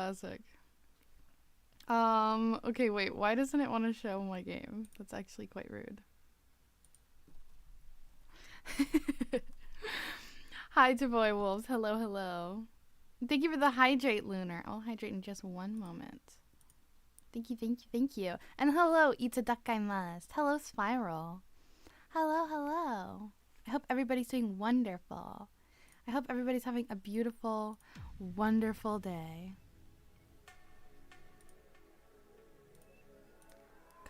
Classic. Okay, wait. Why doesn't it want to show my game? That's actually quite rude. Hi to Boy Wolves. Hello, hello. Thank you for the hydrate, Lunar. I'll hydrate in just one moment. Thank you, thank you, thank you. And hello, Itadakaimasu. Hello, Spiral. Hello, hello. I hope everybody's doing wonderful. I hope everybody's having a beautiful, wonderful day.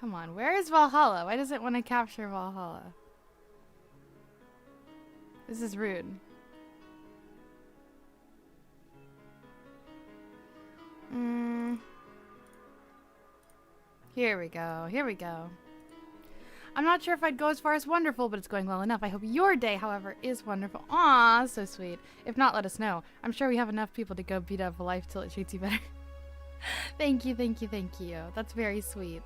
Come on, where is Valhalla? Why does it want to capture Valhalla? This is rude. Here we go, here we go. I'm not sure if I'd go as far as wonderful, but it's going well enough. I hope your day, however, is wonderful. Aw, so sweet. If not, let us know. I'm sure we have enough people to go beat up life till it treats you better. Thank you, thank you, thank you. That's very sweet.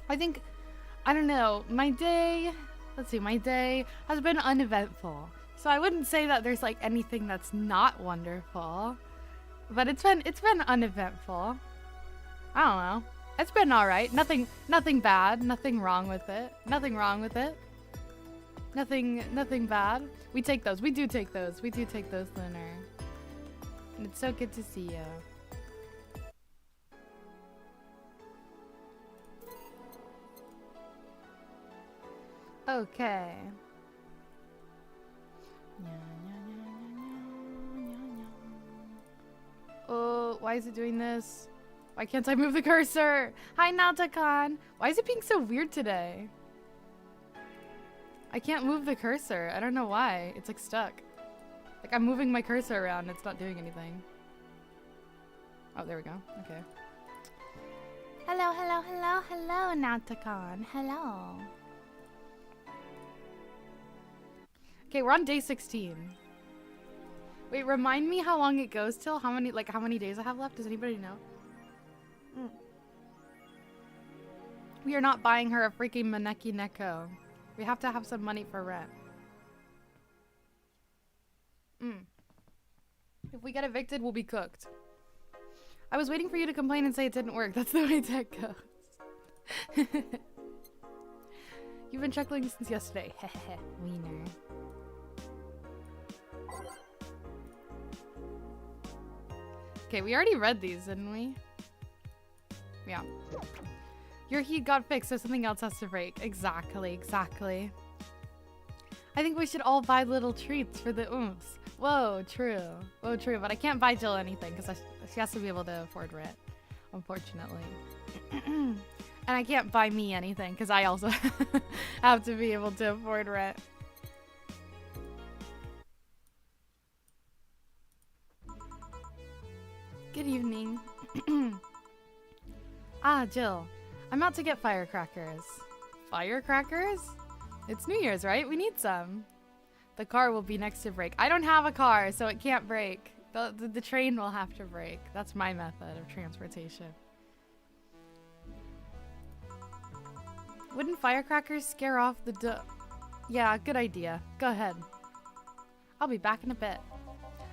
I think, I don't know, my day, let's see, my day has been uneventful. So I wouldn't say that there's like anything that's not wonderful, but it's been uneventful. I don't know. It's been all right. Nothing bad. Nothing wrong with it. Nothing wrong with it. Nothing bad. We take those. We do take those. We do take those, Lunar. And it's so good to see you. Okay. Oh, why is it doing this? Why can't I move the cursor? Hi, Nautakan. Why is it being so weird today? I can't move the cursor. I don't know why. It's like stuck. Like I'm moving my cursor around. It's not doing anything. Oh, there we go. Okay. Hello, hello, hello, hello, Nautakan. Hello. Okay, we're on day 16. Wait, remind me how long it goes till? How many days I have left? Does anybody know? We are not buying her a freaking Maneki Neko. We have to have some money for rent. If we get evicted, we'll be cooked. I was waiting for you to complain and say it didn't work. That's the way tech goes. You've been chuckling since yesterday. Hehe, wiener. Okay, we already read these, didn't we? Yeah. Your heat got fixed, so something else has to break. Exactly, exactly. I think we should all buy little treats for the oomps. Whoa, true. Whoa, true. But I can't buy Jill anything because she has to be able to afford rent, unfortunately. And I can't buy me anything because I also have to be able to afford rent. Good evening. Ah, Jill. I'm out to get firecrackers. Firecrackers? It's New Year's, right? We need some. The car will be next to break. I don't have a car, so it can't break. The train will have to break. That's my method of transportation. Wouldn't firecrackers scare off the Yeah, good idea. Go ahead. I'll be back in a bit.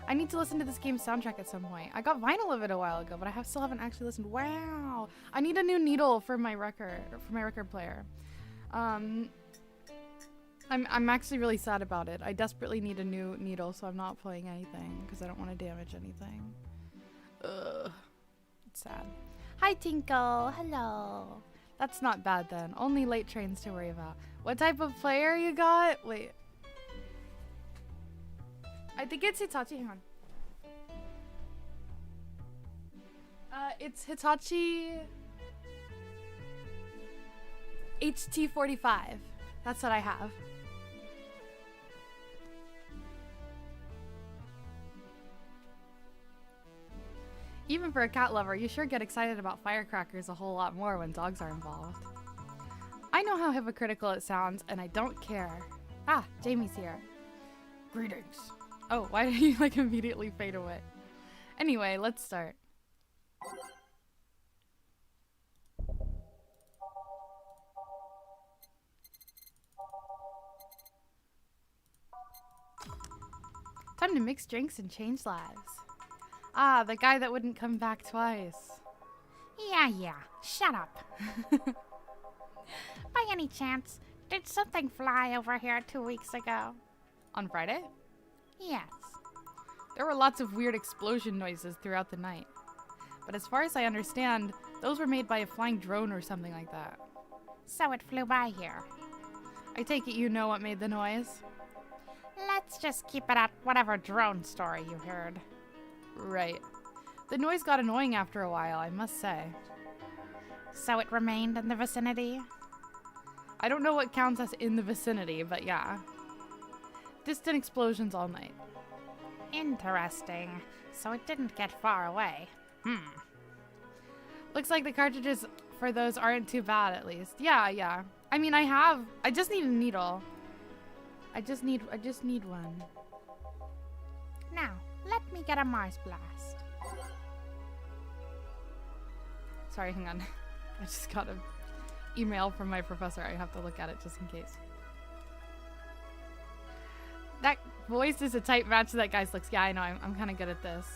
I need to listen to this game's soundtrack at some point. I got vinyl of it a while ago, but I still haven't actually listened. Wow! I need a new needle for my record player. I'm actually really sad about it. I desperately need a new needle, so I'm not playing anything because I don't want to damage anything. Ugh. It's sad. Hi, Tinkle. Hello. That's not bad then. Only late trains to worry about. What type of player you got? Wait. I think it's Hitachi. Hang on. It's Hitachi HT45. That's what I have. Even for a cat lover, you sure get excited about firecrackers a whole lot more when dogs are involved. I know how hypocritical it sounds, and I don't care. Ah, Jamie's here. Greetings. Oh, why did he like immediately fade away? Anyway, let's start. Time to mix drinks and change lives. Ah, the guy that wouldn't come back twice. Yeah. Shut up. By any chance, did something fly over here 2 weeks ago? On Friday? Yes. There were lots of weird explosion noises throughout the night. But as far as I understand, those were made by a flying drone or something like that. So it flew by here. I take it you know what made the noise? Let's just keep it at whatever drone story you heard. Right. The noise got annoying after a while, I must say. So it remained in the vicinity? I don't know what counts as in the vicinity, but yeah. Distant explosions all night. Interesting. So it didn't get far away. Looks like the cartridges for those aren't too bad, at least. Yeah. I mean, I just need a needle. I just need one. Now, let me get a Mars blast. Sorry, hang on. I just got an email from my professor. I have to look at it just in case. That voice is a tight match to that guy's looks. Yeah, I know. I'm kind of good at this.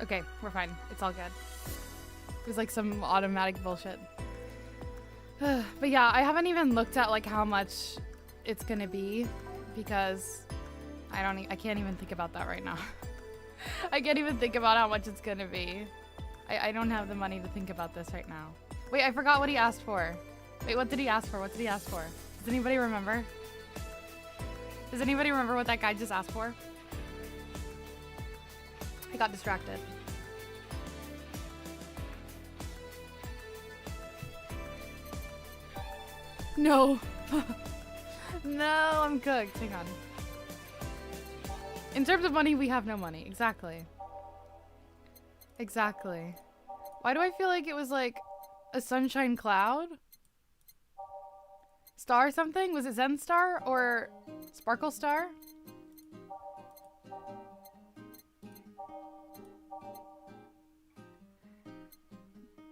Okay, we're fine. It's all good. It was like some automatic bullshit. But yeah, I haven't even looked at like how much it's gonna be because I can't even think about that right now. I can't even think about how much it's gonna be. I don't have the money to think about this right now. Wait, I forgot what he asked for. Wait, what did he ask for? What did he ask for? Does anybody remember? Does anybody remember what that guy just asked for? I got distracted. No. No, I'm cooked. Hang on. In terms of money, we have no money. Exactly. Exactly. Why do I feel like it was like a sunshine cloud? Star something? Was it Zen Star or Sparkle Star?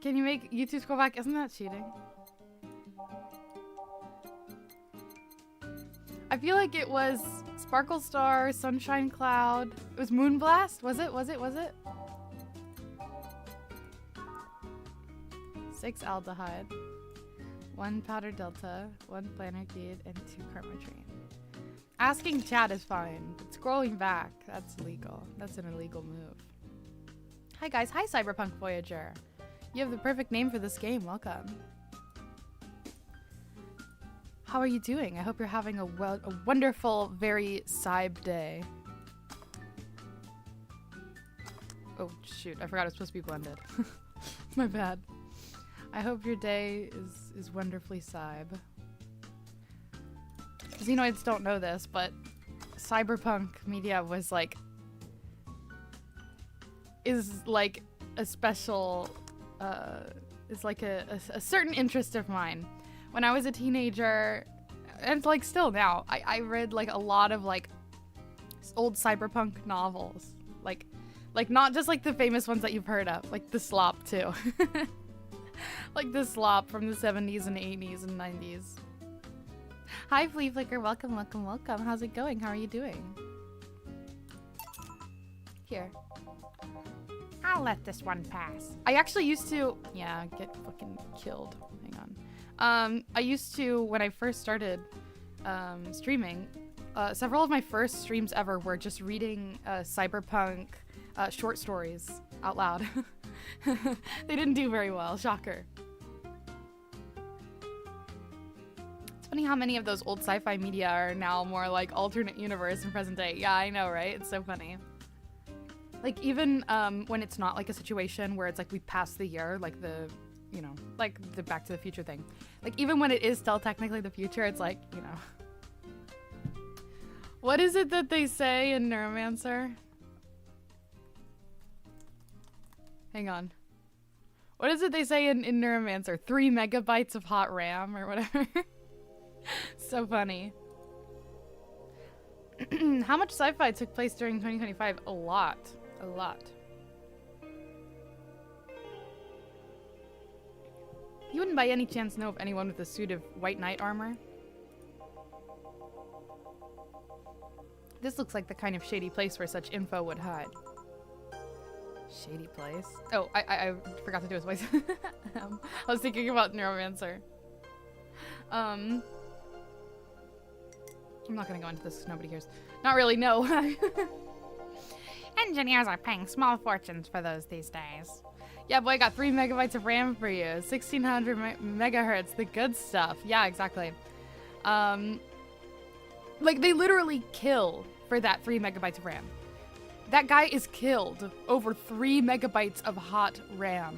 Can you make YouTube scroll back? Isn't that cheating? I feel like it was Sparkle Star, Sunshine Cloud. It was Moonblast? Was it? 6 aldehyde, 1 powder delta, 1 planarcade, and 2 karmatrine. Asking chat is fine, but scrolling back, that's illegal. That's an illegal move. Hi guys, hi Cyberpunk Voyager. You have the perfect name for this game, welcome. How are you doing? I hope you're having a wonderful, very cyb day. Oh shoot, I forgot it was supposed to be blended. My bad. I hope your day is wonderfully cyb. Xenoids don't know this, but Cyberpunk Media was like... is like a special... is like a certain interest of mine. When I was a teenager, and like still now, I read like a lot of like old cyberpunk novels. Like not just like the famous ones that you've heard of, like the slop too. Like the slop from the 70s and 80s and 90s. Hi Flea Flicker, welcome. How's it going? How are you doing? Here. I'll let this one pass. I actually used to, yeah, get fucking killed. Hang on. I used to, when I first started streaming, several of my first streams ever were just reading cyberpunk short stories out loud. They didn't do very well, shocker. It's funny how many of those old sci-fi media are now more like alternate universe and present day. Yeah, I know, right? It's so funny. Like even when it's not like a situation where it's like we passed the year, like the, you know, like the Back to the Future thing. Like even when it is still technically the future, it's like, you know. What is it that they say in Neuromancer? Hang on. What is it they say in Neuromancer? 3 megabytes of hot RAM or whatever. So funny. How much sci-fi took place during 2025? A lot. A lot. You wouldn't by any chance know of anyone with a suit of white knight armor? This looks like the kind of shady place where such info would hide. Shady place? Oh, I forgot to do his voice. I was thinking about Neuromancer. I'm not gonna go into this because nobody cares. Not really, no. Engineers are paying small fortunes for those these days. Yeah, boy, I got 3 megabytes of RAM for you. 1600 megahertz, the good stuff. Yeah, exactly. Like, they literally kill for that 3 megabytes of RAM. That guy is killed over 3 megabytes of hot RAM.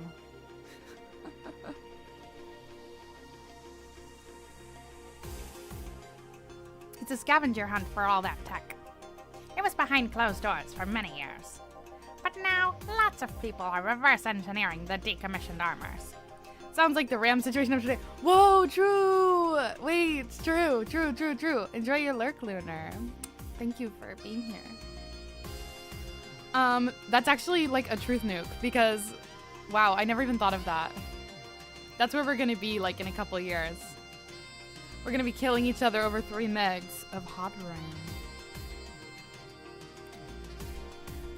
It's a scavenger hunt for all that tech. It was behind closed doors for many years. But now, lots of people are reverse engineering the decommissioned armors. Sounds like the RAM situation of today. Whoa, true! Wait, it's true. Enjoy your lurk, Lunar. Thank you for being here. That's actually like a truth nuke because, wow, I never even thought of that. That's where we're gonna be like in a couple years. We're gonna be killing each other over 3 megs of hot RAM.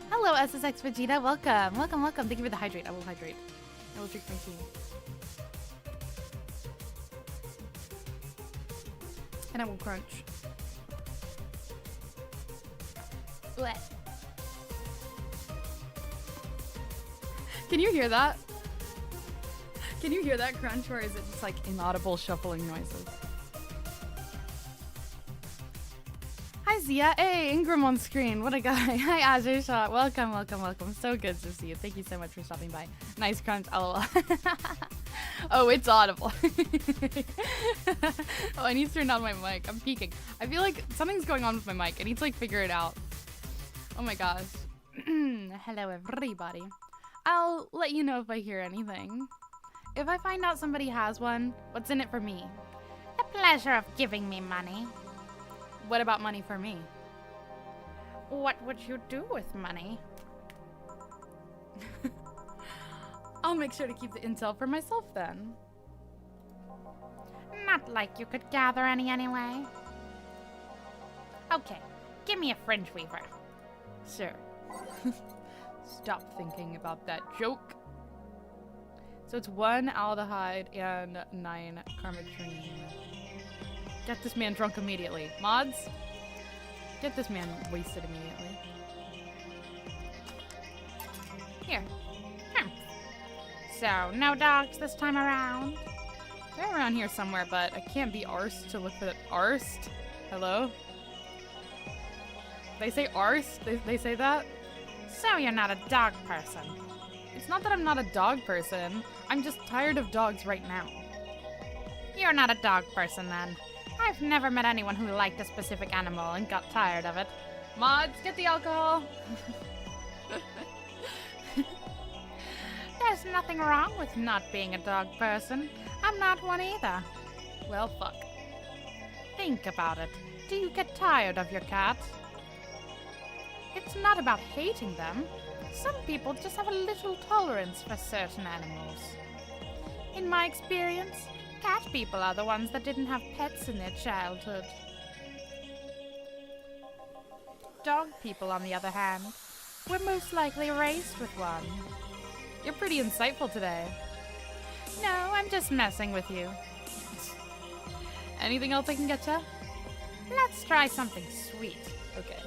Hello, SSX Vegeta. Welcome. Thank you for the hydrate. I will hydrate. I will drink my tea. And I will crunch. Blech. Can you hear that? Can you hear that crunch, or is it just like inaudible shuffling noises? Hi Zia, hey Ingram on screen, what a guy. Hi Azure Shot, welcome. So good to see you. Thank you so much for stopping by. Nice crunch, lol. Oh, it's audible. Oh, I need to turn down my mic. I'm peeking. I feel like something's going on with my mic. I need to like figure it out. Oh my gosh. Hello everybody. I'll let you know if I hear anything. If I find out somebody has one, what's in it for me? The pleasure of giving me money. What about money for me? What would you do with money? I'll make sure to keep the intel for myself then. Not like you could gather any anyway. Okay, give me a fringe weaver. Sure. Stop thinking about that joke. So it's 1 aldehyde and 9 carmetrine. Get this man drunk immediately. Mods, get this man wasted immediately. Here. So, no dogs this time around? They're around here somewhere, but I can't be arsed to look for the arsed. Hello? They say arsed? They say that? So you're not a dog person. It's not that I'm not a dog person. I'm just tired of dogs right now. You're not a dog person then. I've never met anyone who liked a specific animal and got tired of it. Mods, get the alcohol! There's nothing wrong with not being a dog person. I'm not one either. Well, fuck. Think about it. Do you get tired of your cat? It's not about hating them. Some people just have a little tolerance for certain animals. In my experience, cat people are the ones that didn't have pets in their childhood. Dog people, on the other hand, were most likely raised with one. You're pretty insightful today. No, I'm just messing with you. Anything else I can get ya? Let's try something sweet. Okay.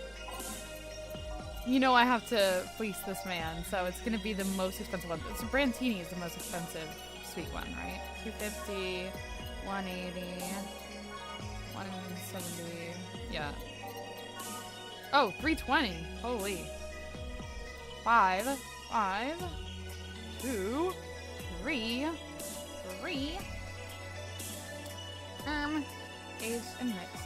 You know I have to fleece this man, so it's gonna be the most expensive one. So Brantini is the most expensive sweet one, right? 250, 180, 170, yeah. Oh, 320, holy. 5, 2, 3, aged and mixed.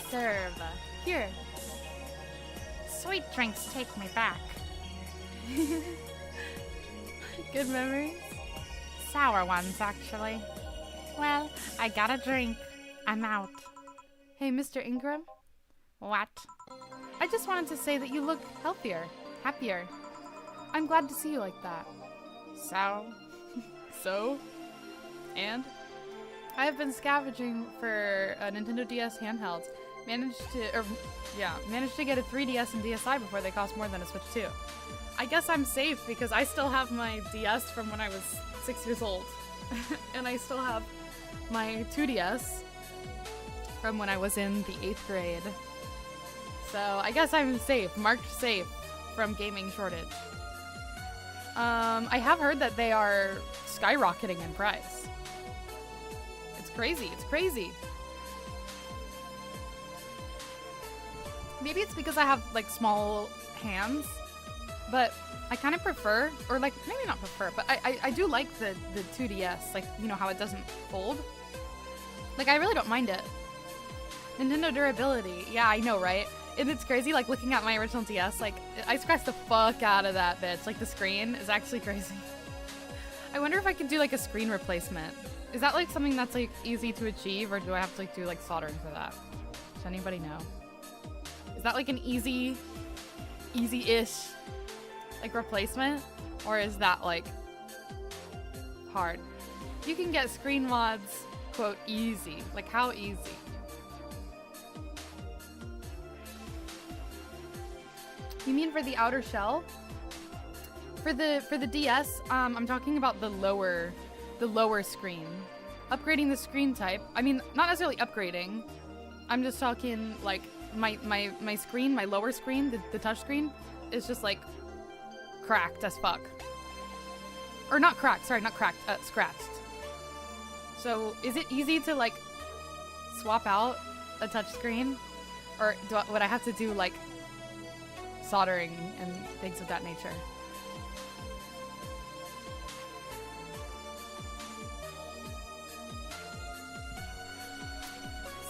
Serve. Here. Sweet drinks take me back. Good memories? Sour ones, actually. Well, I got a drink. I'm out. Hey, Mr. Ingram? What? I just wanted to say that you look healthier, happier. I'm glad to see you like that. So? So? And? I have been scavenging for a Nintendo DS handhelds. Managed to get a 3DS and DSi before they cost more than a Switch 2. I guess I'm safe because I still have my DS from when I was 6 years old. And I still have my 2DS from when I was in the 8th grade. So I guess I'm safe, marked safe from gaming shortage. I have heard that they are skyrocketing in price. It's crazy. Maybe it's because I have like small hands, but I kind of prefer, or like maybe not prefer, but I do like the 2DS, like, you know, how it doesn't fold. Like, I really don't mind it. Nintendo durability, yeah, I know, right? And it's crazy, like, looking at my original DS, like, I scratched the fuck out of that bitch. Like, the screen is actually crazy. I wonder if I could do, like, a screen replacement. Is that, like, something that's, like, easy to achieve, or do I have to, like, do, like, soldering for that? Does anybody know? Is that, like, an easy-ish, like, replacement? Or is that, like, hard? You can get screen mods, quote, easy. Like, how easy? You mean for the outer shell? For the DS, I'm talking about the lower screen. Upgrading the screen type. I mean, not necessarily upgrading. I'm just talking like my screen, my lower screen, the touch screen, is just like cracked as fuck. Or not cracked, sorry, not cracked, scratched. So is it easy to like swap out a touch screen? Or would I have to do like soldering and things of that nature?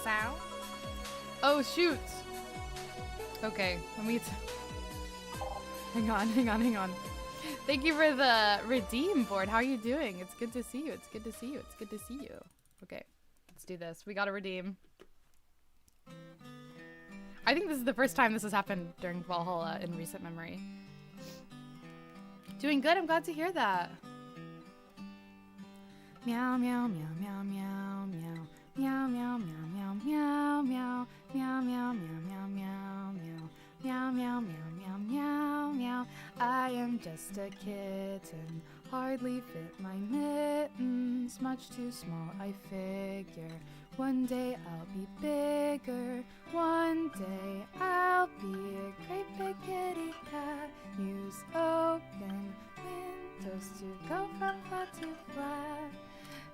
So? Oh, shoot! Okay, let me... Hang on. Thank you for the redeem board. How are you doing? It's good to see you. Okay, let's do this. We gotta redeem. I think this is the first time this has happened during Valhalla in recent memory. Doing good, I'm glad to hear that. Meow, meow, meow, meow, meow, meow. Meow, meow, meow, meow, meow, meow, meow, meow, meow, meow, meow, meow, meow, meow, meow, meow. I am just a kitten, hardly fit my mittens, much too small I figure. One day I'll be bigger, one day I'll be a great big kitty cat. Use open windows to go from flat to flat.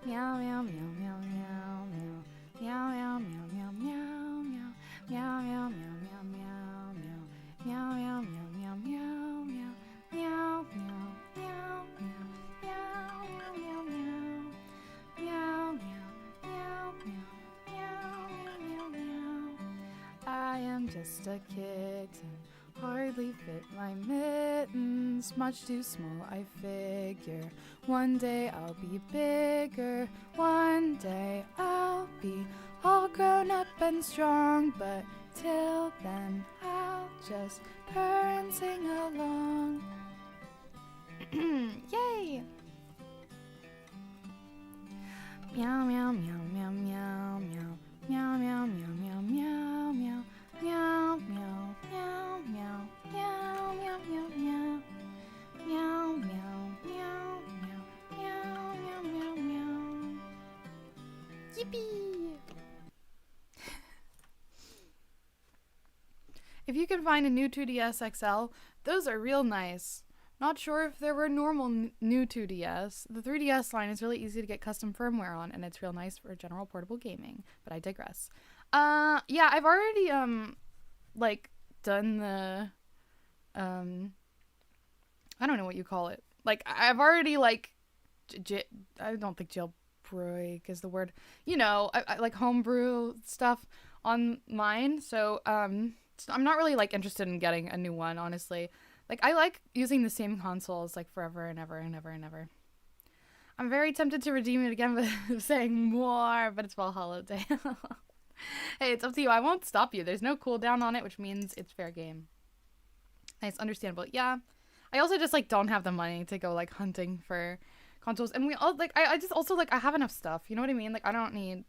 Meow, meow, meow, meow, meow, meow. Meow, meow, meow, meow, meow, meow. Meow, meow, meow, meow, meow, meow. Meow, meow, meow, meow, meow, meow. Meow, meow, meow, meow. Meow, meow, meow. Meow, meow, meow, meow. Meow, meow, meow, meow. I am just a kitten, hardly fit my mittens, much too small I figure. One day I'll be bigger, one day I'll be all grown up and strong, but till then I'll just purr and sing along. Yay! Meow, meow, meow, meow, meow, meow. Meow, meow, meow, meow, meow, meow. Meow, meow, meow, meow, meow, meow, meow, meow. Meow, meow, meow, meow, meow, meow, meow, meow. Yippee! If you can find a new 2DS XL, those are real nice. Not sure if there were normal new 2DS. The 3DS line is really easy to get custom firmware on, and it's real nice for general portable gaming. But I digress. Yeah, I've already, like, done the, I don't know what you call it. Like, I've already, like, I don't think jailbreak is the word. You know, I like, homebrew stuff online. So, I'm not really, like, interested in getting a new one, honestly. Like, I like using the same consoles, like, forever and ever and ever and ever. I'm very tempted to redeem it again with saying more, but it's Valhalla Day. Hey, it's up to you. I won't stop you. There's no cooldown on it, which means it's fair game. Nice, understandable. Yeah. I also just, like, don't have the money to go, like, hunting for consoles. And we all, like, I just also, like, I have enough stuff. You know what I mean? Like, I don't need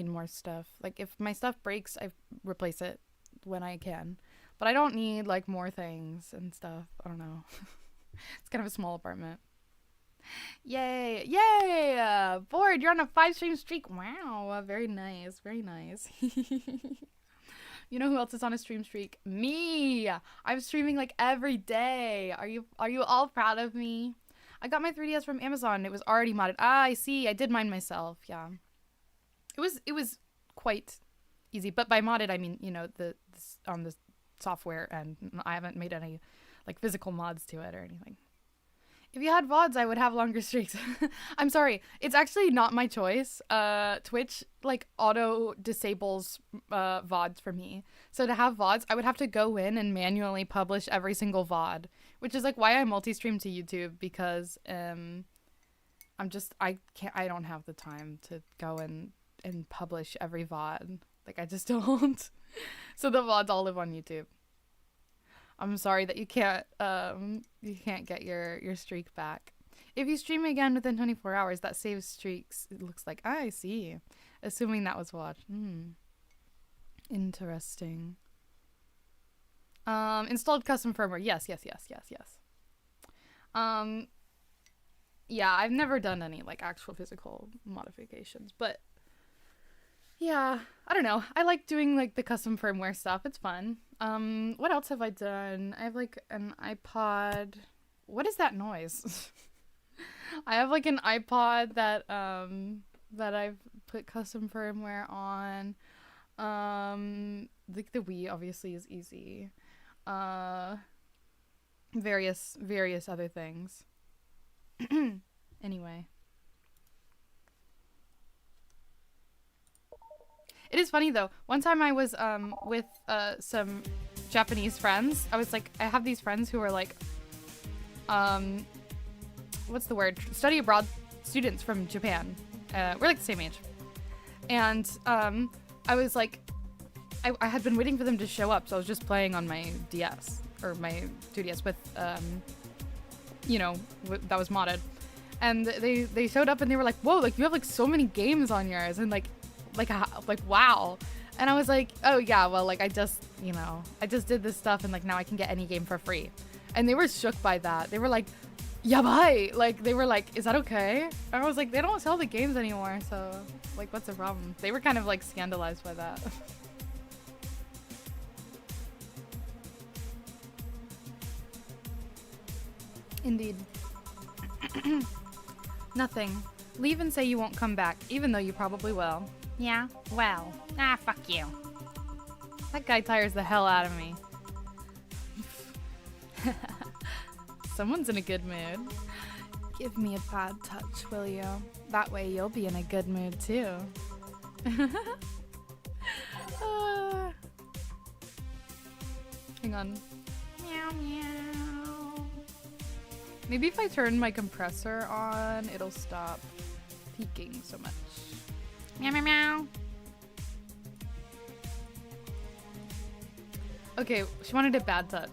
more stuff. Like, if my stuff breaks, I replace it when I can. But I don't need, like, more things and stuff. I don't know. It's kind of a small apartment. Yay! Yay! Bored, you're on a 5-stream streak. Wow, very nice, very nice. You know who else is on a stream streak? Me! I'm streaming like every day. Are you all proud of me? I got my 3DS from Amazon. It was already modded. Ah, I see. I did mine myself. Yeah. It was quite easy, but by modded I mean, you know, the software, and I haven't made any like physical mods to it or anything. If you had VODs, I would have longer streaks. I'm sorry. It's actually not my choice. Twitch, like, auto-disables VODs for me. So to have VODs, I would have to go in and manually publish every single VOD. Which is, like, why I multi-stream to YouTube. Because, I don't have the time to go and publish every VOD. Like, I just don't. So the VODs all live on YouTube. I'm sorry that you can't get your streak back. If you stream again within 24 hours, that saves streaks. It looks like. I see. Assuming that was watched. Interesting. Installed custom firmware. Yes. Yeah, I've never done any like actual physical modifications, but yeah, I don't know. I like doing like the custom firmware stuff. It's fun. What else have I done? I have like an iPod. What is that noise? I have like an iPod that I've put custom firmware on. Like the Wii obviously is easy. Various other things. Anyway. It is funny though. One time I was with some Japanese friends. I was like, I have these friends who are like, what's the word? Study abroad students from Japan. We're like the same age. And I was like, I had been waiting for them to show up, so I was just playing on my DS or my 2DS with, you know, that was modded. And they showed up and they were like, whoa, like you have like so many games on yours, and like wow. And I was like, oh yeah, well, like I just did this stuff, and like now I can get any game for free. And they were shook by that. They were like, yabai. Like they were like, is that okay? And I was like, they don't sell the games anymore, so like what's the problem? They were kind of like scandalized by that. Indeed. Nothing. Leave and say you won't come back, even though you probably will. Yeah? Well. Fuck you. That guy tires the hell out of me. Someone's in a good mood. Give me a bad touch, will you? That way you'll be in a good mood too. Hang on. Meow meow. Maybe if I turn my compressor on, it'll stop peaking so much. Meow meow meow. Okay, she wanted a bad touch.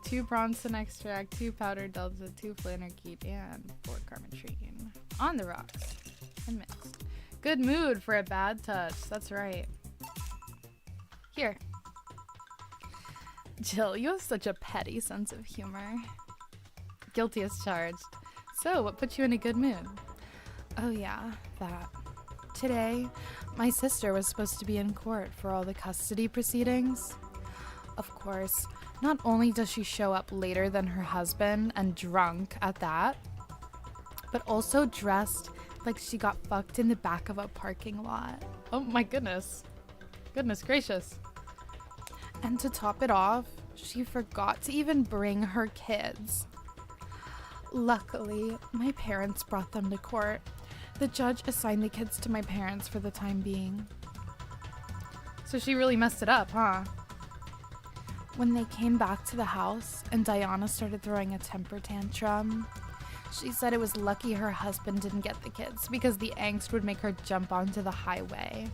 2 Bronson extract, 2 powdered delta, 2 flanerkeet, and 4 carmetrine. On the rocks. And mixed. Good mood for a bad touch. That's right. Here. Jill, you have such a petty sense of humor. Guilty as charged. So, what put you in a good mood? Oh yeah, that. Today, my sister was supposed to be in court for all the custody proceedings. Of course, not only does she show up later than her husband and drunk at that, but also dressed like she got fucked in the back of a parking lot. Oh my goodness. Goodness gracious. And to top it off, she forgot to even bring her kids. Luckily, my parents brought them to court. The judge assigned the kids to my parents for the time being. So she really messed it up, huh? When they came back to the house and Diana started throwing a temper tantrum, she said it was lucky her husband didn't get the kids because the angst would make her jump onto the highway.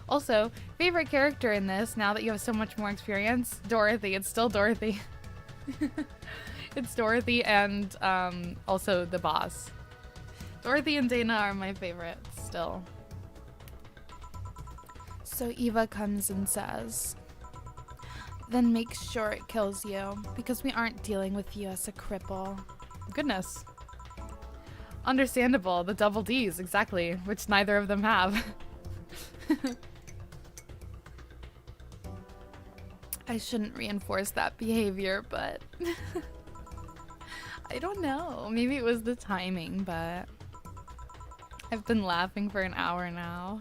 Also, favorite character in this, now that you have so much more experience, Dorothy. It's still Dorothy. It's Dorothy and also the boss. Dorothy and Dana are my favorites still. So Eva comes and says, then make sure it kills you, because we aren't dealing with you as a cripple. Goodness. Understandable, the double Ds, exactly, which neither of them have. I shouldn't reinforce that behavior, but I don't know. Maybe it was the timing, but I've been laughing for an hour now.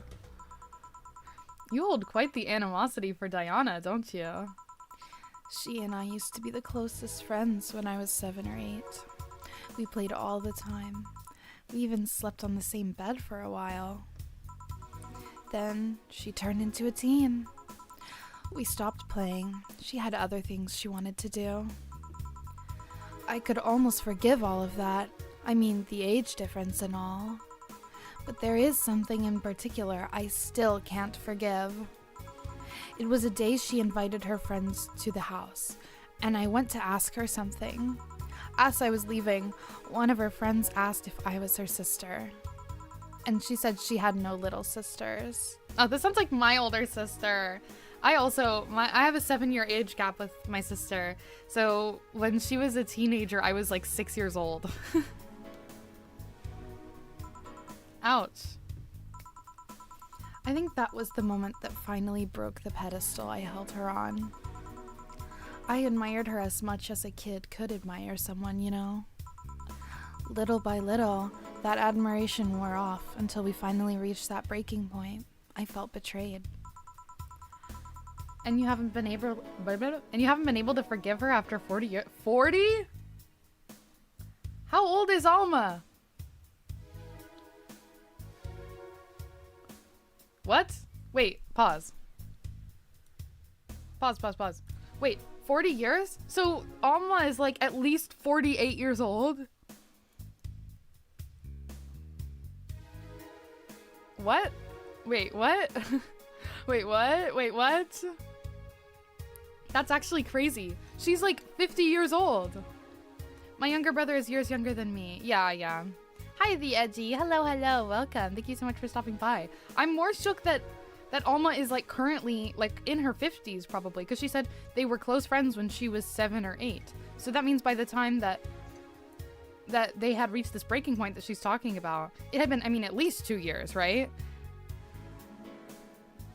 You hold quite the animosity for Diana, don't you? She and I used to be the closest friends when I was 7 or 8. We played all the time. We even slept on the same bed for a while. Then she turned into a teen. We stopped playing. She had other things she wanted to do. I could almost forgive all of that. I mean, the age difference and all. But there is something in particular I still can't forgive. It was a day she invited her friends to the house, and I went to ask her something. As I was leaving, one of her friends asked if I was her sister. And she said she had no little sisters. Oh, this sounds like my older sister. I have a 7-year age gap with my sister. So when she was a teenager, I was like 6 years old. Ouch. I think that was the moment that finally broke the pedestal I held her on. I admired her as much as a kid could admire someone, you know. Little by little, that admiration wore off until we finally reached that breaking point. I felt betrayed. And you haven't been able to forgive her after 40 years? 40? How old is Alma? What? Wait, pause. Pause. Wait, 40 years? So Alma is like at least 48 years old? What? Wait, what? Wait, what? That's actually crazy. She's like 50 years old. My younger brother is years younger than me. Yeah. Hi, The Edgy. Hello. Welcome. Thank you so much for stopping by. I'm more shook that Alma is like currently like in her 50s probably, because she said they were close friends when she was 7 or 8. So that means by the time that they had reached this breaking point that she's talking about, it had been, I mean, at least 2 years, right?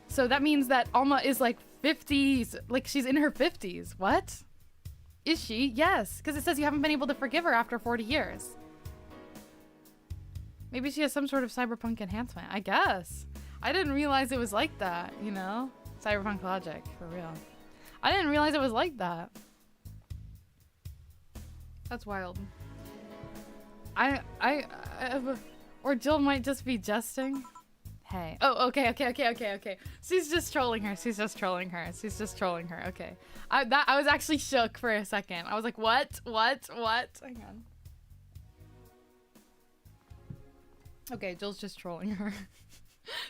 So that means that Alma is like 50s, like she's in her 50s. What? Is she? Yes, because it says you haven't been able to forgive her after 40 years. Maybe she has some sort of cyberpunk enhancement, I guess. I didn't realize it was like that, you know? Cyberpunk logic, for real. I didn't realize it was like that. That's wild. Or Jill might just be jesting. Hey. Oh, okay. She's just trolling her. Okay. I was actually shook for a second. I was like, what? Hang on. Okay, Jill's just trolling her.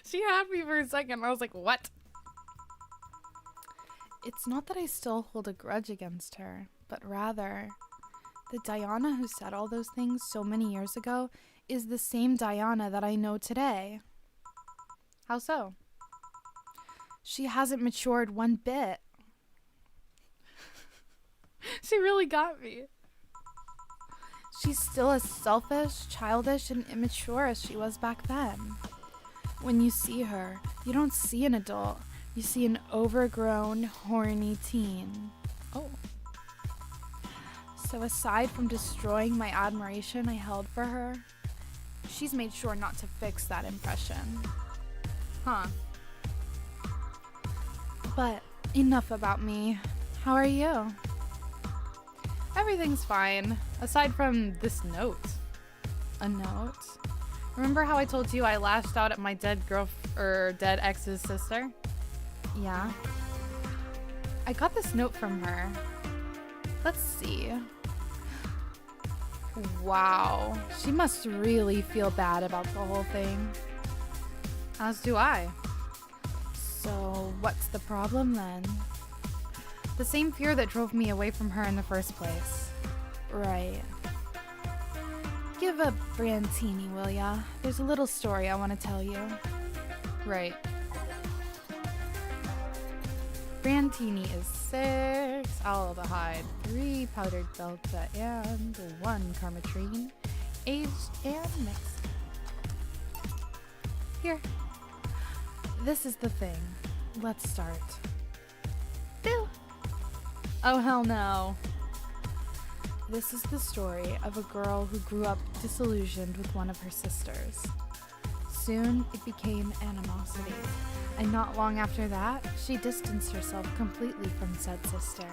She had me for a second. I was like, what? It's not that I still hold a grudge against her, but rather, the Diana who said all those things so many years ago is the same Diana that I know today. How so? She hasn't matured one bit. She really got me. She's still as selfish, childish, and immature as she was back then. When you see her, you don't see an adult. You see an overgrown, horny teen. Oh. So aside from destroying my admiration I held for her, she's made sure not to fix that impression. Huh. But enough about me. How are you? Everything's fine, aside from this note. A note? Remember how I told you I lashed out at my dead ex's sister? Yeah. I got this note from her. Let's see. Wow, she must really feel bad about the whole thing. As do I. So, what's the problem then? The same fear that drove me away from her in the first place. Right. Give up, Brantini, will ya? There's a little story I want to tell you. Right. Brantini is 6 aldehyde, 3 powdered delta, and 1 carmetrine, aged and mixed. Here. This is the thing. Let's start. Bill. Oh, hell no. This is the story of a girl who grew up disillusioned with one of her sisters. Soon, it became animosity, and not long after that, she distanced herself completely from said sister.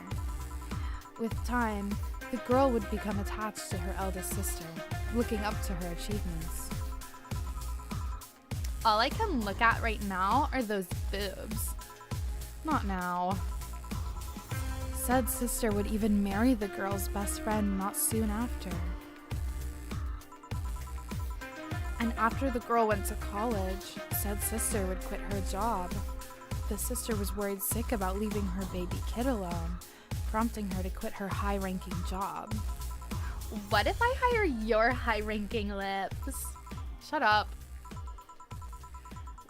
With time, the girl would become attached to her eldest sister, looking up to her achievements. All I can look at right now are those boobs. Not now. Said sister would even marry the girl's best friend not soon after. And after the girl went to college, said sister would quit her job. The sister was worried sick about leaving her baby kid alone, prompting her to quit her high-ranking job. What if I hire your high-ranking lips? Shut up.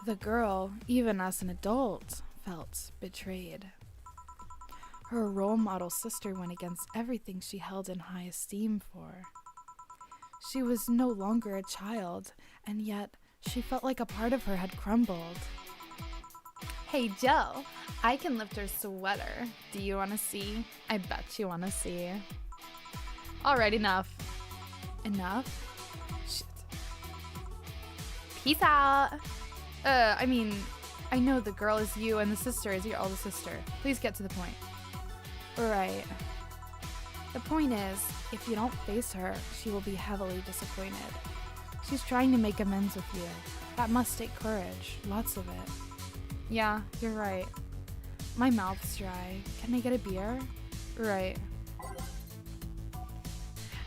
The girl, even as an adult, felt betrayed. Her role model sister went against everything she held in high esteem for. She was no longer a child, and yet she felt like a part of her had crumbled. Hey Joe, I can lift her sweater. Do you want to see? I bet you want to see. Alright, enough. Enough? Shit. Peace out. I know the girl is you and the sister is your older sister. Please get to the point. Right. The point is, if you don't face her, she will be heavily disappointed. She's trying to make amends with you. That must take courage. Lots of it. Yeah, you're right. My mouth's dry. Can I get a beer? Right.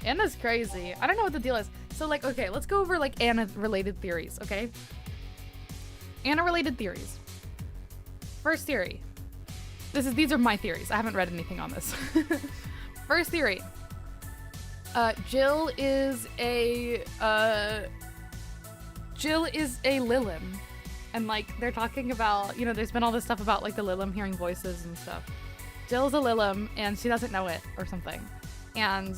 Anna's crazy. I don't know what the deal is. So, okay, let's go over, Anna-related theories, okay? Anna-related theories. First theory. These are my theories. I haven't read anything on this. First theory. Jill is a Lilim. And they're talking about, there's been all this stuff about the Lilim hearing voices and stuff. Jill's a Lilim and she doesn't know it or something. And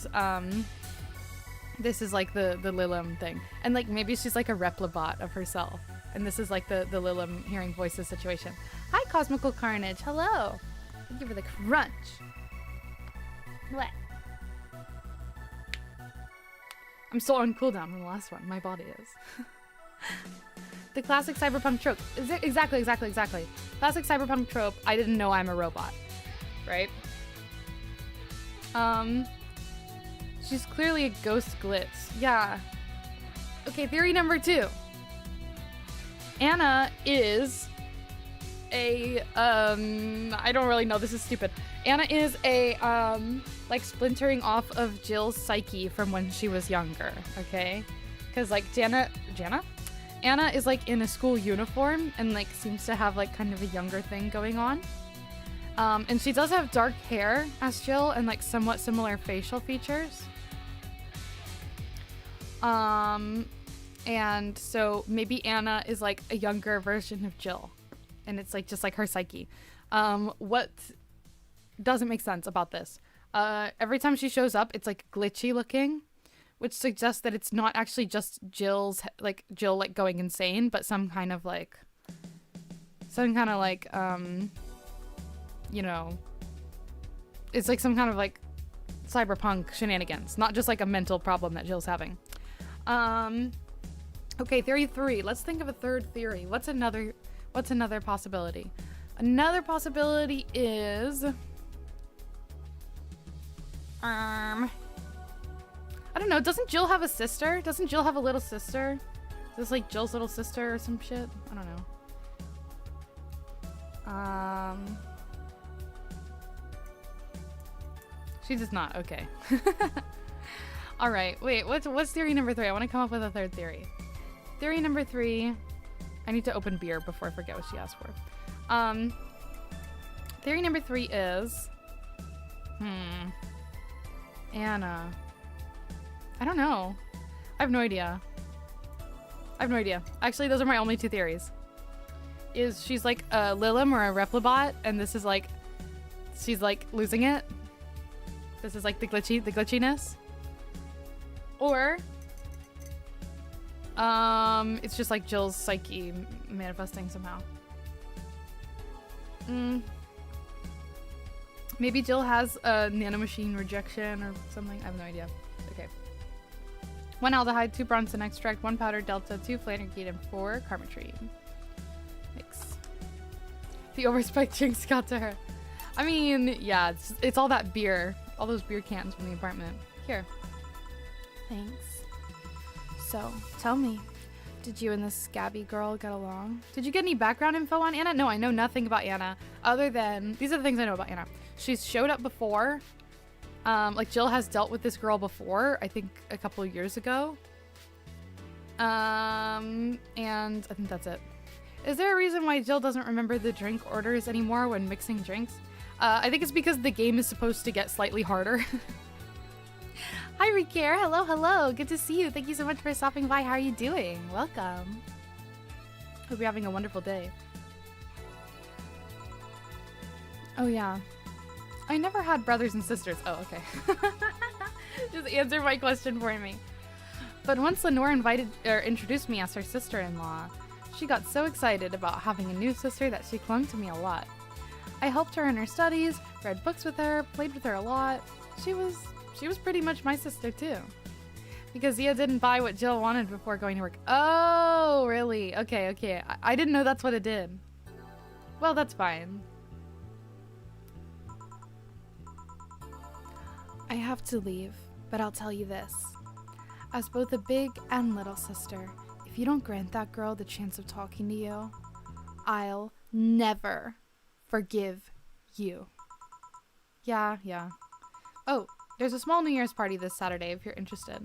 this is the Lilim thing. And maybe she's a replibot of herself. And this is the Lilim hearing voices situation. Hi, Cosmical Carnage. Hello. Thank you for the crunch. What? I'm still on cooldown from the last one. My body is. The classic cyberpunk trope. Exactly. Classic cyberpunk trope. I didn't know I'm a robot. Right? She's clearly a ghost glitz. Yeah. Okay, theory number 2. Anna is a, I don't really know, this is stupid. Anna is a, splintering off of Jill's psyche from when she was younger, okay? Because, Anna is, in a school uniform and, seems to have, kind of a younger thing going on. And she does have dark hair as Jill and, somewhat similar facial features. And so maybe Anna is a younger version of Jill. And it's just her psyche. What doesn't make sense about this? Every time she shows up, it's glitchy looking, which suggests that it's not actually just Jill going insane, but some kind of it's some kind of cyberpunk shenanigans, not just a mental problem that Jill's having. Okay, theory 3. Let's think of a third theory. What's another possibility? Another possibility is I don't know, doesn't Jill have a sister? Doesn't Jill have a little sister? Is this Jill's little sister or some shit? I don't know. She does not. Okay. All right. Wait, what's theory number 3? I want to come up with a third theory. Theory number 3. I need to open beer before I forget what she asked for. Theory number 3 is... Anna. I don't know. I have no idea. Actually, those are my only 2 theories. Is she's like a Lilim or a Replibot, and this is like... She's like losing it. This is like the glitchiness. Or... it's just like Jill's psyche manifesting somehow. Maybe Jill has a nanomachine rejection or something. I have no idea. Okay. 1 aldehyde, 2 Bronson extract, 1 powder delta, 2 flannergate, and 4 carmetrine. Mix. The overspiked drinks got to her. I mean, yeah, it's all that beer. All those beer cans from the apartment. Here. Thanks. So, tell me, did you and this scabby girl get along? Did you get any background info on Anna? No, I know nothing about Anna other than... These are the things I know about Anna. She's showed up before. Like, Jill has dealt with this girl before, I think a couple of years ago. And I think that's it. Is there a reason why Jill doesn't remember the drink orders anymore when mixing drinks? I think it's because the game is supposed to get slightly harder. Hi, Ricare. Hello, hello. Good to see you. Thank you so much for stopping by. How are you doing? Welcome. Hope you're having a wonderful day. Oh, yeah. I never had brothers and sisters. Oh, okay. Just answer my question for me. But once Lenore introduced me as her sister-in-law, she got so excited about having a new sister that she clung to me a lot. I helped her in her studies, read books with her, played with her a lot. She was pretty much my sister too. Because Zia didn't buy what Jill wanted before going to work. Oh, really? Okay. I didn't know that's what it did. Well, that's fine. I have to leave, but I'll tell you this. As both a big and little sister, if you don't grant that girl the chance of talking to you, I'll never forgive you. Yeah. Oh, there's a small New Year's party this Saturday if you're interested.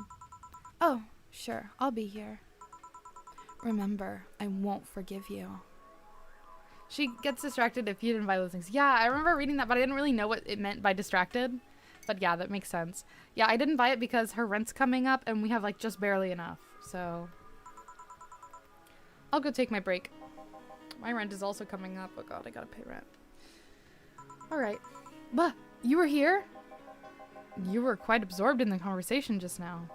Oh, sure, I'll be here. Remember, I won't forgive you. She gets distracted if you didn't buy those things. Yeah, I remember reading that, but I didn't really know what it meant by distracted. But yeah, that makes sense. Yeah, I didn't buy it because her rent's coming up and we have like just barely enough. So I'll go take my break. My rent is also coming up. Oh god, I gotta pay rent. Alright. But you were here? You were quite absorbed in the conversation just now.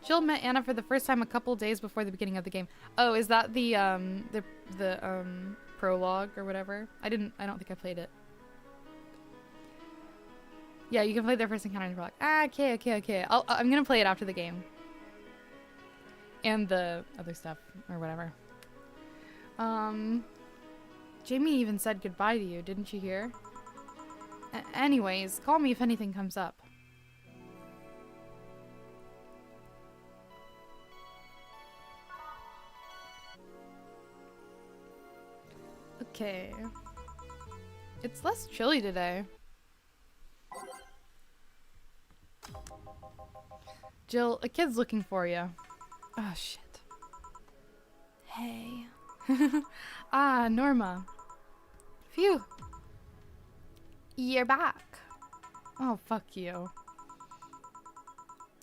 Jill met Anna for the first time a couple days before the beginning of the game. Oh, is that the prologue or whatever? I don't think I played it. Yeah, you can play their first encounter in the prologue. Ah, okay. I'm gonna play it after the game. And the other stuff, or whatever. Jamie even said goodbye to you, didn't you hear? Anyways, call me if anything comes up. Okay. It's less chilly today. Jill, a kid's looking for you. Oh, shit. Hey. Ah, Norma. Phew. You're back. Oh, fuck you.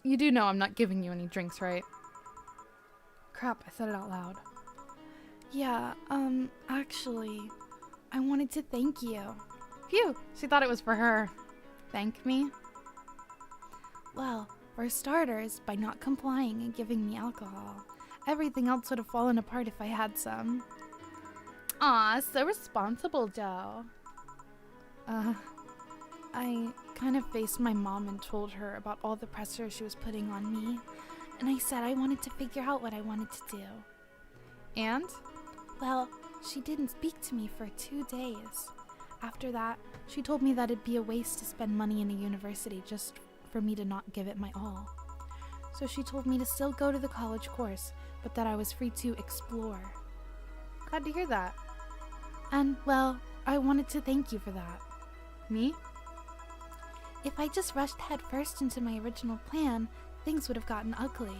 You do know I'm not giving you any drinks, right? Crap, I said it out loud. Yeah, actually, I wanted to thank you. Phew, she thought it was for her. Thank me? Well, for starters, by not complying and giving me alcohol. Everything else would have fallen apart if I had some. Aw, so responsible, Joe. I kind of faced my mom and told her about all the pressure she was putting on me, and I said I wanted to figure out what I wanted to do. And? Well, she didn't speak to me for 2 days. After that, she told me that it'd be a waste to spend money in a university just for me to not give it my all. So she told me to still go to the college course, but that I was free to explore. Glad to hear that. And, well, I wanted to thank you for that. Me? If I just rushed headfirst into my original plan, things would have gotten ugly.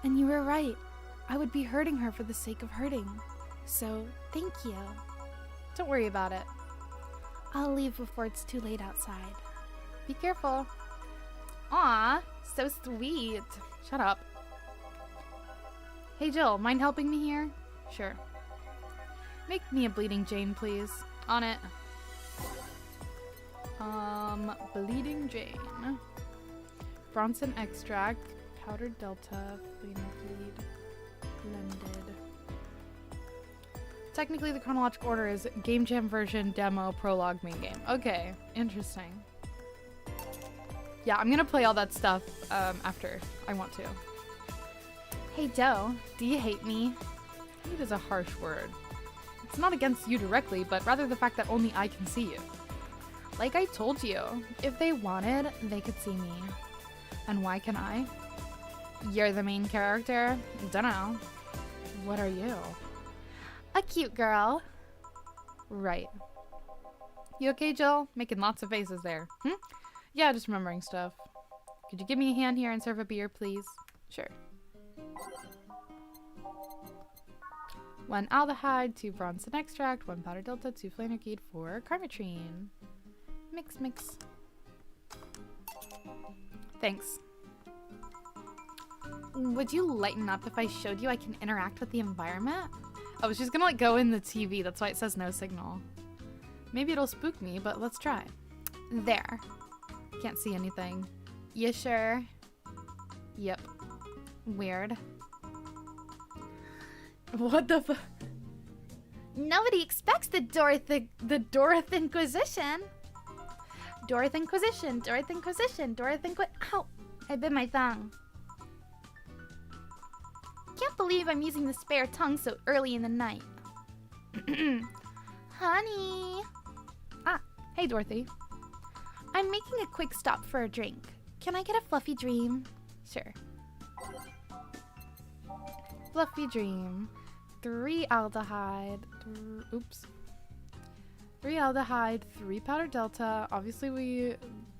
And you were right. I would be hurting her for the sake of hurting. So, thank you. Don't worry about it. I'll leave before it's too late outside. Be careful. Aw, so sweet. Shut up. Hey Jill, mind helping me here? Sure. Make me a bleeding Jane, please. On it. Bleeding Jane. Bronson extract, powdered delta, fleneweed, blended. Technically, the chronological order is Game Jam version, demo, prologue, main game. Okay, interesting. Yeah, I'm gonna play all that stuff after I want to. Hey Doe, do you hate me? Hate is a harsh word. It's not against you directly, but rather the fact that only I can see you. Like I told you, if they wanted, they could see me. And why can I? You're the main character? Dunno. What are you? A cute girl. Right. You okay, Jill? Making lots of faces there. Yeah, just remembering stuff. Could you give me a hand here and serve a beer, please? Sure. 1 aldehyde, 2 Bronson extract, 1 powder delta, 2 flanergeed, 4 carmitrine. Mix, mix. Thanks. Would you lighten up if I showed you I can interact with the environment? Oh, she's gonna like go in the TV, that's why it says no signal. Maybe it'll spook me, but let's try. There. Can't see anything. You sure? Yep. Weird. What the fu- Nobody expects the Dorothy Inquisition. Dorothy Inquisition, Dorothy Inquisition, Dorothy Ow! I bit my tongue. Can't believe I'm using the spare tongue so early in the night. Honey! Ah, hey Dorothy. I'm making a quick stop for a drink. Can I get a fluffy dream? Sure. Fluffy dream. 3 aldehyde. 3 aldehyde, 3 powder delta. Obviously we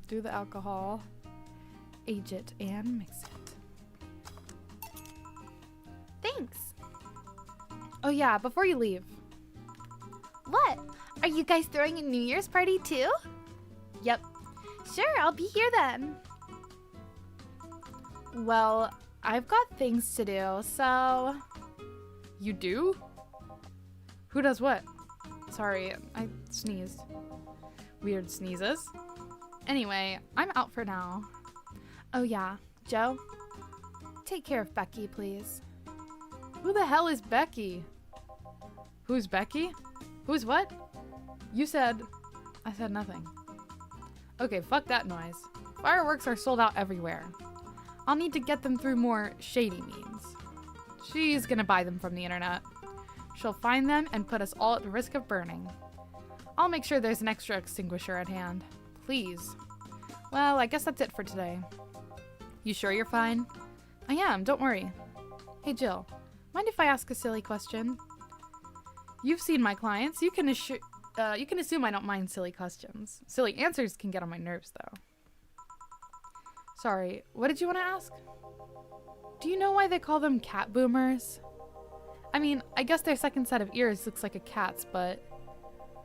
do the alcohol. Age it and mix it. Thanks. Oh yeah, before you leave. What? Are you guys throwing a New Year's party too? Yep. Sure, I'll be here then. Well, I've got things to do, so... You do? Who does what? Sorry, I sneezed. Weird sneezes. Anyway, I'm out for now. Oh yeah, Joe? Take care of Becky, please. Who the hell is Becky? Who's Becky? Who's what? You said... I said nothing. Okay, fuck that noise. Fireworks are sold out everywhere. I'll need to get them through more shady means. She's gonna buy them from the internet. She'll find them and put us all at the risk of burning. I'll make sure there's an extra extinguisher at hand. Please. Well, I guess that's it for today. You sure you're fine? I am, don't worry. Hey Jill, mind if I ask a silly question? You've seen my clients. You can assume I don't mind silly questions. Silly answers can get on my nerves, though. Sorry, what did you want to ask? Do you know why they call them cat boomers? I mean, I guess their second set of ears looks like a cat's, but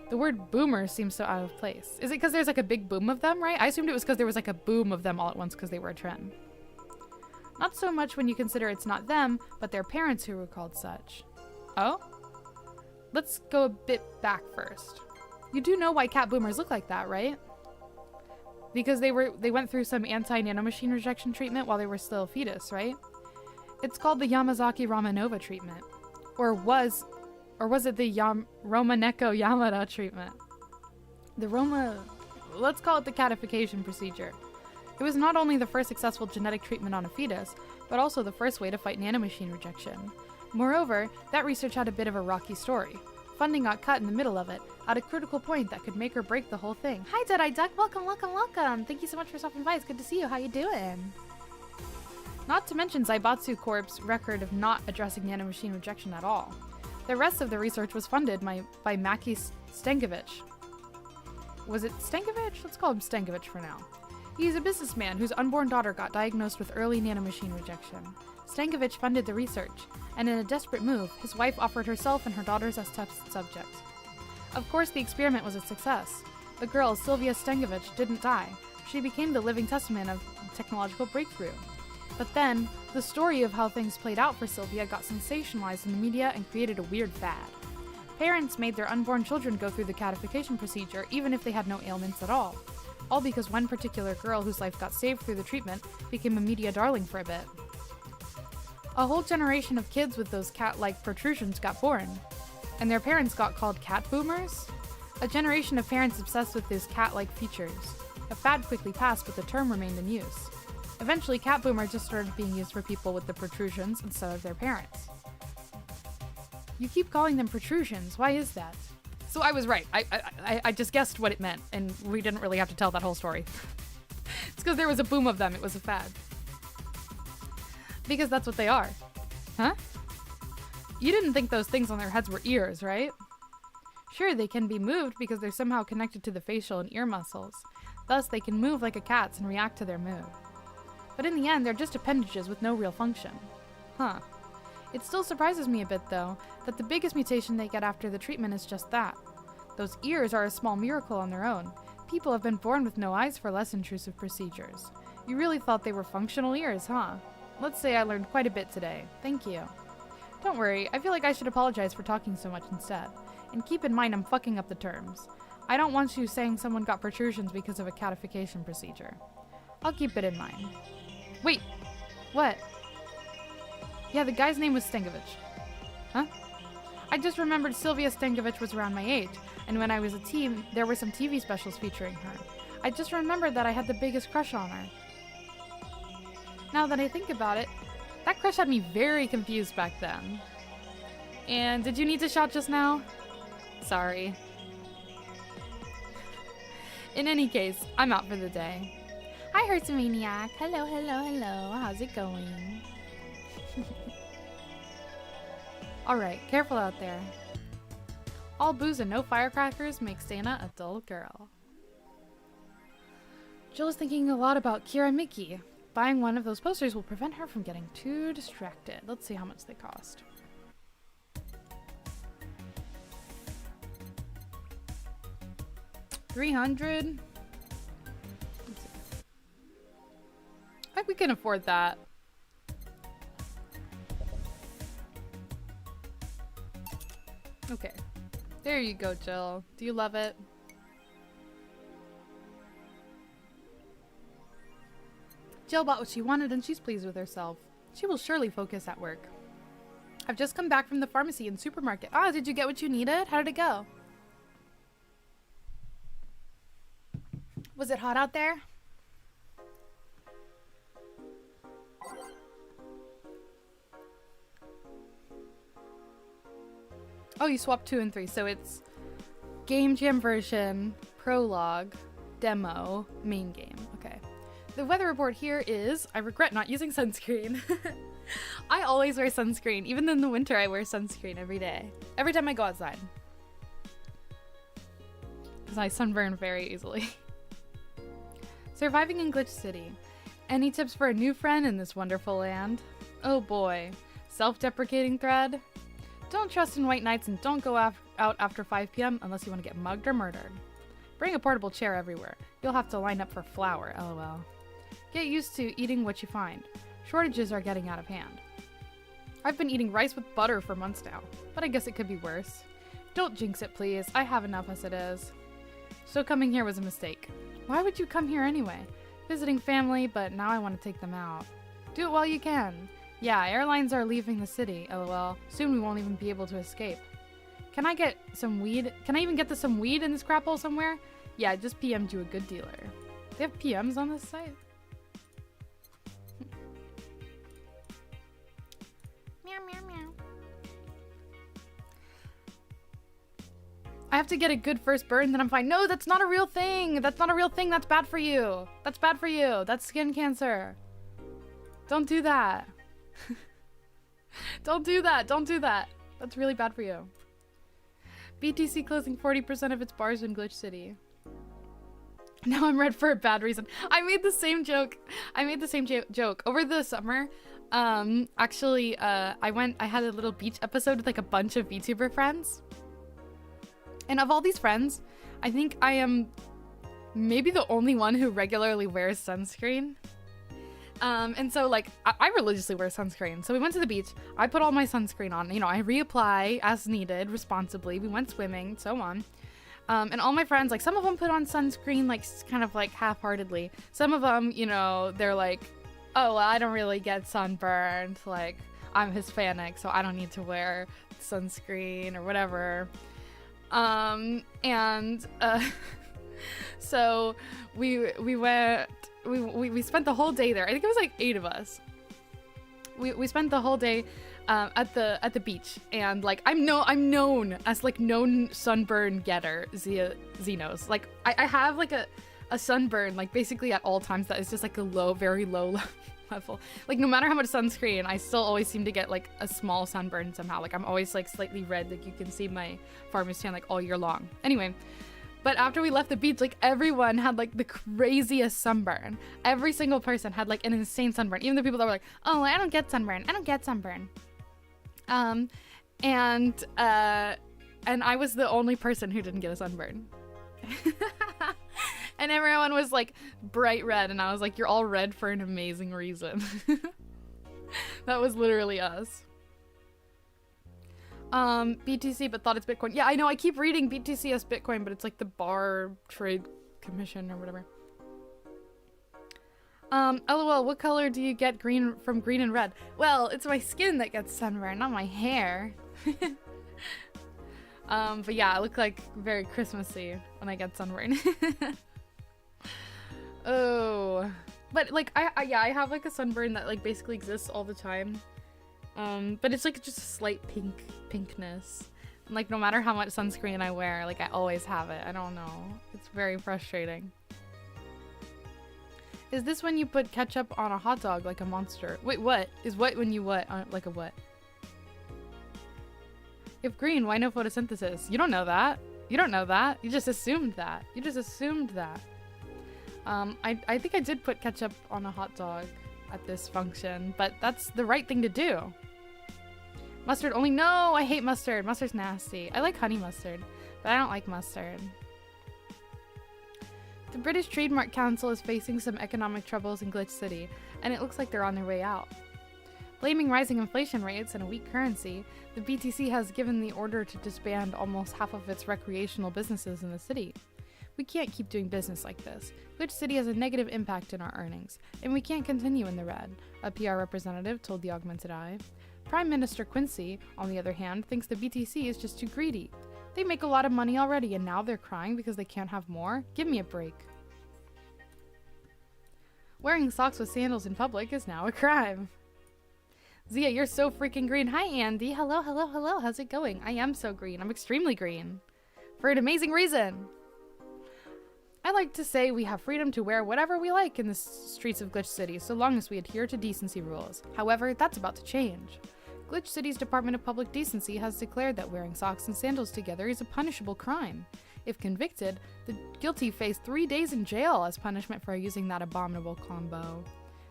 the word boomer seems so out of place. Is it because there's like a big boom of them, right? I assumed it was because there was like a boom of them all at once because they were a trend. Not so much when you consider it's not them, but their parents who were called such. Oh? Let's go a bit back first. You do know why cat boomers look like that, right? Because they went through some anti-nanomachine rejection treatment while they were still a fetus, right? It's called the Yamazaki-Romanova treatment. Or was it the Romaneko-Yamada treatment? Let's call it the catification procedure. It was not only the first successful genetic treatment on a fetus, but also the first way to fight nanomachine rejection. Moreover, that research had a bit of a rocky story. Funding got cut in the middle of it, at a critical point that could make or break the whole thing. Hi, Dead-Eye Duck. Welcome, welcome, welcome. Thank you so much for stopping by. It's good to see you. How you doing? Not to mention Zaibatsu Corp's record of not addressing nanomachine rejection at all. The rest of the research was funded by Maki Stankovic. Was it Stankovic? Let's call him Stankovic for now. He's a businessman whose unborn daughter got diagnosed with early nanomachine rejection. Stankovic funded the research, and in a desperate move, his wife offered herself and her daughters as test subjects. Of course, the experiment was a success. The girl, Sylvia Stankovic, didn't die. She became the living testament of technological breakthrough. But then, the story of how things played out for Sylvia got sensationalized in the media and created a weird fad. Parents made their unborn children go through the catification procedure even if they had no ailments at all because one particular girl whose life got saved through the treatment became a media darling for a bit. A whole generation of kids with those cat-like protrusions got born, and their parents got called cat boomers. A generation of parents obsessed with these cat-like features. A fad quickly passed, but the term remained in use. Eventually, cat boomer just started being used for people with the protrusions instead of their parents. You keep calling them protrusions. Why is that? So I was right. I just guessed what it meant, and we didn't really have to tell that whole story. It's because there was a boom of them. It was a fad. Because that's what they are. Huh? You didn't think those things on their heads were ears, right? Sure, they can be moved because they're somehow connected to the facial and ear muscles. Thus, they can move like a cat's and react to their mood. But in the end, they're just appendages with no real function. Huh. It still surprises me a bit, though, that the biggest mutation they get after the treatment is just that. Those ears are a small miracle on their own. People have been born with no eyes for less intrusive procedures. You really thought they were functional ears, huh? Let's say I learned quite a bit today. Thank you. Don't worry, I feel like I should apologize for talking so much instead. And keep in mind I'm fucking up the terms. I don't want you saying someone got protrusions because of a catification procedure. I'll keep it in mind. Wait! What? Yeah, the guy's name was Stankovic. Huh? I just remembered Sylvia Stankovic was around my age, and when I was a teen, there were some TV specials featuring her. I just remembered that I had the biggest crush on her. Now that I think about it, that crush had me very confused back then. And did you need to shout just now? Sorry. In any case, I'm out for the day. Hi, Hertzmaniac. Hello, hello, hello. How's it going? Alright, careful out there. All booze and no firecrackers makes Dana a dull girl. Jill is thinking a lot about Kira Mickey. Buying one of those posters will prevent her from getting too distracted. Let's see how much they cost. $300. I think we can afford that. Okay. There you go, Jill. Do you love it? Jill bought what she wanted and she's pleased with herself. She will surely focus at work. I've just come back from the pharmacy and supermarket. Ah, did you get what you needed? How did it go? Was it hot out there? Oh, you swapped 2 and 3, so it's Game Jam version, prologue, demo, main game. Okay. The weather report here is, I regret not using sunscreen. I always wear sunscreen. Even in the winter, I wear sunscreen every day. Every time I go outside. Because I sunburn very easily. Surviving in Glitch City. Any tips for a new friend in this wonderful land? Oh boy. Self-deprecating thread? Don't trust in white nights and don't go out after 5 p.m. unless you want to get mugged or murdered. Bring a portable chair everywhere. You'll have to line up for flour, lol. Get used to eating what you find. Shortages are getting out of hand. I've been eating rice with butter for months now, but I guess it could be worse. Don't jinx it, please. I have enough as it is. So coming here was a mistake. Why would you come here anyway? Visiting family, but now I want to take them out. Do it while you can. Yeah, airlines are leaving the city, lol. Soon we won't even be able to escape. Can I get some weed? Can I even get some weed in this crap hole somewhere? Yeah, just PM'd you a good dealer. They have PMs on this site? Meow, meow, meow. I have to get a good first burn, then I'm fine. No, that's not a real thing. That's not a real thing. That's bad for you. That's bad for you. That's skin cancer. Don't do that. Don't do that. Don't do that. That's really bad for you. BTC closing 40% of its bars in Glitch City. Now I'm red for a bad reason. I made the same joke. Joke over the summer. Actually, I had a little beach episode with like a bunch of VTuber friends. And of all these friends, I think I am maybe the only one who regularly wears sunscreen. And so like I religiously wear sunscreen. So we went to the beach. I put all my sunscreen on. You know, I reapply as needed responsibly. We went swimming, so on. And all my friends, like some of them put on sunscreen like kind of like half-heartedly. Some of them, you know, they're like, oh, well, I don't really get sunburned. Like I'm Hispanic, so I don't need to wear sunscreen or whatever. So we went. We spent the whole day there. I think it was like 8 of us. We spent the whole day at the beach, and like I'm known as like known sunburn getter. Xenos. Like I have like a sunburn like basically at all times that is just like a very low level. Like no matter how much sunscreen, I still always seem to get like a small sunburn somehow. Like I'm always like slightly red. Like you can see my farmer's tan like all year long. Anyway. But after we left the beach, like everyone had like the craziest sunburn. Every single person had like an insane sunburn. Even the people that were like, oh, I don't get sunburn. And I was the only person who didn't get a sunburn. And everyone was like bright red. And I was like, you're all red for an amazing reason. That was literally us. BTC, but thought it's Bitcoin. Yeah, I know. I keep reading BTC as Bitcoin, but it's like the Bar Trade Commission or whatever. LOL, what color do you get from green and red? Well, it's my skin that gets sunburned, not my hair. But yeah, I look like very Christmassy when I get sunburned. Oh, but like I have like a sunburn that like basically exists all the time. But it's like just a slight pinkness. And, like no matter how much sunscreen I wear, like I always have it. I don't know. It's very frustrating. Is this when you put ketchup on a hot dog like a monster? Wait, what? Is what when you what? Like a what? If green, why no photosynthesis? You don't know that. You don't know that. You just assumed that. I think I did put ketchup on a hot dog at this function, but that's the right thing to do. Mustard only? No, I hate mustard. Mustard's nasty. I like honey mustard, but I don't like mustard. The British Trademark Council is facing some economic troubles in Glitch City, and it looks like they're on their way out. Blaming rising inflation rates and a weak currency, the BTC has given the order to disband almost half of its recreational businesses in the city. We can't keep doing business like this. Glitch City has a negative impact in our earnings, and we can't continue in the red, a PR representative told the Augmented Eye. Prime Minister Quincy, on the other hand, thinks the BTC is just too greedy. They make a lot of money already, and now they're crying because they can't have more? Give me a break. Wearing socks with sandals in public is now a crime. Zia, you're so freaking green. Hi, Andy. Hello. How's it going? I am so green. I'm extremely green. For an amazing reason. I like to say we have freedom to wear whatever we like in the streets of Glitch City, so long as we adhere to decency rules. However, that's about to change. Glitch City's Department of Public Decency has declared that wearing socks and sandals together is a punishable crime. If convicted, the guilty face 3 days in jail as punishment for using that abominable combo.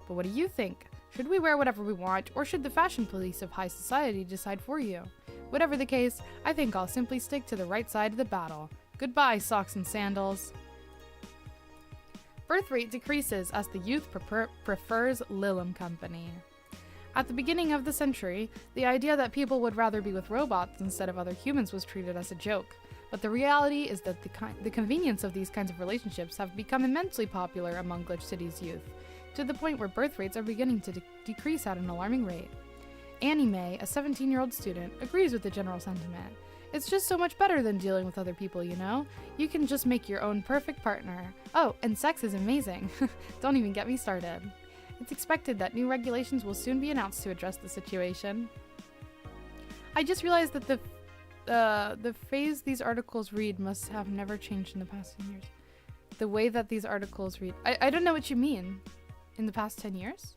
But what do you think? Should we wear whatever we want, or should the fashion police of high society decide for you? Whatever the case, I think I'll simply stick to the right side of the battle. Goodbye, socks and sandals. Birth rate decreases as the youth prefers Lilum Company. At the beginning of the century, the idea that people would rather be with robots instead of other humans was treated as a joke. But the reality is that the convenience of these kinds of relationships have become immensely popular among Glitch City's youth, to the point where birth rates are beginning to decrease at an alarming rate. Annie Mae, a 17-year-old student, agrees with the general sentiment. It's just so much better than dealing with other people, you know? You can just make your own perfect partner. Oh, and sex is amazing. Don't even get me started. It's expected that new regulations will soon be announced to address the situation. I just realized that the phrase these articles read must have never changed in the past 10 years. The way that these articles read. I don't know what you mean. In the past 10 years?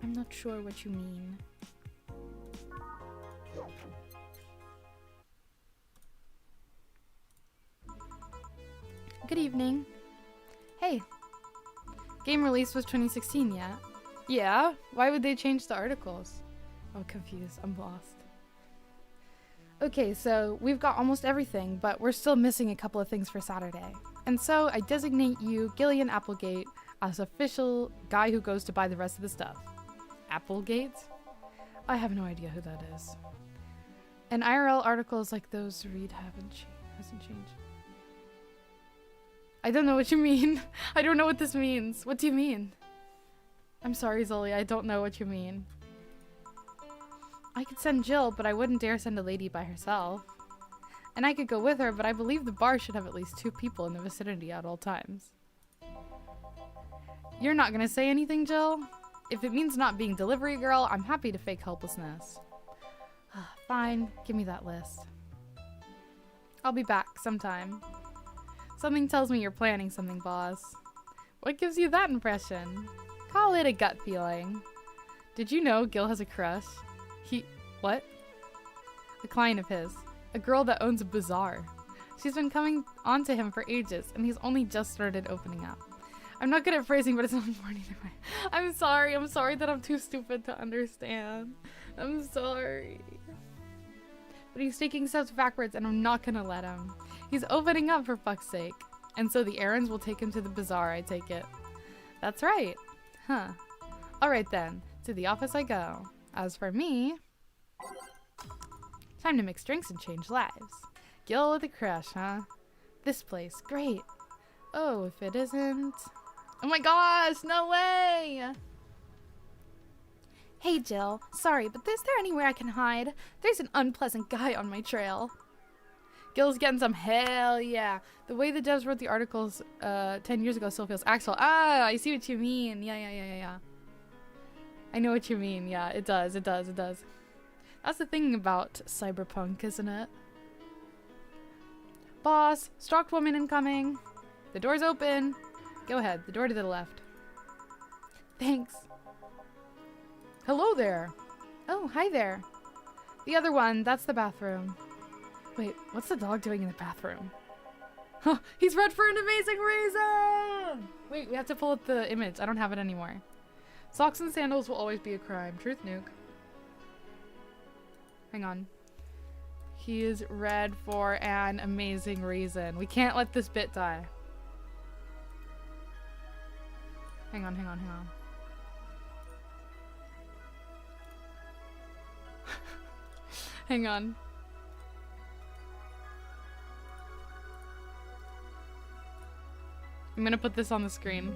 I'm not sure what you mean. Good evening. Hey. Game release was 2016, yeah? Yeah? Why would they change the articles? I'm confused. I'm lost. Okay, so we've got almost everything, but we're still missing a couple of things for Saturday. And so I designate you, Gillian Applegate, as official guy who goes to buy the rest of the stuff. Applegate? I have no idea who that is. And IRL articles like those read hasn't changed. I don't know what you mean. I don't know what this means. What do you mean? I'm sorry, Zoli, I don't know what you mean. I could send Jill, but I wouldn't dare send a lady by herself. And I could go with her, but I believe the bar should have at least 2 people in the vicinity at all times. You're not gonna say anything, Jill? If it means not being delivery girl, I'm happy to fake helplessness. Fine, give me that list. I'll be back sometime. Something tells me you're planning something, boss. What gives you that impression? Call it a gut feeling. Did you know Gil has a crush? What? A client of his. A girl that owns a bazaar. She's been coming on to him for ages, and he's only just started opening up. I'm not good at phrasing, but it's not important either way. I'm sorry that I'm too stupid to understand. I'm sorry. But he's taking steps backwards, and I'm not gonna let him. He's opening up for fuck's sake. And so the errands will take him to the bazaar, I take it. That's right. Huh. Alright then, to the office I go. As for me... Time to mix drinks and change lives. Gil with a crush, huh? This place, great. Oh, if it isn't... Oh my gosh, no way! Hey Jill, sorry, but is there anywhere I can hide? There's an unpleasant guy on my trail. Gil's getting some hell yeah. The way the devs wrote the articles 10 years ago still feels actual. Ah, I see what you mean. Yeah. I know what you mean. Yeah, it does. That's the thing about cyberpunk, isn't it? Boss, stalked woman incoming. The door's open. Go ahead, the door to the left. Thanks. Hello there. Oh, hi there. The other one, that's the bathroom. Wait, what's the dog doing in the bathroom? Huh, he's red for an amazing reason! Wait, we have to pull up the image. I don't have it anymore. Socks and sandals will always be a crime. Truth nuke. Hang on. He is red for an amazing reason. We can't let this bit die. Hang on. Hang on. I'm gonna put this on the screen.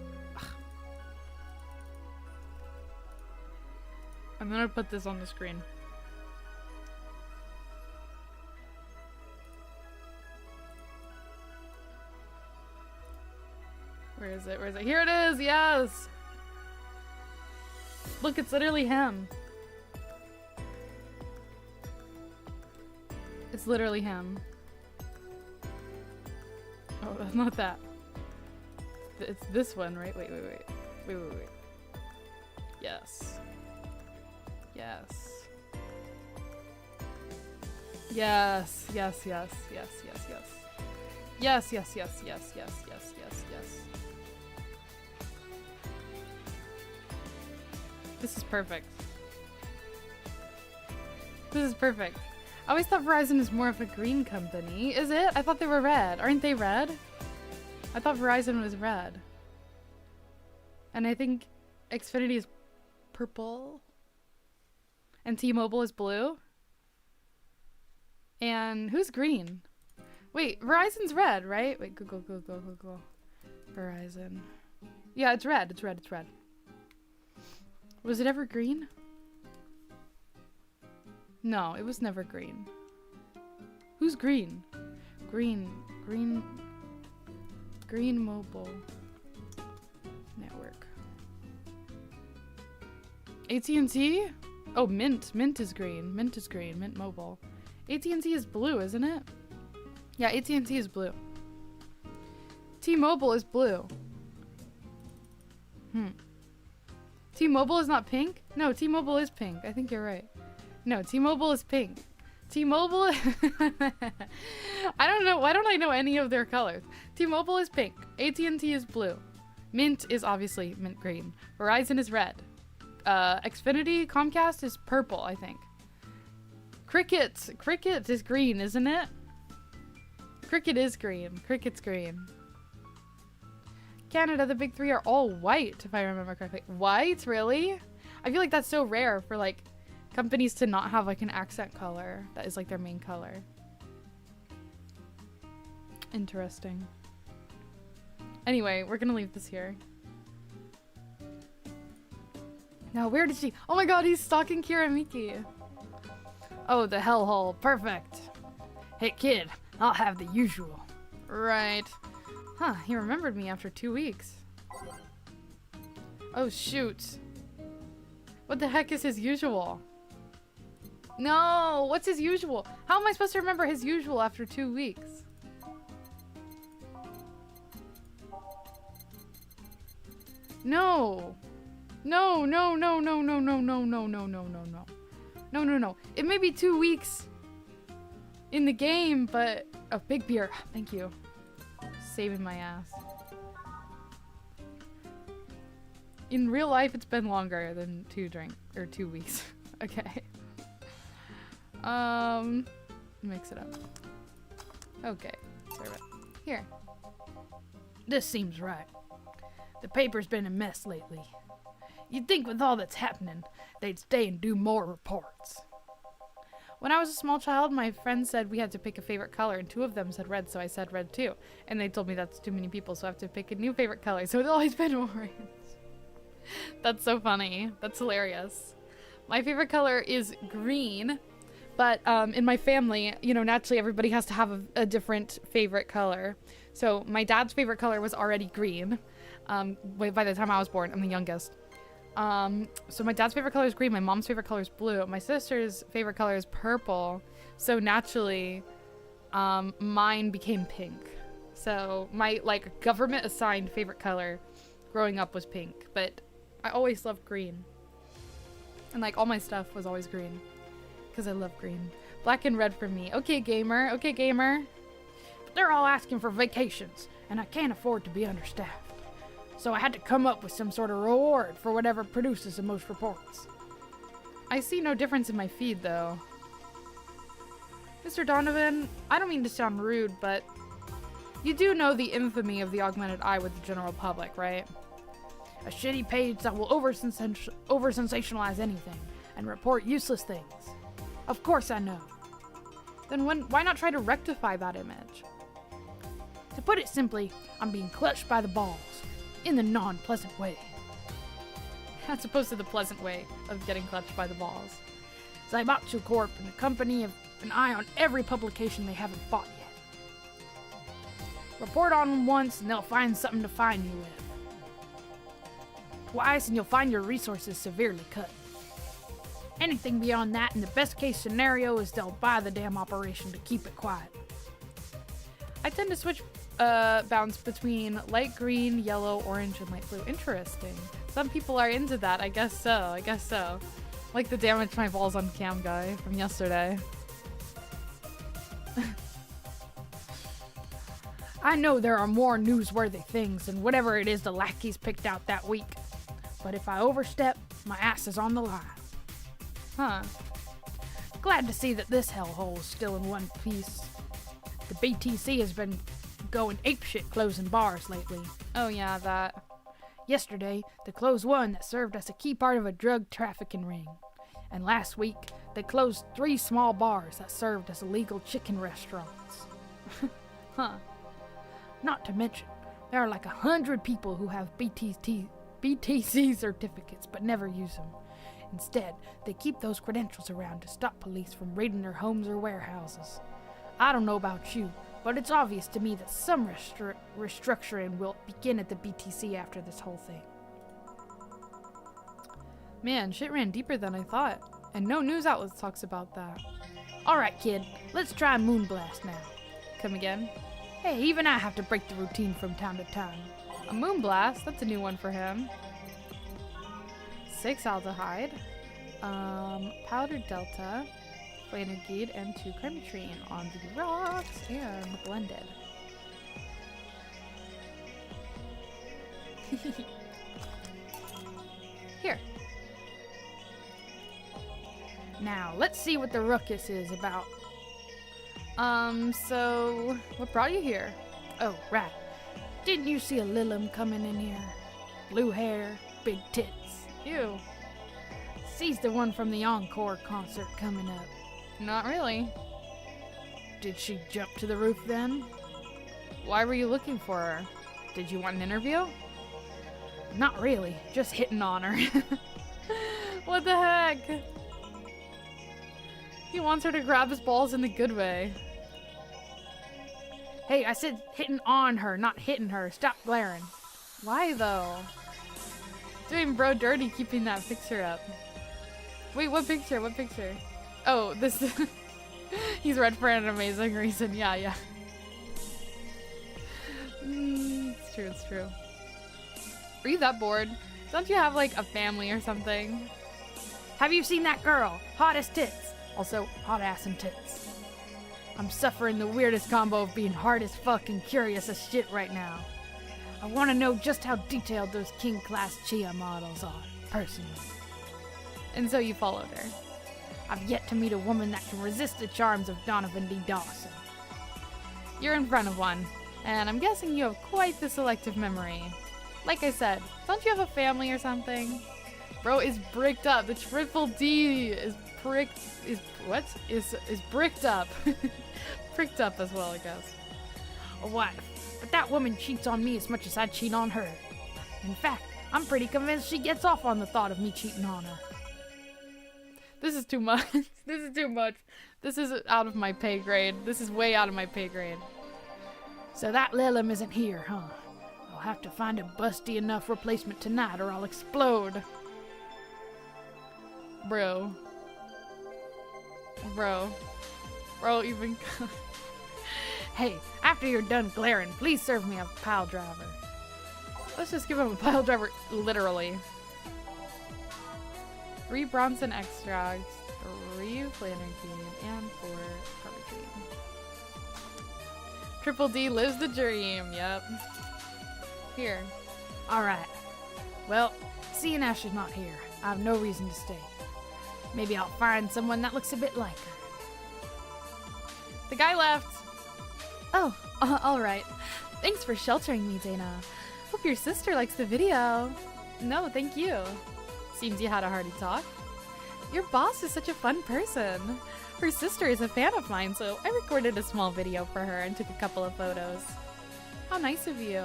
I'm gonna put this on the screen. Where is it? Here it is! Yes! Look, it's literally him. It's literally him. Oh, that's not that. It's this one, right? Wait. Yes. This is perfect. I always thought Verizon was more of a green company. Is it? I thought they were red. Aren't they red? I thought Verizon was red. And I think Xfinity is purple. And T-Mobile is blue. And who's green? Wait, Verizon's red, right? Wait, Google. Verizon. Yeah, it's red. It's red. Was it ever green? No, it was never green. Who's green? Green Mobile Network. AT&T? Oh, Mint. Mint is green. Mint Mobile. AT&T is blue, isn't it? Yeah, AT&T is blue. T-Mobile is blue. T-Mobile is not pink? No, T-Mobile is pink. I think you're right. No, T-Mobile is pink. T-Mobile... I don't know. Why don't I know any of their colors? T-Mobile is pink. AT&T is blue. Mint is obviously mint green. Verizon is red. Xfinity, Comcast is purple, I think. Cricket is green, isn't it? Cricket is green. Cricket's green. Canada, the big three are all white, if I remember correctly. White? Really? I feel like that's so rare for, like, companies to not have, like, an accent color that is, like, their main color. Interesting. Anyway, we're gonna leave this here. Now, where did she? Oh my god, he's stalking Kiramiki. Oh, the hellhole. Perfect. Hey, kid, I'll have the usual. Right. Huh, he remembered me after 2 weeks. Oh, shoot. What the heck is his usual? No, what's his usual? How am I supposed to remember his usual after 2 weeks? No. No, no, no, no, no, no, no, no, no, no, no, no. No, no, no. It may be 2 weeks in the game, but... Oh, big beer. Thank you. Saving my ass. In real life, it's been longer than 2 weeks. Okay. Mix it up. Okay. Serve it. Here. This seems right. The paper's been a mess lately. You'd think with all that's happening, they'd stay and do more reports. When I was a small child, my friends said we had to pick a favorite color, and 2 of them said red, so I said red too. And they told me that's too many people, so I have to pick a new favorite color, so it's always been orange. That's so funny. That's hilarious. My favorite color is green, but in my family, you know, naturally everybody has to have a different favorite color. So my dad's favorite color was already green. By the time I was born, I'm the youngest. So my dad's favorite color is green, my mom's favorite color is blue, my sister's favorite color is purple, so naturally mine became pink. So my, like, government assigned favorite color growing up was pink, but I always loved green, and like all my stuff was always green because I love green. Black and red for me. Okay, gamer. Okay, gamer. But they're all asking for vacations, and I can't afford to be understaffed. So I had to come up with some sort of reward for whatever produces the most reports. I see no difference in my feed, though. Mr. Donovan, I don't mean to sound rude, but you do know the infamy of the augmented eye with the general public, right? A shitty page that will over-sensationalize anything and report useless things. Of course I know. Then why not try to rectify that image? To put it simply, I'm being clutched by the balls. In the non-pleasant way. As opposed to the pleasant way of getting clutched by the balls. Zaibatsu Corp and the company have an eye on every publication they haven't bought yet. Report on them once and they'll find something to fine you with. Twice and you'll find your resources severely cut. Anything beyond that in the best case scenario is they'll buy the damn operation to keep it quiet. I tend to switch bounce between light green, yellow, orange, and light blue. Interesting. Some people are into that. I guess so. Like the damage my balls on cam guy from yesterday. I know there are more newsworthy things than whatever it is the lackeys picked out that week. But if I overstep, my ass is on the line. Huh. Glad to see that this hellhole is still in one piece. The BTC has been going apeshit closing bars lately. Oh yeah, that. Yesterday, they closed one that served as a key part of a drug trafficking ring. And last week, they closed 3 small bars that served as illegal chicken restaurants. Huh. Not to mention, there are like 100 people who have BTC certificates but never use them. Instead, they keep those credentials around to stop police from raiding their homes or warehouses. I don't know about you, but it's obvious to me that some restructuring will begin at the BTC after this whole thing. Man, shit ran deeper than I thought. And no news outlets talks about that. Alright, kid, let's try Moonblast now. Come again? Hey, even I have to break the routine from time to time. A Moonblast? That's a new one for him. 6 aldehyde. Powdered delta. Flanagide and 2 chromatrine on the rocks and blended. Here. Now, let's see what the ruckus is about. So, what brought you here? Oh, right. Didn't you see a Lilum coming in here? Blue hair, big tits. Ew. She's the one from the Encore concert coming up. Not really. Did she jump to the roof then? Why were you looking for her? Did you want an interview? Not really, just hitting on her. What the heck? He wants her to grab his balls in the good way. Hey, I said hitting on her, not hitting her. Stop glaring. Why though? Doing bro dirty keeping that picture up. Wait, what picture? What picture? Oh, this. He's red for an amazing reason. Yeah. It's true, it's true. Are you that bored? Don't you have like a family or something? Have you seen that girl? Hot as tits. Also, hot ass and tits. I'm suffering the weirdest combo of being hard as fuck and curious as shit right now. I want to know just how detailed those king class Chia models are, personally. And so you followed her. I've yet to meet a woman that can resist the charms of Donovan D. Dawson. You're in front of one, and I'm guessing you have quite the selective memory. Like I said, don't you have a family or something? Bro is bricked up. The triple D is bricked up. Pricked up as well, I guess. A wife. But that woman cheats on me as much as I cheat on her. In fact, I'm pretty convinced she gets off on the thought of me cheating on her. This is too much. This is too much. This is out of my pay grade. This is way out of my pay grade. So that Lilum isn't here, huh? I'll have to find a busty enough replacement tonight or I'll explode. Bro, even... Hey, after you're done glaring, please serve me a pile driver. Let's just give him a pile driver, literally. 3 Bronson extracts, 3 Flannergy, and 4 Carbotrine. Triple D lives the dream, yep. Here. Alright. Well, seeing as she's not here, I have no reason to stay. Maybe I'll find someone that looks a bit like her. The guy left. Oh, alright. Thanks for sheltering me, Dana. Hope your sister likes the video. No, thank you. Seems you had a hearty talk. Your boss is such a fun person. Her sister is a fan of mine, so I recorded a small video for her and took a couple of photos. How nice of you.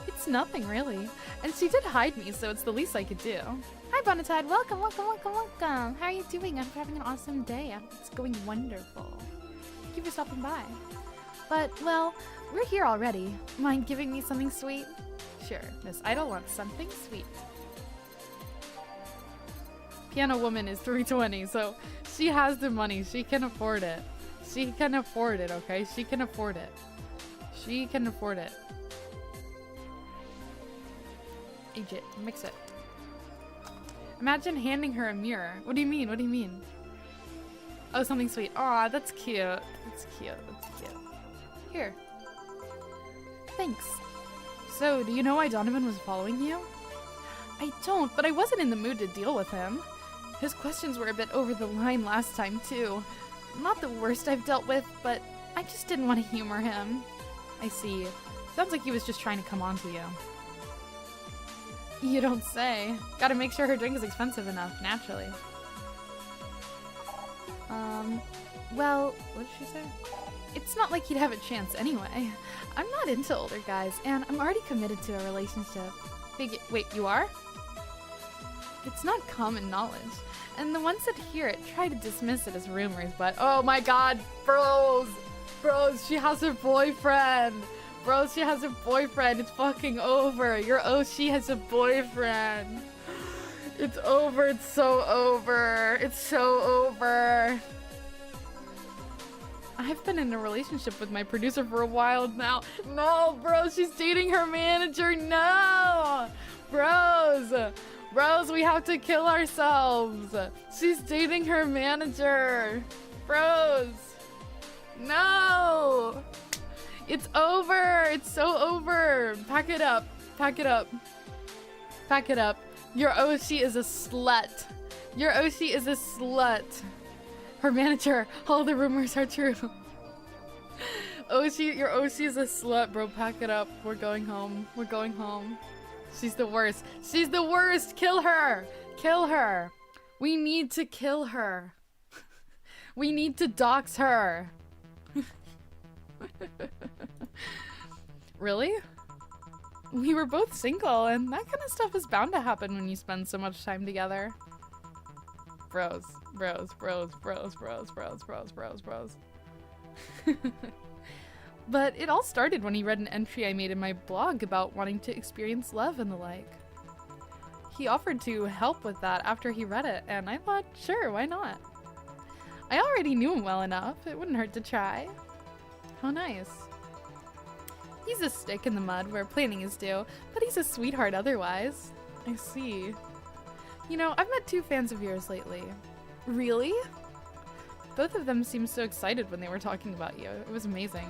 It's nothing, really. And she did hide me, so it's the least I could do. Hi, Bonatide. Welcome. How are you doing? I'm having an awesome day. It's going wonderful. Thank you for stopping by. But, well, we're here already. Mind giving me something sweet? Sure, Miss Idol wants something sweet. Piano Woman is 320, so she has the money. She can afford it. She can afford it, okay? She can afford it. She can afford it. Age it. Mix it. Imagine handing her a mirror. What do you mean? What do you mean? Oh, something sweet. Aw, that's cute. That's cute. That's cute. Here. Thanks. So, do you know why Donovan was following you? I don't, but I wasn't in the mood to deal with him. His questions were a bit over the line last time, too. Not the worst I've dealt with, but I just didn't want to humor him. I see. Sounds like he was just trying to come on to you. You don't say. Gotta make sure her drink is expensive enough, naturally. Well, what did she say? It's not like he'd have a chance anyway. I'm not into older guys, and I'm already committed to a relationship. Wait, you are? It's not common knowledge. And the ones that hear it try to dismiss it as rumors, but oh my god, bros! Bros, she has a boyfriend! Bros, she has a boyfriend. It's fucking over. She has a boyfriend. It's over. It's so over. It's so over. I've been in a relationship with my producer for a while now. No, bro, she's dating her manager. No! Bros, we have to kill ourselves. She's dating her manager. Bros. No! It's over. It's so over. Pack it up. Pack it up. Pack it up. Your Oshi is a slut. Your Oshi is a slut. Her manager. All the rumors are true. Oshi, your Oshi is a slut, bro. Pack it up. We're going home. We're going home. She's the worst. She's the worst. Kill her. Kill her. We need to kill her. We need to dox her. Really? We were both single, and that kind of stuff is bound to happen when you spend so much time together. Bros, bros, bros, bros, bros, bros, bros, bros, bros. But it all started when he read an entry I made in my blog about wanting to experience love and the like. He offered to help with that after he read it, and I thought, sure, why not? I already knew him well enough, it wouldn't hurt to try. How nice. He's a stick in the mud where planning is due, but he's a sweetheart otherwise. I see. You know, I've met 2 fans of yours lately. Really? Both of them seemed so excited when they were talking about you. It was amazing.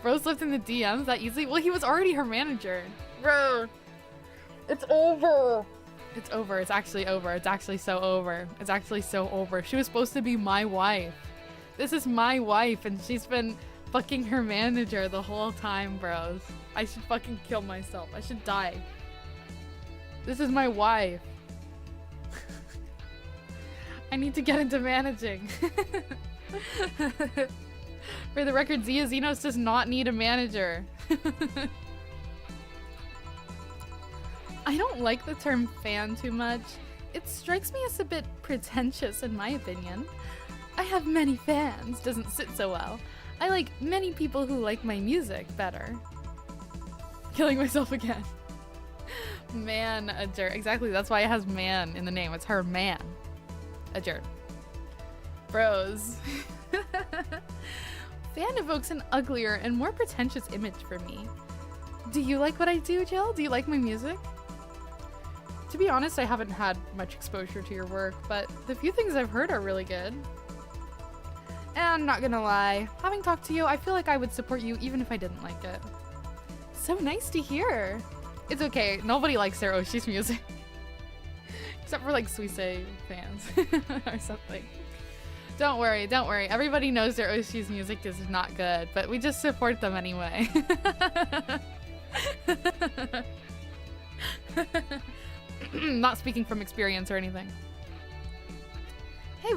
Bro slipped in the DMs that easily? Well, he was already her manager. Bro, it's over. It's over. It's actually over. It's actually so over. It's actually so over. She was supposed to be my wife. This is my wife, and she's been fucking her manager the whole time, bros. I should fucking kill myself. I should die. This is my wife. I need to get into managing. For the record, Zia Xenos does not need a manager. I don't like the term fan too much. It strikes me as a bit pretentious in my opinion. I have many fans doesn't sit so well. I like many people who like my music better. Killing myself again. Man, a jerk. Exactly, that's why it has man in the name. It's her man. A jerk. Bros. Fan evokes an uglier and more pretentious image for me. Do you like what I do, Jill? Do you like my music? To be honest, I haven't had much exposure to your work, but the few things I've heard are really good. And I'm not gonna lie, having talked to you, I feel like I would support you even if I didn't like it. So nice to hear. It's okay, nobody likes their Oshi's music. Except for like Suisei fans or something. Don't worry, don't worry. Everybody knows their Oshi's music is not good, but we just support them anyway. Not speaking from experience or anything. Hey,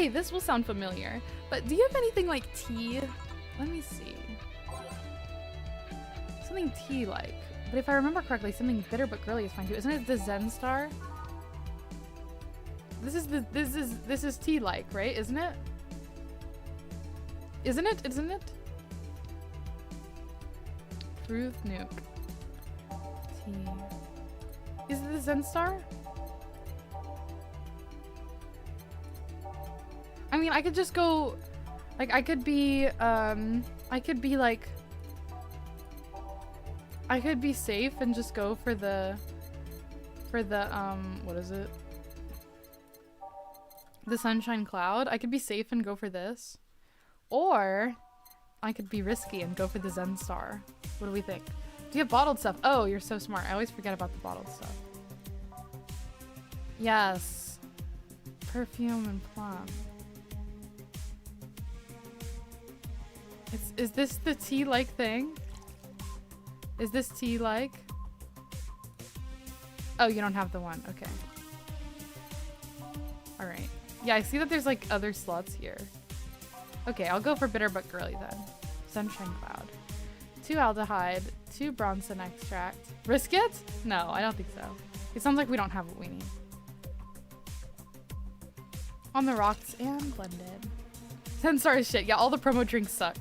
this will sound familiar, but do you have anything like tea? Let me see. Something tea-like. But if I remember correctly, something bitter but girly is fine too. Isn't it the Zen Star? This is tea-like, right? Isn't it? Isn't it? Isn't it? Truth Nuke. Tea. Is it the Zen Star? I mean, I could just go, like, I could be safe and just go for the, what is it? The Sunshine Cloud. I could be safe and go for this. Or I could be risky and go for the Zen Star. What do we think? Do you have bottled stuff? Oh, you're so smart. I always forget about the bottled stuff. Yes. Perfume and plum. Is this the tea-like thing? Is this tea-like? Oh, you don't have the one. Okay. Alright. Yeah, I see that there's like other slots here. Okay, I'll go for bitter but girly then. Sunshine Cloud. 2 aldehyde, 2 Bronson extract. Risk it? No, I don't think so. It sounds like we don't have what we need. On the rocks and blended. 10 stars shit. Yeah, all the promo drinks suck.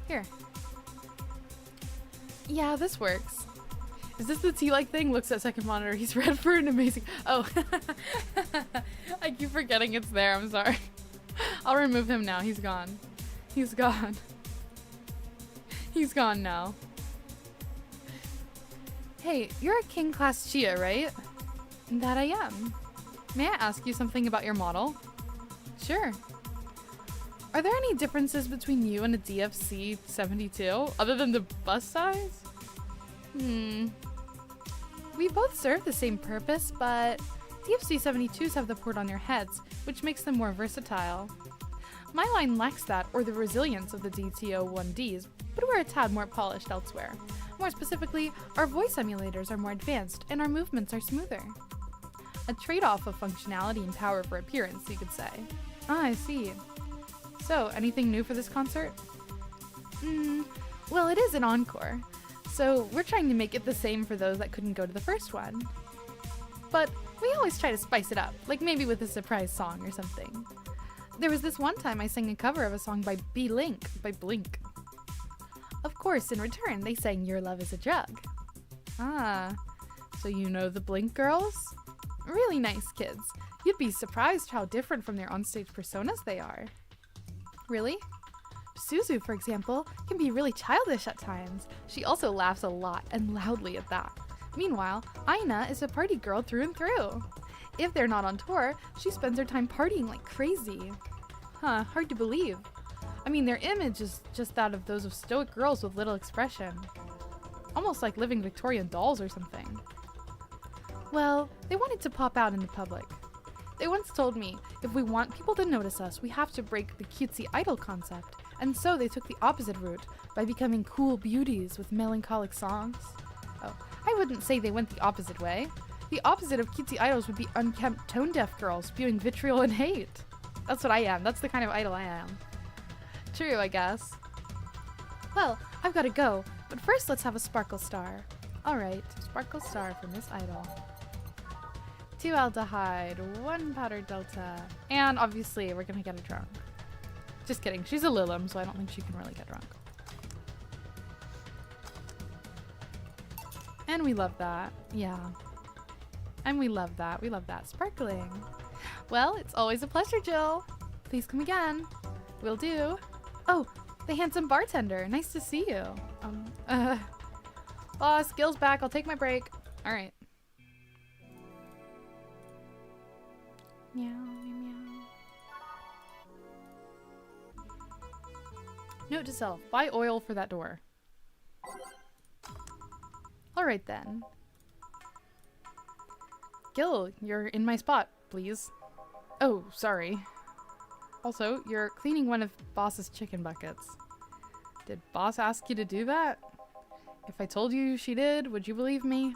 Here. Yeah, this works. Is this the tea-like thing? Looks at second monitor. He's red for an amazing... Oh. I keep forgetting it's there. I'm sorry. I'll remove him now. He's gone. He's gone. He's gone now. Hey, you're a King Class Chia, right? That I am. May I ask you something about your model? Sure. Are there any differences between you and a DFC-72, other than the bus size? We both serve the same purpose, but DFC-72s have the port on their heads, which makes them more versatile. My line lacks that or the resilience of the DTO-1Ds, but we're a tad more polished elsewhere. More specifically, our voice emulators are more advanced and our movements are smoother. A trade-off of functionality and power for appearance, you could say. Ah, I see. So, anything new for this concert? Well, it is an encore, so we're trying to make it the same for those that couldn't go to the first one. But we always try to spice it up, like maybe with a surprise song or something. There was this one time I sang a cover of a song by B-Link by Blink. Of course, in return, they sang Your Love is a Drug. Ah, so you know the Blink girls? Really nice kids. You'd be surprised how different from their onstage personas they are. Really? Suzu, for example, can be really childish at times. She also laughs a lot and loudly at that. Meanwhile, Aina is a party girl through and through. If they're not on tour, she spends her time partying like crazy. Huh, hard to believe. I mean, their image is just that of those of stoic girls with little expression. Almost like living Victorian dolls or something. Well, they wanted to pop out in the public. They once told me, if we want people to notice us, we have to break the cutesy idol concept, and so they took the opposite route by becoming cool beauties with melancholic songs. Oh, I wouldn't say they went the opposite way. The opposite of cutesy idols would be unkempt, tone-deaf girls spewing vitriol and hate. That's what I am. That's the kind of idol I am. True, I guess. Well, I've got to go, but first let's have a sparkle star. Alright, sparkle star from this idol. 2 aldehyde, 1 powdered delta, and obviously we're gonna get her drunk. Just kidding, she's a Lilim, so I don't think she can really get drunk. And we love that, yeah. And we love that, sparkling. Well, it's always a pleasure, Jill. Please come again. Will do. Oh, the handsome bartender, nice to see you. Boss, Gil's back, I'll take my break. All right. Meow, meow, meow. Note to self, buy oil for that door. Alright then. Gil, you're in my spot, please. Oh, sorry. Also, you're cleaning one of Boss's chicken buckets. Did Boss ask you to do that? If I told you she did, would you believe me?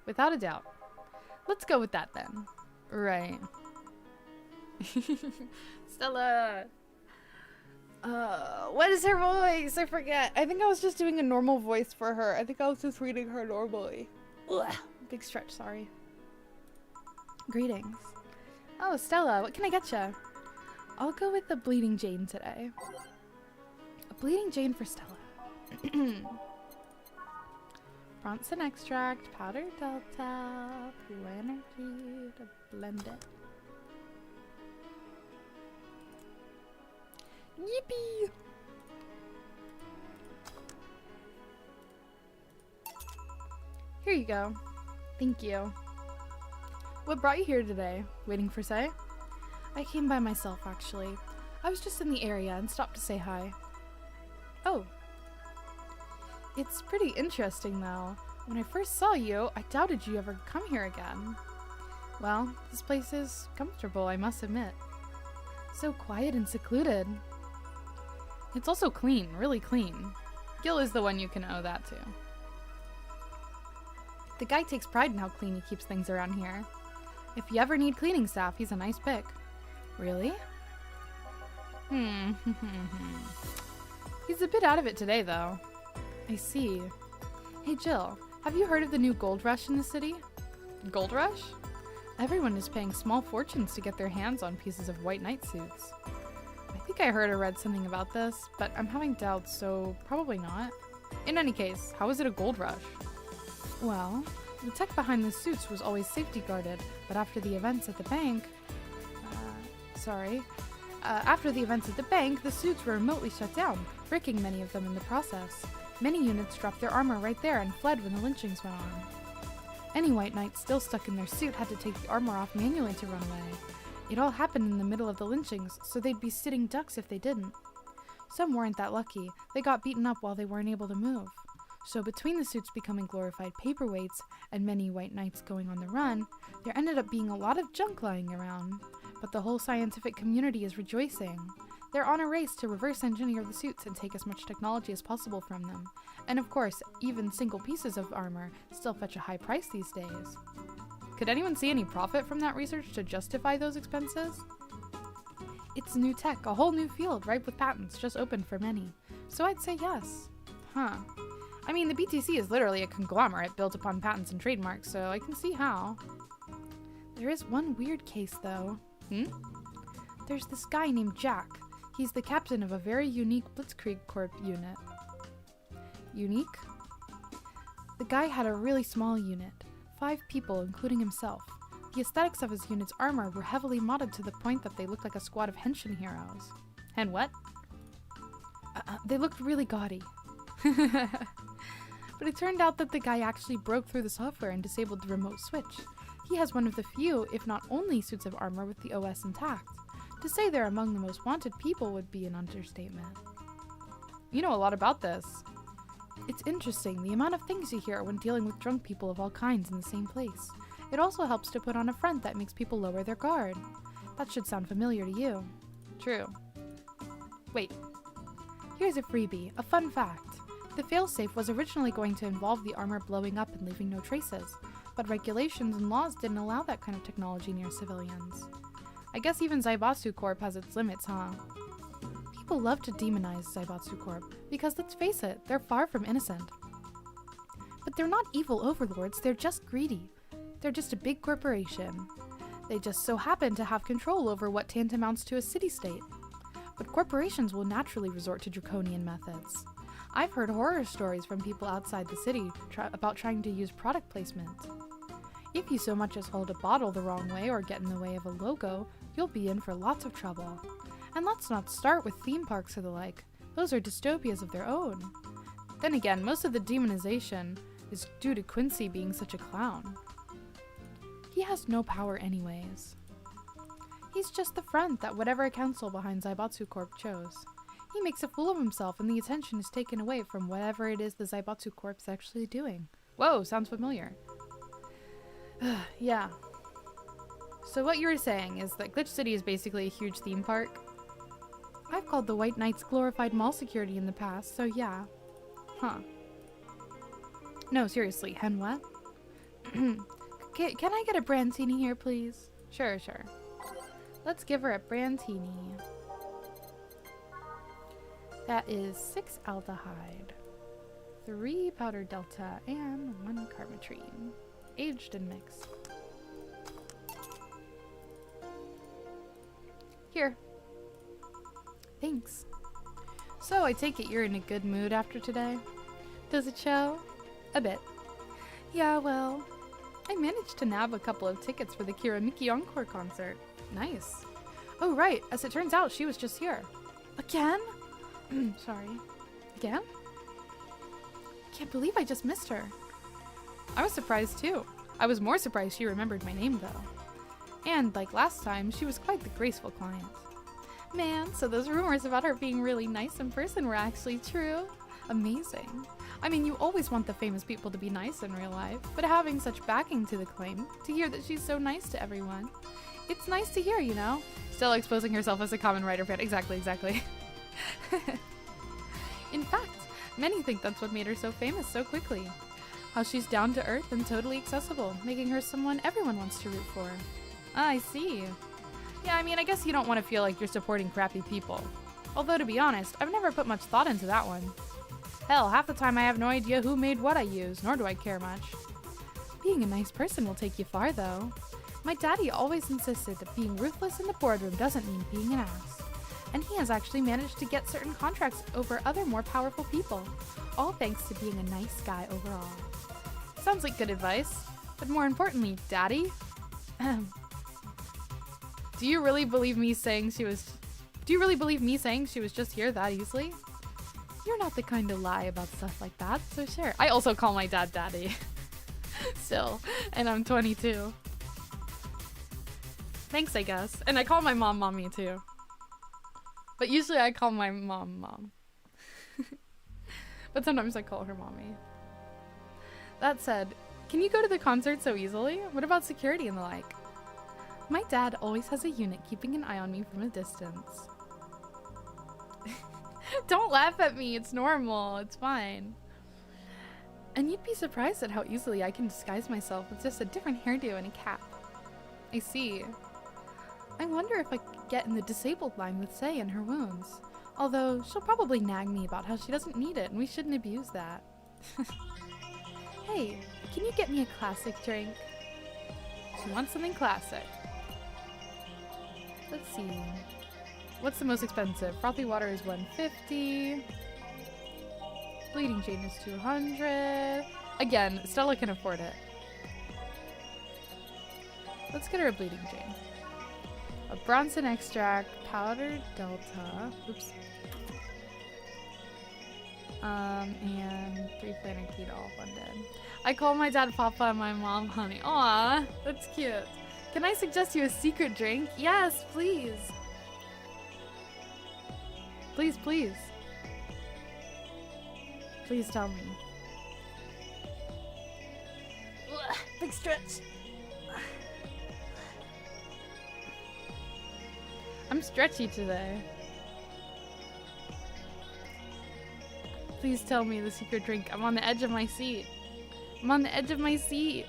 Without a doubt. Let's go with that then. Right. Stella! What is her voice? I forget. I think I was just doing a normal voice for her. I think I was just reading her normally. Ugh. Big stretch, sorry. Greetings. Oh, Stella, what can I get you? I'll go with the Bleeding Jane today. A Bleeding Jane for Stella. Bronson extract, powder delta, blue energy to blend it. Yippee! Here you go. Thank you. What brought you here today? Waiting for Say? I came by myself, actually. I was just in the area and stopped to say hi. Oh. It's pretty interesting, though. When I first saw you, I doubted you'd ever come here again. Well, this place is comfortable, I must admit. So quiet and secluded. It's also clean, really clean. Gil is the one you can owe that to. The guy takes pride in how clean he keeps things around here. If you ever need cleaning staff, he's a nice pick. Really? He's a bit out of it today, though. I see. Hey, Jill, have you heard of the new gold rush in the city? Gold rush? Everyone is paying small fortunes to get their hands on pieces of white knight suits. I think I heard or read something about this, but I'm having doubts, so probably not. In any case, how is it a gold rush? Well, the tech behind the suits was always safety guarded, but after the events at the bank... after the events at the bank, the suits were remotely shut down, breaking many of them in the process. Many units dropped their armor right there and fled when the lynchings went on. Any white knight still stuck in their suit had to take the armor off manually to run away. It all happened in the middle of the lynchings, so they'd be sitting ducks if they didn't. Some weren't that lucky. They got beaten up while they weren't able to move. So between the suits becoming glorified paperweights and many white knights going on the run, there ended up being a lot of junk lying around. But the whole scientific community is rejoicing. They're on a race to reverse engineer the suits and take as much technology as possible from them. And of course, even single pieces of armor still fetch a high price these days. Could anyone see any profit from that research to justify those expenses? It's new tech, a whole new field ripe with patents just opened for many. So I'd say yes. Huh. I mean, the BTC is literally a conglomerate built upon patents and trademarks, so I can see how. There is one weird case, though. There's this guy named Jack. He's the captain of a very unique Blitzkrieg Corps unit. Unique? The guy had a really small unit. 5 people, including himself. The aesthetics of his unit's armor were heavily modded to the point that they looked like a squad of henshin heroes. And what? They looked really gaudy. But it turned out that the guy actually broke through the software and disabled the remote switch. He has one of the few, if not only, suits of armor with the OS intact. To say they're among the most wanted people would be an understatement. You know a lot about this. It's interesting, the amount of things you hear when dealing with drunk people of all kinds in the same place. It also helps to put on a front that makes people lower their guard. That should sound familiar to you. True. Wait. Here's a freebie, a fun fact. The failsafe was originally going to involve the armor blowing up and leaving no traces, but regulations and laws didn't allow that kind of technology near civilians. I guess even Zaibatsu Corp has its limits, huh? People love to demonize Zaibatsu Corp, because let's face it, they're far from innocent. But they're not evil overlords, they're just greedy. They're just a big corporation. They just so happen to have control over what tantamounts to a city-state. But corporations will naturally resort to draconian methods. I've heard horror stories from people outside the city about trying to use product placement. If you so much as hold a bottle the wrong way or get in the way of a logo, you'll be in for lots of trouble. And let's not start with theme parks or the like. Those are dystopias of their own. Then again, most of the demonization is due to Quincy being such a clown. He has no power anyways. He's just the front that whatever council behind Zaibatsu Corp chose. He makes a fool of himself and the attention is taken away from whatever it is the Zaibatsu Corp's actually doing. Whoa, sounds familiar. Yeah. So what you were saying is that Glitch City is basically a huge theme park? I've called the White Knights glorified mall security in the past, so yeah. Huh. No, seriously, hen what? Can I get a brandini here, please? Sure. Let's give her a brandini. That is 6 aldehyde, 3 powder delta, and 1 carbotrine. Aged and mixed. Here. Thanks. So I take it you're in a good mood after today? Does it show? A bit. Yeah, well, I managed to nab a couple of tickets for the Kiramiki Encore concert. Nice. Oh right, as it turns out, she was just here. Again? Sorry. Again? Can't believe I just missed her. I was surprised too. I was more surprised she remembered my name though. And like last time, she was quite the graceful client. Man, so those rumors about her being really nice in person were actually true? Amazing. I mean, you always want the famous people to be nice in real life, but having such backing to the claim, to hear that she's so nice to everyone, it's nice to hear, you know? Still exposing herself as a common writer fan. Exactly. In fact, many think that's what made her so famous so quickly. How she's down to earth and totally accessible, making her someone everyone wants to root for. Ah, I see. Yeah, I mean, I guess you don't want to feel like you're supporting crappy people. Although, to be honest, I've never put much thought into that one. Hell, half the time I have no idea who made what I use, nor do I care much. Being a nice person will take you far, though. My daddy always insisted that being ruthless in the boardroom doesn't mean being an ass. And he has actually managed to get certain contracts over other more powerful people, all thanks to being a nice guy overall. Sounds like good advice, but more importantly, Daddy? Do you really believe me saying she was just here that easily? You're not the kind to lie about stuff like that, so sure. I also call my dad Daddy. Still, and I'm 22. Thanks, I guess. And I call my mom mommy too. But usually I call my mom mom. But sometimes I call her mommy. That said, can you go to the concert so easily? What about security and the like? My dad always has a unit keeping an eye on me from a distance. Don't laugh at me, it's normal, it's fine. And you'd be surprised at how easily I can disguise myself with just a different hairdo and a cap. I see. I wonder if I could get in the disabled line with Sei and her wounds. Although, she'll probably nag me about how she doesn't need it and we shouldn't abuse that. Hey, can you get me a classic drink? She wants something classic. Let's see. What's the most expensive? Frothy water is $150. Bleeding Jane is $200. Again, Stella can afford it. Let's get her a Bleeding Jane. A Bronson extract, powdered Delta. Oops. And 3 planner key all funded. I call my dad Papa and my mom Honey. Aw, that's cute. Can I suggest you a secret drink? Yes, please. Please, please. Please tell me. Big stretch. I'm stretchy today. Please tell me the secret drink. I'm on the edge of my seat. I'm on the edge of my seat.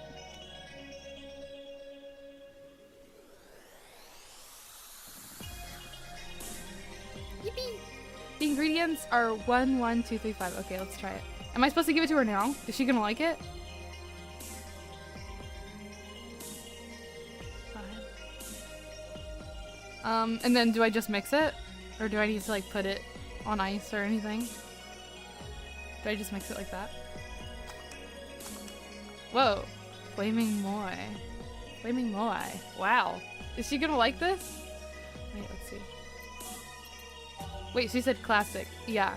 Yippee! The ingredients are 1, 1, 2, 3, 5. Okay, let's try it. Am I supposed to give it to her now? Is she gonna like it? And then do I just mix it? Or do I need to like put it on ice or anything? Do I just mix it like that? Whoa. Flaming Moi. Flaming Moi. Wow. Is she gonna like this? Wait, let's see. Wait, she said classic. Yeah.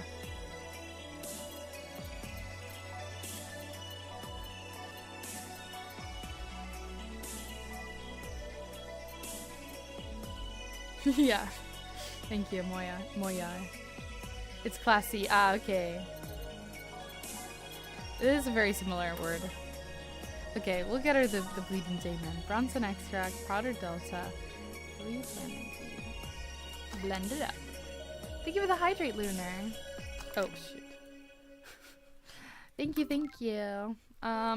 Yeah. Thank you, Moya. It's classy. Ah, okay. It is a very similar word. Okay, we'll get her the Bleeding Jane then. Bronson extract, powdered Delta, 3 planner key. Blend it up. Thank you for the hydrate, Lunar. Oh, shoot. Thank you.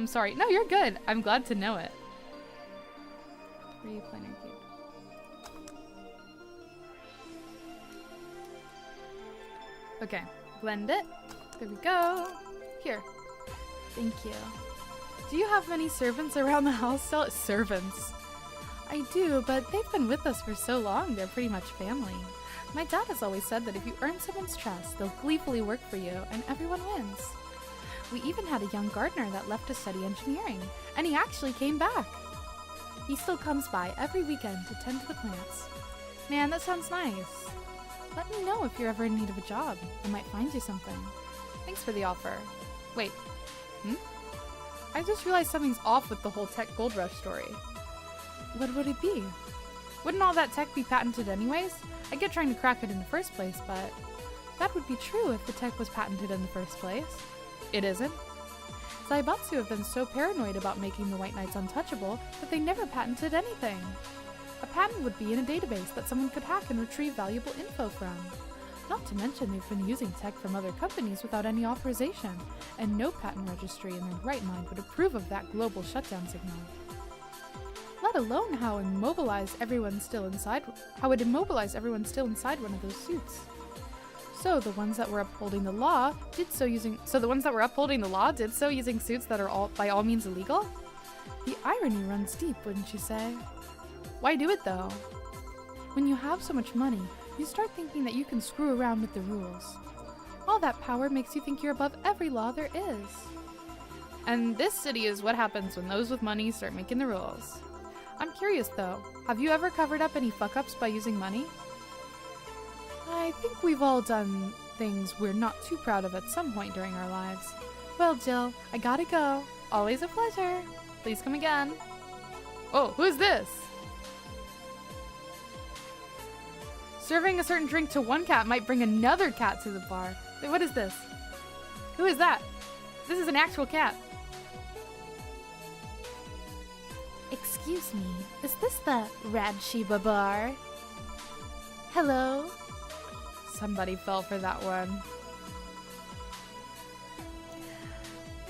Sorry. No, you're good. I'm glad to know it. 3 planner key. Okay, blend it. There we go. Here. Thank you. Do you have many servants around the house still? Servants. I do, but they've been with us for so long, they're pretty much family. My dad has always said that if you earn someone's trust, they'll gleefully work for you, and everyone wins. We even had a young gardener that left to study engineering, and he actually came back. He still comes by every weekend to tend to the plants. Man, that sounds nice. Let me know if you're ever in need of a job. I might find you something. Thanks for the offer. Wait. I just realized something's off with the whole tech gold rush story. What would it be? Wouldn't all that tech be patented anyways? I get trying to crack it in the first place, but that would be true if the tech was patented in the first place. It isn't. Zaibatsu have been so paranoid about making the White Knights untouchable that they never patented anything. A patent would be in a database that someone could hack and retrieve valuable info from. Not to mention they've been using tech from other companies without any authorization, and no patent registry in their right mind would approve of that global shutdown signal. Let alone how it would immobilize everyone still inside one of those suits. So the ones that were upholding the law did so using suits that are by all means illegal? The irony runs deep, wouldn't you say? Why do it though? When you have so much money, you start thinking that you can screw around with the rules. All that power makes you think you're above every law there is. And this city is what happens when those with money start making the rules. I'm curious though, have you ever covered up any fuck-ups by using money? I think we've all done things we're not too proud of at some point during our lives. Well, Jill, I gotta go. Always a pleasure. Please come again. Oh, who's this? Serving a certain drink to one cat might bring another cat to the bar. Wait, what is this? Who is that? This is an actual cat. Excuse me, is this the Rad Sheba bar? Hello? Somebody fell for that one.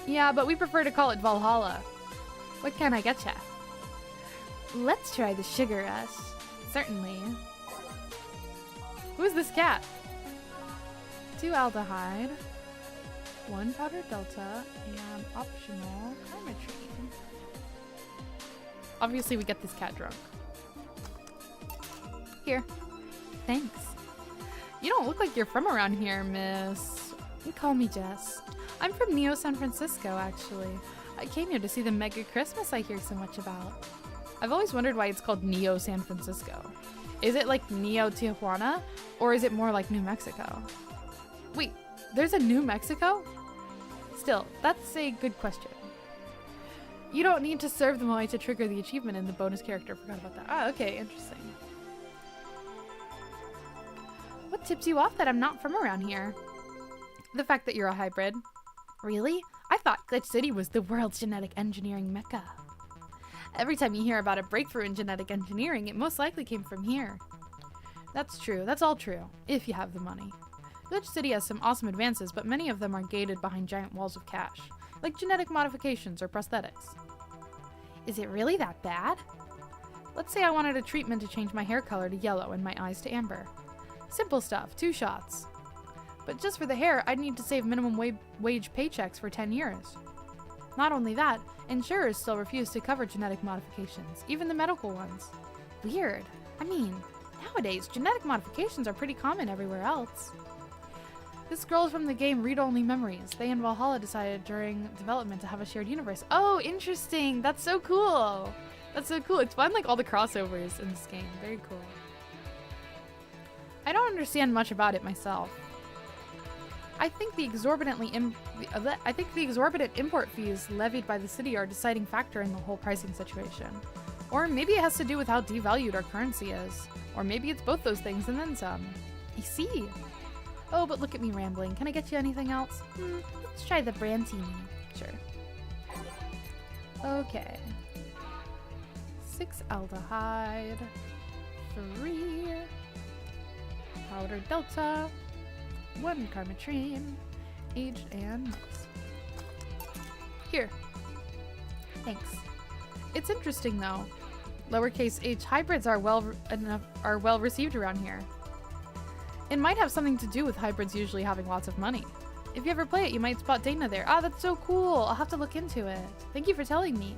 Yeah, but we prefer to call it Valhalla. What can I get ya? Let's try the sugar rush. Certainly. Who is this cat? 2 aldehyde, 1 powdered delta, and optional carmetrine. Obviously, we get this cat drunk. Here. Thanks. You don't look like you're from around here, miss. You call me Jess. I'm from Neo San Francisco, actually. I came here to see the mega Christmas I hear so much about. I've always wondered why it's called Neo San Francisco. Is it like Neo Tijuana, or is it more like New Mexico? Wait, there's a New Mexico? Still, that's a good question. You don't need to serve the Moai to trigger the achievement in the bonus character. Forgot about that. Ah, okay, interesting. What tips you off that I'm not from around here? The fact that you're a hybrid. Really? I thought Glitch City was the world's genetic engineering mecca. Every time you hear about a breakthrough in genetic engineering, it most likely came from here. That's true. That's all true, if you have the money. Glitch City has some awesome advances, but many of them are gated behind giant walls of cash, like genetic modifications or prosthetics. Is it really that bad? Let's say I wanted a treatment to change my hair color to yellow and my eyes to amber. Simple stuff, 2 shots. But just for the hair, I'd need to save minimum wage paychecks for 10 years. Not only that, insurers still refuse to cover genetic modifications, even the medical ones. Weird. I mean, nowadays, genetic modifications are pretty common everywhere else. This girl is from the game Read-Only Memories. They and Valhalla decided during development to have a shared universe. Oh, interesting! That's so cool! That's so cool. It's fun, like, all the crossovers in this game. Very cool. I don't understand much about it myself. I think the exorbitant import fees levied by the city are a deciding factor in the whole pricing situation. Or maybe it has to do with how devalued our currency is. Or maybe it's both those things and then some. I see. Oh, but look at me rambling. Can I get you anything else? Let's try the Brantini. Sure. Okay. 6 aldehyde. 3 powdered delta. 1 carmetrine. Age and mix. Here. Thanks. It's interesting though. Lowercase h hybrids are well received around here. It might have something to do with hybrids usually having lots of money. If you ever play it, you might spot Dana there. Ah, that's so cool. I'll have to look into it. Thank you for telling me.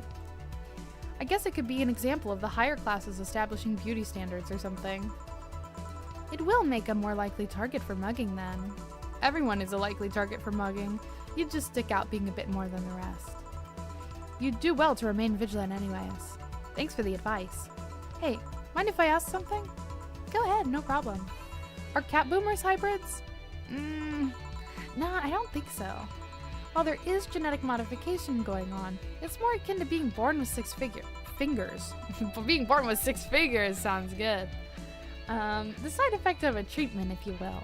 I guess it could be an example of the higher classes establishing beauty standards or something. It will make a more likely target for mugging then. Everyone is a likely target for mugging. You just stick out being a bit more than the rest. You'd do well to remain vigilant anyways. Thanks for the advice. Hey, mind if I ask something? Go ahead, no problem. Are cat boomers hybrids? Nah, I don't think so. While there is genetic modification going on, it's more akin to being born with 6 fingers. Being born with 6 fingers sounds good. The side effect of a treatment, if you will.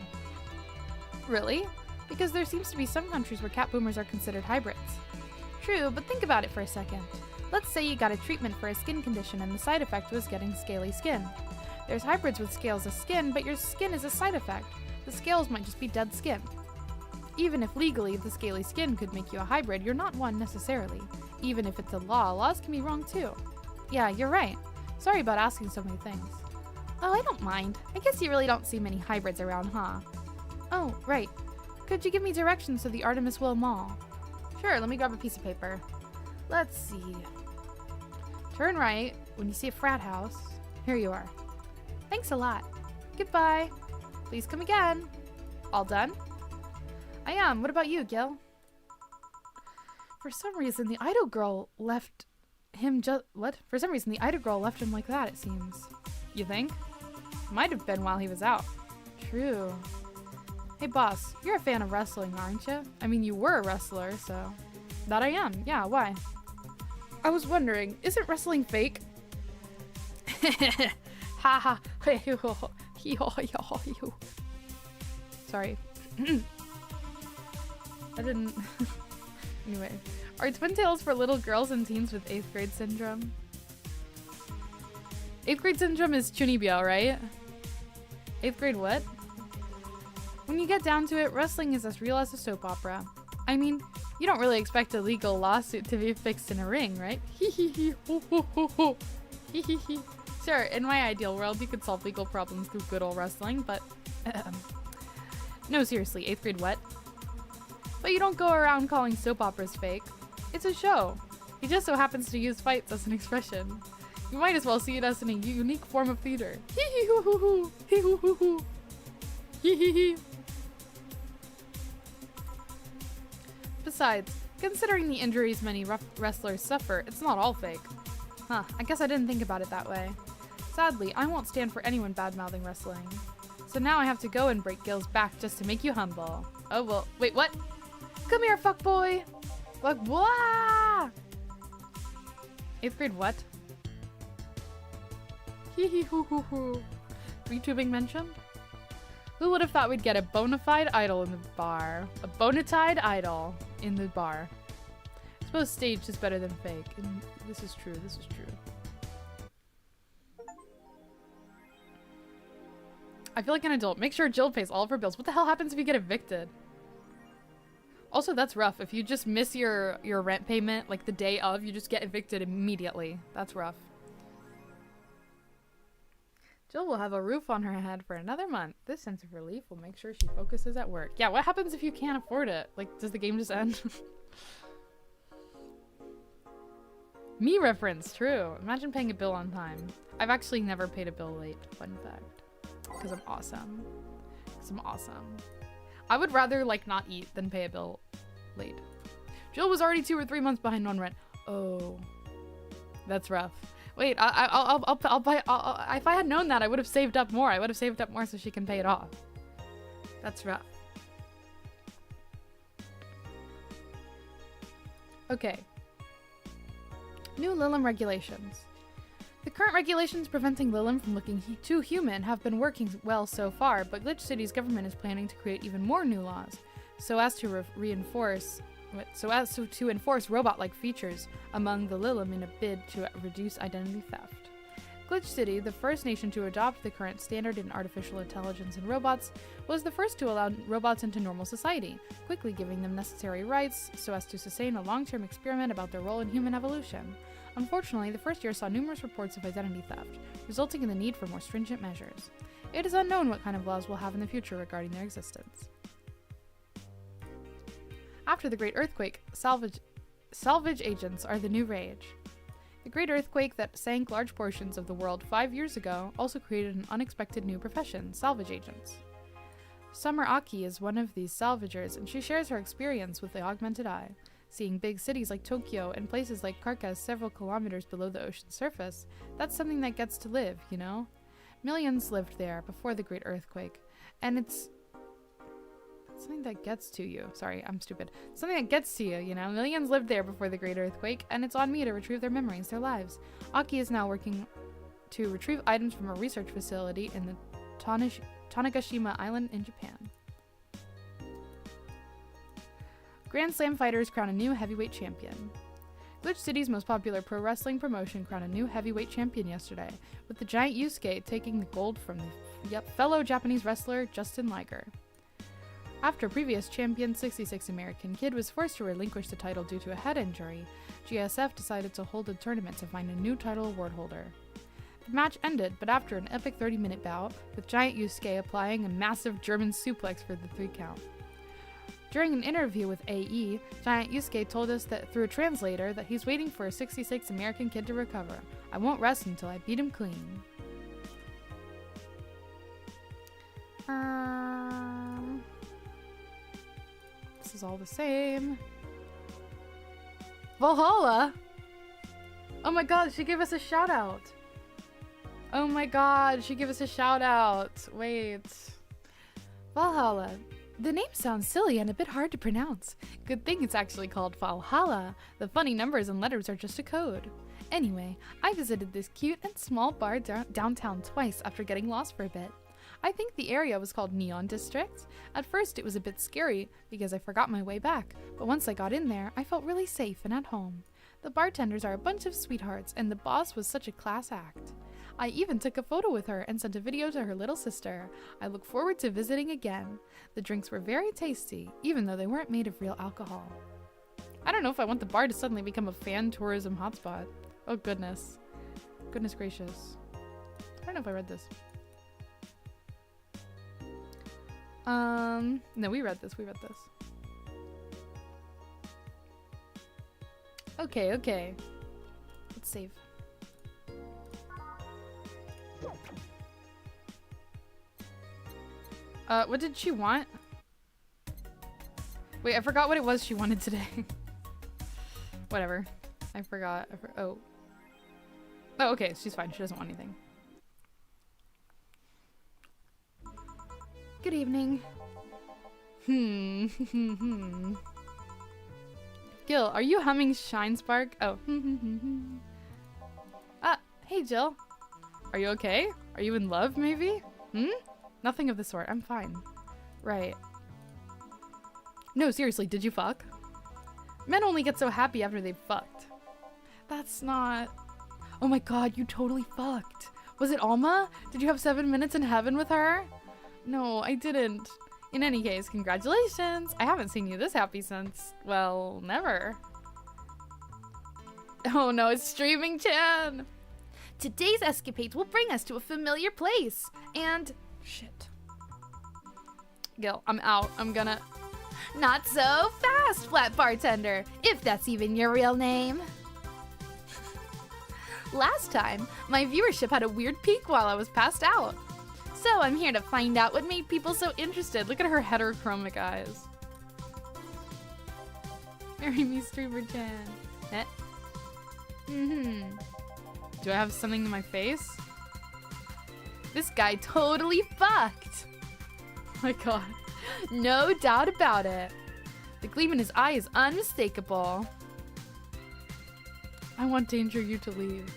Really? Because there seems to be some countries where cat boomers are considered hybrids. True, but think about it for a second. Let's say you got a treatment for a skin condition and the side effect was getting scaly skin. There's hybrids with scales of skin, but your skin is a side effect. The scales might just be dead skin. Even if legally the scaly skin could make you a hybrid, you're not one necessarily. Even if it's a law, laws can be wrong too. Yeah, you're right. Sorry about asking so many things. Oh, I don't mind. I guess you really don't see many hybrids around, huh? Oh, right. Could you give me directions to the Artemis Will Mall? Sure, let me grab a piece of paper. Let's see. Turn right when you see a frat house. Here you are. Thanks a lot. Goodbye. Please come again. All done? I am. What about you, Gil? For some reason, the idol girl left him For some reason, the idol girl left him like that, it seems. You think? Might have been while he was out. True. Hey, boss, you're a fan of wrestling, aren't you? I mean, you were a wrestler, so... That I am. Yeah, why? I was wondering, isn't wrestling fake? Ha ha. Sorry. I didn't... Anyway. Are twin tails for little girls and teens with 8th grade syndrome? 8th grade syndrome is chunibyo, right? 8th grade what? When you get down to it, wrestling is as real as a soap opera. I mean, you don't really expect a legal lawsuit to be fixed in a ring, right? Sure, in my ideal world, you could solve legal problems through good old wrestling, but... No, seriously, 8th grade what? But you don't go around calling soap operas fake. It's a show. He just so happens to use fights as an expression. You might as well see it as a unique form of theater. Besides, considering the injuries many wrestlers suffer, it's not all fake. Huh, I guess I didn't think about it that way. Sadly, I won't stand for anyone bad-mouthing wrestling. So now I have to go and break Gil's back just to make you humble. Oh well, wait, what? Come here, fuckboy! Like, blah! 8th grade what? VTubing mention? Who would have thought we'd get a bona fide idol in the bar? A bona fide idol in the bar. I suppose staged is better than fake. And this is true, this is true. I feel like an adult. Make sure Jill pays all of her bills. What the hell happens if you get evicted? Also, that's rough. If you just miss your rent payment, like the day of, you just get evicted immediately. That's rough. Jill will have a roof on her head for another month. This sense of relief will make sure she focuses at work. Yeah, what happens if you can't afford it? Like, does the game just end? Me reference, true. Imagine paying a bill on time. I've actually never paid a bill late, fun fact. Because I'm awesome. Because I'm awesome. I would rather, like, not eat than pay a bill late. Jill was already 2 or 3 months behind on rent. Oh. That's rough. Wait, I'll buy, if I had known that, I would have saved up more. I would have saved up more so she can pay it off. That's rough. Okay. New Lilim regulations. The current regulations preventing Lilim from looking too human have been working well so far, but Glitch City's government is planning to create even more new laws, so as to enforce robot-like features among the Lilim in a bid to reduce identity theft. Glitch City, the first nation to adopt the current standard in artificial intelligence and robots, was the first to allow robots into normal society, quickly giving them necessary rights so as to sustain a long-term experiment about their role in human evolution. Unfortunately, the first year saw numerous reports of identity theft, resulting in the need for more stringent measures. It is unknown what kind of laws we'll have in the future regarding their existence. After the Great Earthquake, salvage agents are the new rage. The Great Earthquake that sank large portions of the world 5 years ago also created an unexpected new profession, salvage agents. Summer Aki is one of these salvagers, and she shares her experience with the augmented eye. Seeing big cities like Tokyo and places like Carcass several kilometers below the ocean's surface, that's something that gets to live, you know? Millions lived there before the Great Earthquake, and it's something that gets to you. Sorry, I'm stupid. Something that gets to you, you know? Millions lived there before the Great Earthquake, and it's on me to retrieve their memories, their lives. Aki is now working to retrieve items from a research facility in the Tanegashima Island in Japan. Grand Slam fighters crown a new heavyweight champion. Glitch City's most popular pro wrestling promotion crowned a new heavyweight champion yesterday, with the giant Yusuke taking the gold from the fellow Japanese wrestler Justin Liger. After previous champion 66 American Kid was forced to relinquish the title due to a head injury, GSF decided to hold a tournament to find a new title award holder. The match ended, but after an epic 30-minute bout, with giant Yusuke applying a massive German suplex for the 3 count. During an interview with AE, Giant Yusuke told us that through a translator that he's waiting for a 66 American Kid to recover. I won't rest until I beat him clean. This is all the same. Valhalla? Oh my god, she gave us a shout out. Oh my god, she gave us a shout out. Wait. Valhalla. The name sounds silly and a bit hard to pronounce. Good thing it's actually called Valhalla. The funny numbers and letters are just a code. Anyway, I visited this cute and small bar downtown twice after getting lost for a bit. I think the area was called Neon District. At first it was a bit scary because I forgot my way back, but once I got in there, I felt really safe and at home. The bartenders are a bunch of sweethearts, and the boss was such a class act. I even took a photo with her and sent a video to her little sister. I look forward to visiting again. The drinks were very tasty, even though they weren't made of real alcohol. I don't know if I want the bar to suddenly become a fan tourism hotspot. Oh goodness. Goodness gracious. I don't know if I read this. No, we read this. Okay. Let's save. What did she want? Wait, I forgot what it was she wanted today. Whatever. I forgot. Oh, okay. She's fine. She doesn't want anything. Good evening. Gil, are you humming Shine Spark? Oh. Hey Jill. Are you okay? Are you in love, maybe? Nothing of the sort. I'm fine. Right. No, seriously, did you fuck? Men only get so happy after they've fucked. That's not... Oh my god, you totally fucked. Was it Alma? Did you have 7 minutes in heaven with her? No, I didn't. In any case, congratulations. I haven't seen you this happy since, well, never. Oh no, it's Streaming Chan. Today's escapades will bring us to a familiar place. And... Shit. Gil, I'm out. I'm gonna... Not so fast, Flat Bartender, if that's even your real name. Last time, my viewership had a weird peak while I was passed out. So I'm here to find out what made people so interested. Look at her heterochromic eyes. Marry me, Streamer Chan. Do I have something in my face? This guy totally fucked. Oh my god. No doubt about it. The gleam in his eye is unmistakable. I want Danger You to leave.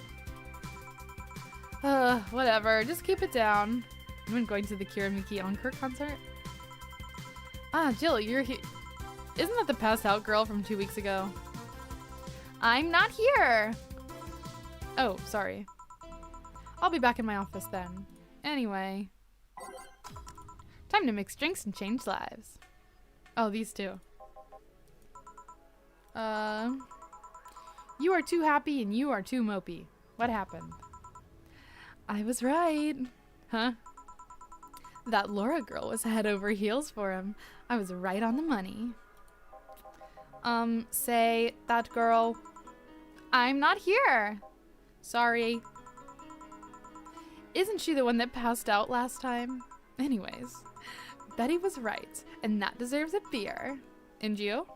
Whatever. Just keep it down. I'm going to the Kiramiki Encore concert. Ah, Jill, you're here. Isn't that the passed out girl from 2 weeks ago? I'm not here. Oh, sorry. I'll be back in my office then. Anyway. Time to mix drinks and change lives. Oh, these two. You are too happy and you are too mopey. What happened? I was right. Huh? That Laura girl was head over heels for him. I was right on the money. Say, that girl. I'm not here. Sorry. Isn't she the one that passed out last time? Anyways, Betty was right, and that deserves a beer. And you?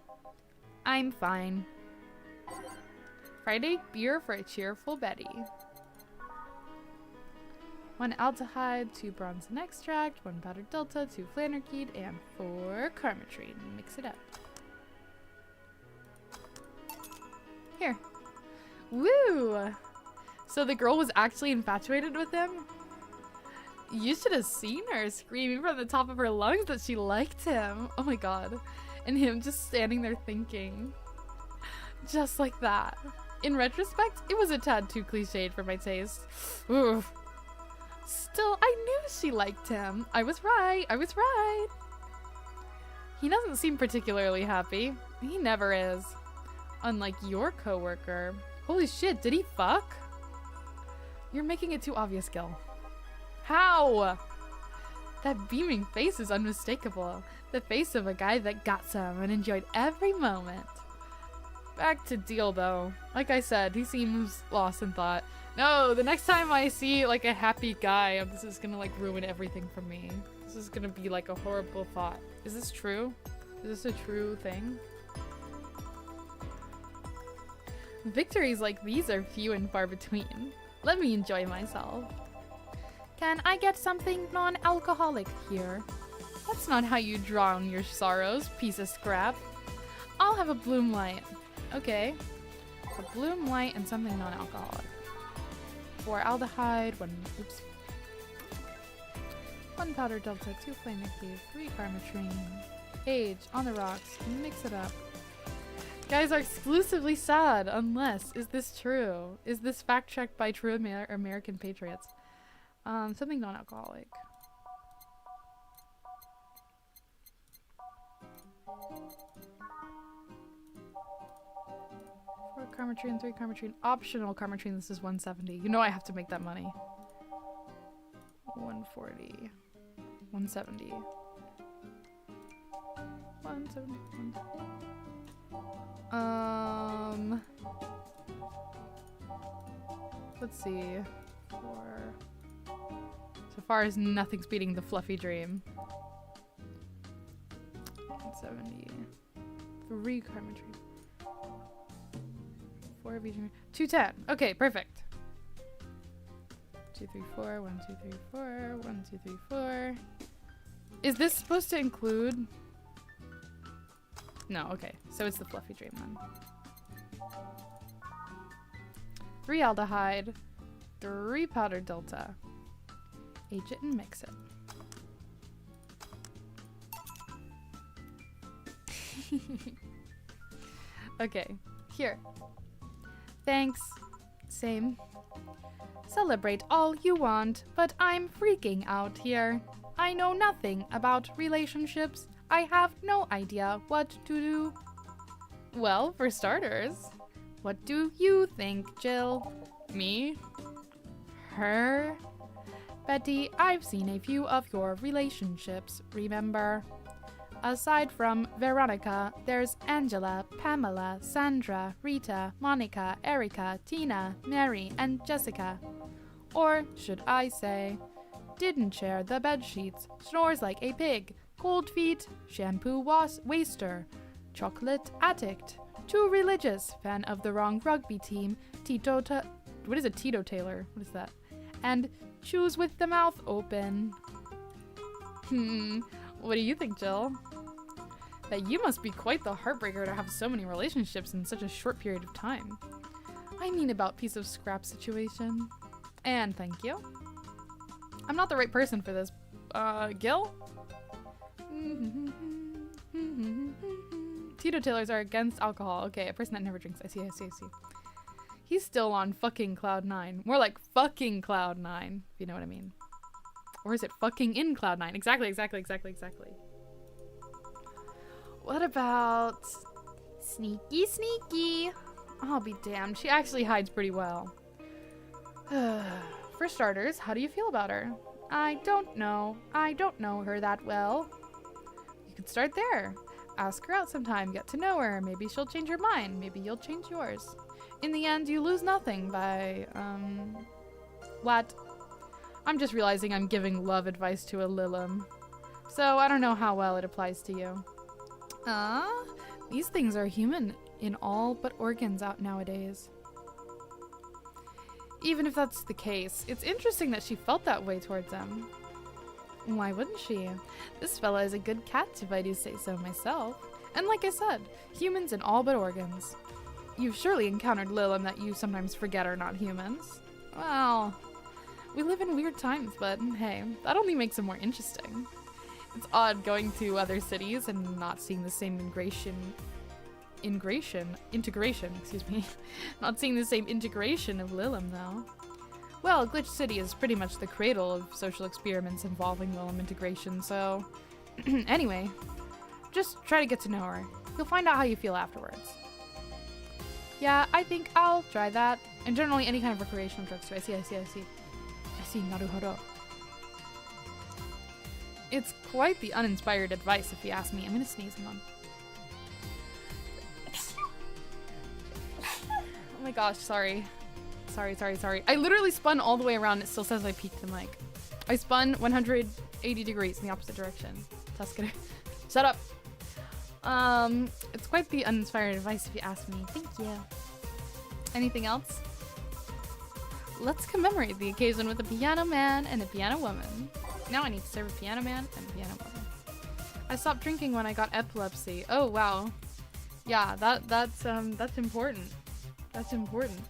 I'm fine. Friday beer for a cheerful Betty. 1 aldehyde, 2 bronzine extract, 1 powdered delta, 2 flanerkeed, and 4 carmetrine. Mix it up. Here. Woo! So the girl was actually infatuated with him? You should have seen her screaming from the top of her lungs that she liked him. Oh my god. And him just standing there thinking. Just like that. In retrospect, it was a tad too cliched for my taste. Oof. Still, I knew she liked him. I was right. He doesn't seem particularly happy. He never is. Unlike your coworker. Holy shit, did he fuck? You're making it too obvious, Gil. How? That beaming face is unmistakable. The face of a guy that got some and enjoyed every moment. Back to deal though. Like I said, he seems lost in thought. No, the next time I see like a happy guy, this is gonna like ruin everything for me. This is gonna be like a horrible thought. Is this true? Is this a true thing? Victories like these are few and far between. Let me enjoy myself. Can I get something non-alcoholic here? That's not how you drown your sorrows, piece of scrap. I'll have a Bloom Light. Okay. A Bloom Light and something non-alcoholic. 4 aldehyde, 1 1 powder delta, 2 flame active, 3 karmatrine. Age, on the rocks, mix it up. Guys are exclusively sad, unless, is this true? Is this fact checked by true American patriots? Something non-alcoholic. Four karmatrine, 3 karmatrine, optional karmatrine, this is 170. You know I have to make that money. 140. 170. 170. Let's see. So far as nothing's beating the fluffy dream. 170. 3 karmatrine. 4 of each. 210. Okay, perfect. 2, 3, 4. 1, 2, 3, 4. 1, 2, 3, 4. Is this supposed to include? No, okay. So it's the fluffy dream then. 3 aldehyde, 3 powder delta. Age it and mix it. Okay, here. Thanks. Same. Celebrate all you want, but I'm freaking out here. I know nothing about relationships. I have no idea what to do. Well, for starters, what do you think, Jill? Me? Her? Betty, I've seen a few of your relationships, remember? Aside from Veronica, there's Angela, Pamela, Sandra, Rita, Monica, Erica, Tina, Mary, and Jessica. Or should I say, didn't share the bed sheets, snores like a pig, cold feet, shampoo waster, chocolate addict, too religious, fan of the wrong rugby team, what is a teetotaler? What is that? And chews with the mouth open. What do you think, Jill? That you must be quite the heartbreaker to have so many relationships in such a short period of time. I mean about piece of scrap situation. And thank you. I'm not the right person for this. Gil? Teetotalers are against alcohol. Okay, a person that never drinks. I see. He's still on fucking cloud 9. More like fucking cloud 9, if you know what I mean. Or is it fucking in cloud 9? Exactly. What about sneaky sneaky? I'll be damned. She actually hides pretty well. For starters, how do you feel about her? I don't know. I don't know her that well. You could start there. Ask her out sometime, get to know her. Maybe she'll change her mind. Maybe you'll change yours. In the end, you lose nothing by, what? I'm just realizing I'm giving love advice to a Lilim. So I don't know how well it applies to you. These things are human in all but organs out nowadays. Even if that's the case, it's interesting that she felt that way towards him. Why wouldn't she? This fella is a good cat, if I do say so myself. And like I said, humans in all but organs. You've surely encountered Lilim that you sometimes forget are not humans. Well, we live in weird times, but hey, that only makes them more interesting. It's odd going to other cities and not seeing the same integration, excuse me. Not seeing the same integration of Lilim, though. Well, Glitch City is pretty much the cradle of social experiments involving Lilim integration, so... Anyway, just try to get to know her. You'll find out how you feel afterwards. Yeah, I think I'll try that. And generally any kind of recreational drugs too. I see, naruhodo. It's quite the uninspired advice, if you ask me. I'm gonna sneeze, hang on. Oh my gosh, sorry. Sorry. I literally spun all the way around. It still says I peaked the mic. I spun 180 degrees in the opposite direction. Tusker. Shut up. It's quite the uninspired advice, if you ask me. Thank you. Anything else? Let's commemorate the occasion with a piano man and a piano woman. Now I need to serve a piano man and a piano woman. I stopped drinking when I got epilepsy. Oh wow. Yeah, that's important. That's important.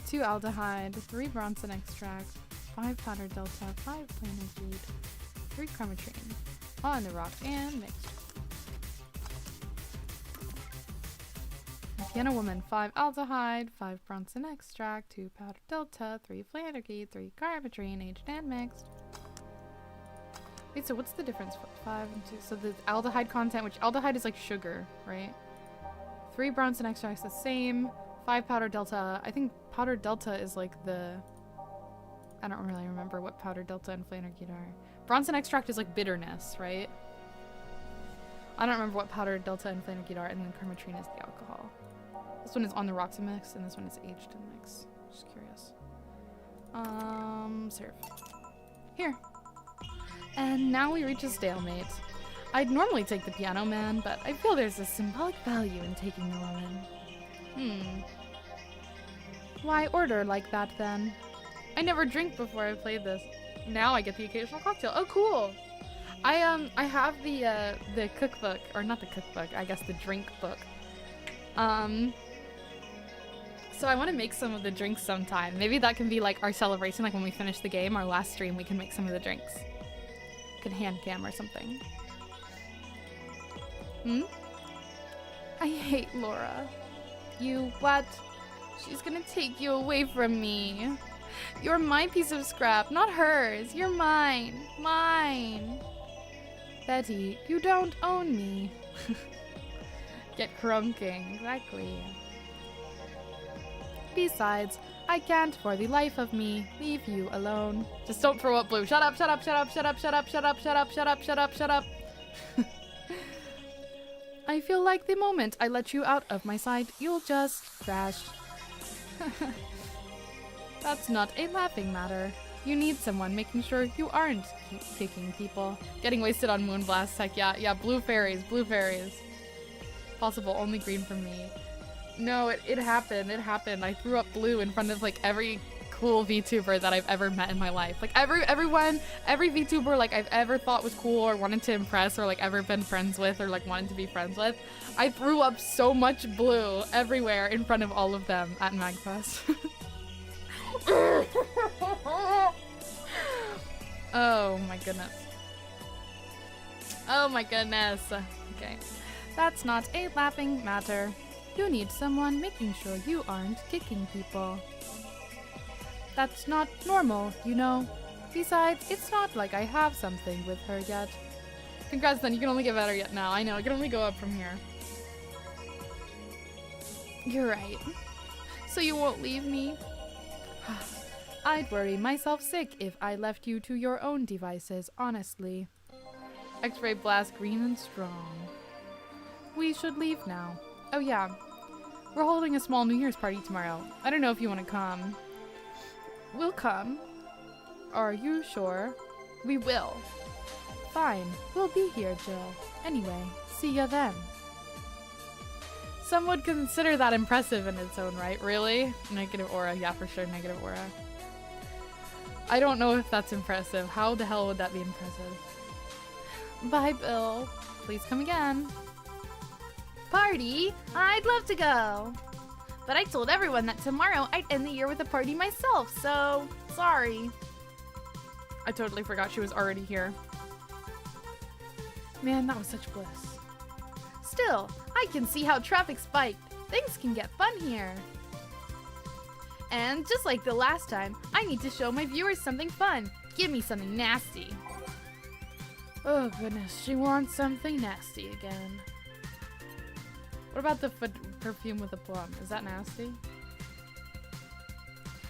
2 aldehyde, 3 Bronson extract, 5 powder delta, 5 planar bead, 3 chromatrine. On the rock and mixed. Piano woman, 5 aldehyde, 5 Bronson extract, 2 powder delta, 3 flanergy, 3 chromatrine, aged and mixed. Wait, so what's the difference? 5 and 2. So the aldehyde content, which aldehyde is like sugar, right? 3 Bronson extracts the same. 5 powder delta. I think powder delta is like the... I don't really remember what powder delta and flanergy are. Bronson extract is like bitterness, right? I don't remember what powder delta and flanergy are, and then chromatrine is the alcohol. This one is on the rocks and mix, and this one is aged and mix. Just curious. Serve. Here. And now we reach a stalemate. I'd normally take the piano man, but I feel there's a symbolic value in taking the woman. Why order like that then? I never drink before I played this. Now I get the occasional cocktail. Oh, cool! I have the cookbook, or not the cookbook, I guess the drink book. So I want to make some of the drinks sometime. Maybe that can be like our celebration, like when we finish the game, our last stream, we can make some of the drinks. Could hand cam or something. I hate Laura. You what? She's gonna take you away from me. You're my piece of scrap, not hers. You're mine. Mine. Betty, you don't own me. Get crunking. Exactly. Besides, I can't for the life of me leave you alone. Just don't throw up, Blue. Shut up, shut up, shut up, shut up, shut up, shut up, shut up, shut up, shut up, shut up. I feel like the moment I let you out of my sight, you'll just crash. That's not a laughing matter. You need someone making sure you aren't kicking people. Getting wasted on Moonblast Tech. Yeah, blue fairies, blue fairies. Possible only green for me. No, it happened, it happened. I threw up blue in front of like every cool VTuber that I've ever met in my life. Like every VTuber like I've ever thought was cool or wanted to impress or like ever been friends with or like wanted to be friends with. I threw up so much blue everywhere in front of all of them at MagFest. Oh my goodness. Oh my goodness. Okay. That's not a laughing matter. You need someone making sure you aren't kicking people. That's not normal, you know. Besides, it's not like I have something with her yet. Congrats then, you can only get better yet now. I know, it can only go up from here. You're right. So you won't leave me? I'd worry myself sick if I left you to your own devices, honestly. X-ray blast green and strong. We should leave now. Oh yeah, we're holding a small New Year's party tomorrow. I don't know if you want to come. We'll come. Are you sure? We will. Fine, we'll be here, Jill. Anyway, see ya then. Some would consider that impressive in its own right. Really? Negative aura. Yeah, for sure, negative aura. I don't know if that's impressive. How the hell would that be impressive? Bye, Bill. Please come again. Party? I'd love to go. But I told everyone that tomorrow I'd end the year with a party myself, so sorry. I totally forgot she was already here. Man, that was such bliss. Still, I can see how traffic spiked. Things can get fun here. And just like the last time, I need to show my viewers something fun. Give me something nasty. Oh goodness, she wants something nasty again. What about the perfume with a plum? Is that nasty?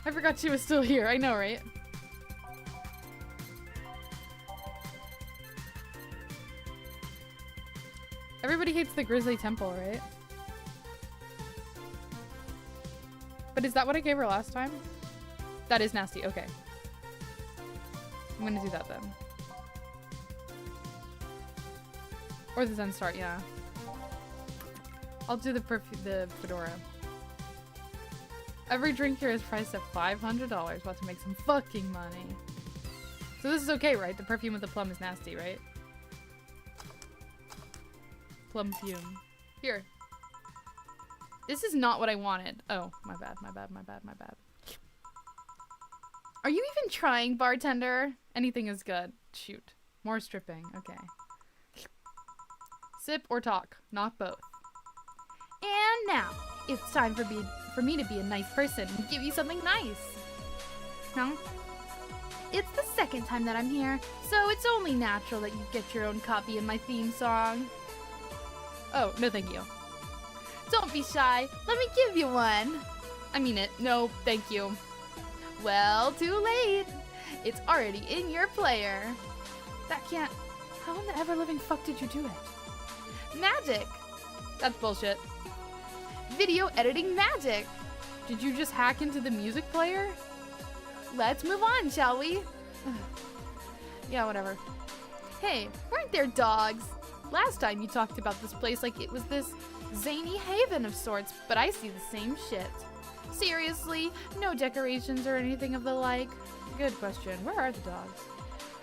I forgot she was still here. I know, right? Everybody hates the Grizzly Temple, right? But is that what I gave her last time? That is nasty. Okay. I'm gonna do that then. Or the Zen Start, yeah. I'll do the fedora. Every drink here is priced at $500. About to make some fucking money. So this is okay, right? The perfume with the plum is nasty, right? Plum fume. Here. This is not what I wanted. Oh, my bad, my bad, my bad, my bad. Are you even trying, bartender? Anything is good. Shoot. More stripping. Okay. Sip or talk. Not both. And now, it's time for me to be a nice person and give you something nice. Huh? It's the second time that I'm here, so it's only natural that you get your own copy of my theme song. Oh, no thank you. Don't be shy. Let me give you one. I mean it. No, thank you. Well, too late. It's already in your player. That can't... How in the ever-living fuck did you do it? Magic. That's bullshit. Video editing magic. Did you just hack into the music player? Let's move on, shall we? Yeah, whatever. Hey, weren't there dogs? Last time you talked about this place like it was this zany haven of sorts, but I see the same shit. Seriously, no decorations or anything of the like? Good question. Where are the dogs?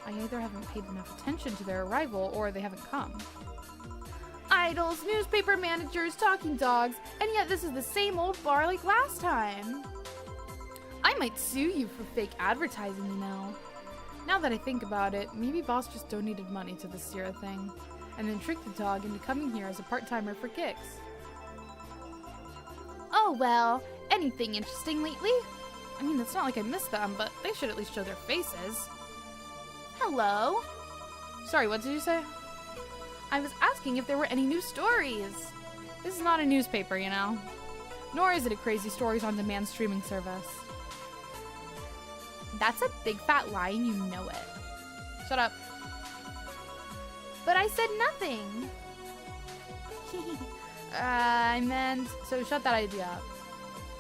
I either haven't paid enough attention to their arrival or they haven't come. Idols, newspaper managers, talking dogs, and yet this is the same old bar like last time. I might sue you for fake advertising, you know. Now that I think about it, maybe boss just donated money to the Sierra thing, and then tricked the dog into coming here as a part-timer for kicks. Oh well, anything interesting lately? I mean, it's not like I missed them, but they should at least show their faces. Hello? Sorry, what did you say? I was asking if there were any new stories. This is not a newspaper, you know. Nor is it a crazy stories on demand streaming service. That's a big fat lie and you know it. Shut up. But I said nothing. I meant, so shut that idea up.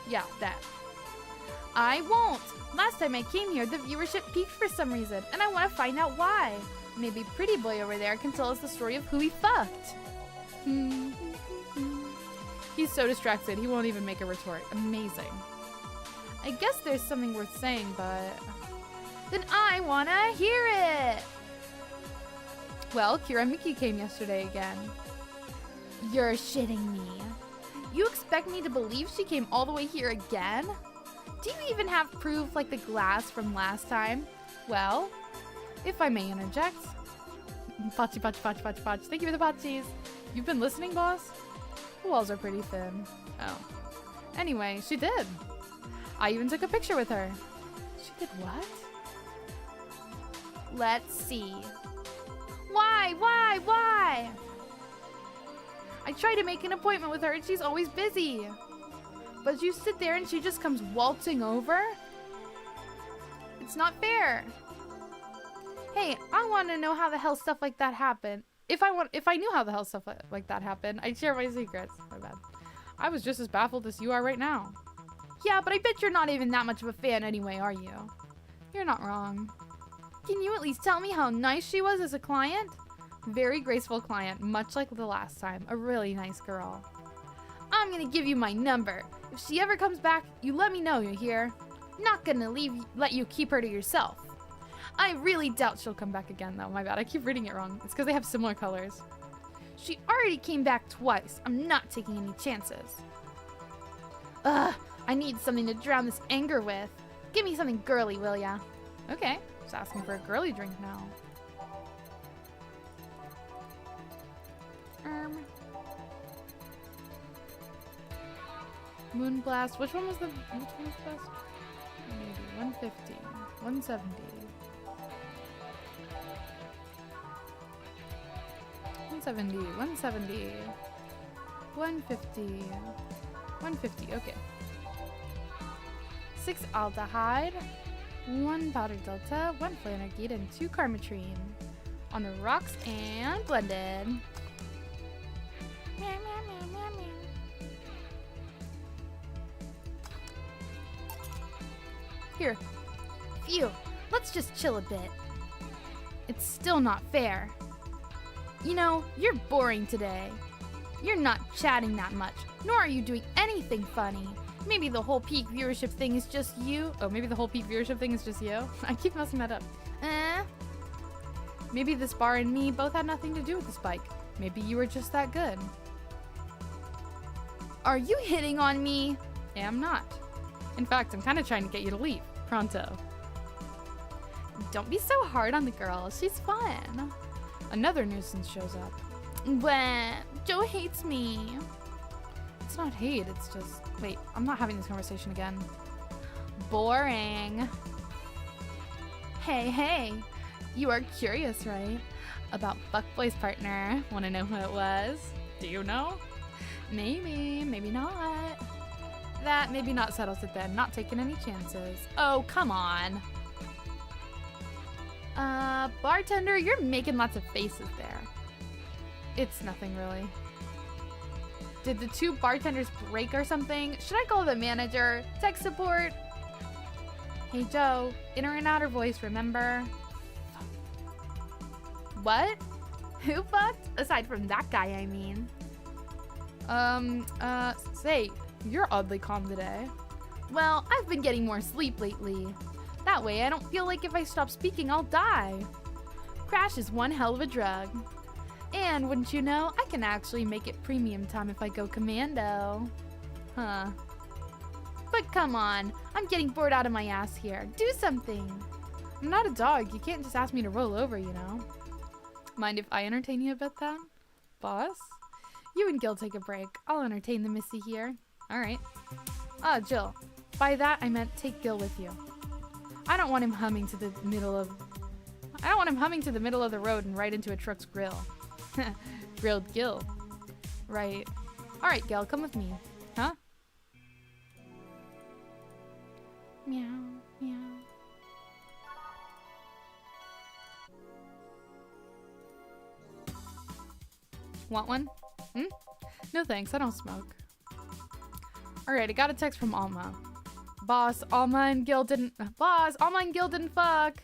Yeah, that. I won't. Last time I came here, the viewership peaked for some reason, and I want to find out why. Maybe Pretty Boy over there can tell us the story of who he fucked. He's so distracted, he won't even make a retort. Amazing. I guess there's something worth saying, but... Then I want to hear it! Well, Kira Miki came yesterday again. You're shitting me. You expect me to believe she came all the way here again? Do you even have proof like the glass from last time? Well, if I may interject. Pachi, pachi, pachi, pachi, pachi. Thank you for the pachis. You've been listening, boss? The walls are pretty thin. Oh. Anyway, she did. I even took a picture with her. She did what? Let's see. Why? I try to make an appointment with her and she's always busy. But you sit there and she just comes waltzing over? It's not fair. Hey, I want to know how the hell stuff like that happened. If I knew how the hell stuff like that happened, I'd share my secrets. My bad. I was just as baffled as you are right now. Yeah, but I bet you're not even that much of a fan anyway, are you? You're not wrong. Can you at least tell me how nice she was as a client? Very graceful client, much like the last time. A really nice girl. I'm gonna give you my number. If she ever comes back, you let me know, you hear? Not gonna let you keep her to yourself. I really doubt she'll come back again, though. My bad, I keep reading it wrong. It's because they have similar colors. She already came back twice. I'm not taking any chances. Ugh, I need something to drown this anger with. Give me something girly, will ya? Okay, just asking for a girly drink now. Moonblast. Which one was the best? Maybe 150, 170. 170, 170, 150, 150, okay. 6 aldehyde, 1 powder delta, 1 flanergide, and 2 carmetrine. On the rocks and blended. Here. Phew. Let's just chill a bit. It's still not fair. You know, you're boring today. You're not chatting that much, nor are you doing anything funny. Maybe the whole peak viewership thing is just you. Oh, maybe the whole peak viewership thing is just you? I keep messing that up. Maybe this bar and me both had nothing to do with the spike. Maybe you were just that good. Are you hitting on me? I'm not. In fact, I'm kind of trying to get you to leave. Pronto. Don't be so hard on the girl. She's fun. Another nuisance shows up. Bleh. Joe hates me. It's not hate, it's just... Wait, I'm not having this conversation again. Boring. Hey. You are curious, right? About Fuckboy's partner. Want to know who it was? Do you know? Maybe, maybe not. That maybe not settles it then. Not taking any chances. Oh, come on. Bartender, you're making lots of faces there. It's nothing really. Did the two bartenders break or something? Should I call the manager? Tech support? Hey Joe, inner and outer voice, remember? What? Who fucked? Aside from that guy, I mean. Say, you're oddly calm today. Well, I've been getting more sleep lately. That way I don't feel like if I stop speaking, I'll die. Crash is one hell of a drug. And wouldn't you know, I can actually make it premium time if I go commando. Huh. But come on, I'm getting bored out of my ass here. Do something. I'm not a dog. You can't just ask me to roll over, you know. Mind if I entertain you a bit then? Boss? You and Gil take a break. I'll entertain the missy here. Alright. Jill. By that, I meant take Gil with you. I don't want him humming to the middle of the road and right into a truck's grill. Grilled Gil. Right. Alright, Gil, come with me. Huh? Meow, meow. Want one? No thanks, I don't smoke. Alright, I got a text from Alma. Boss, Alma and Gil didn't fuck!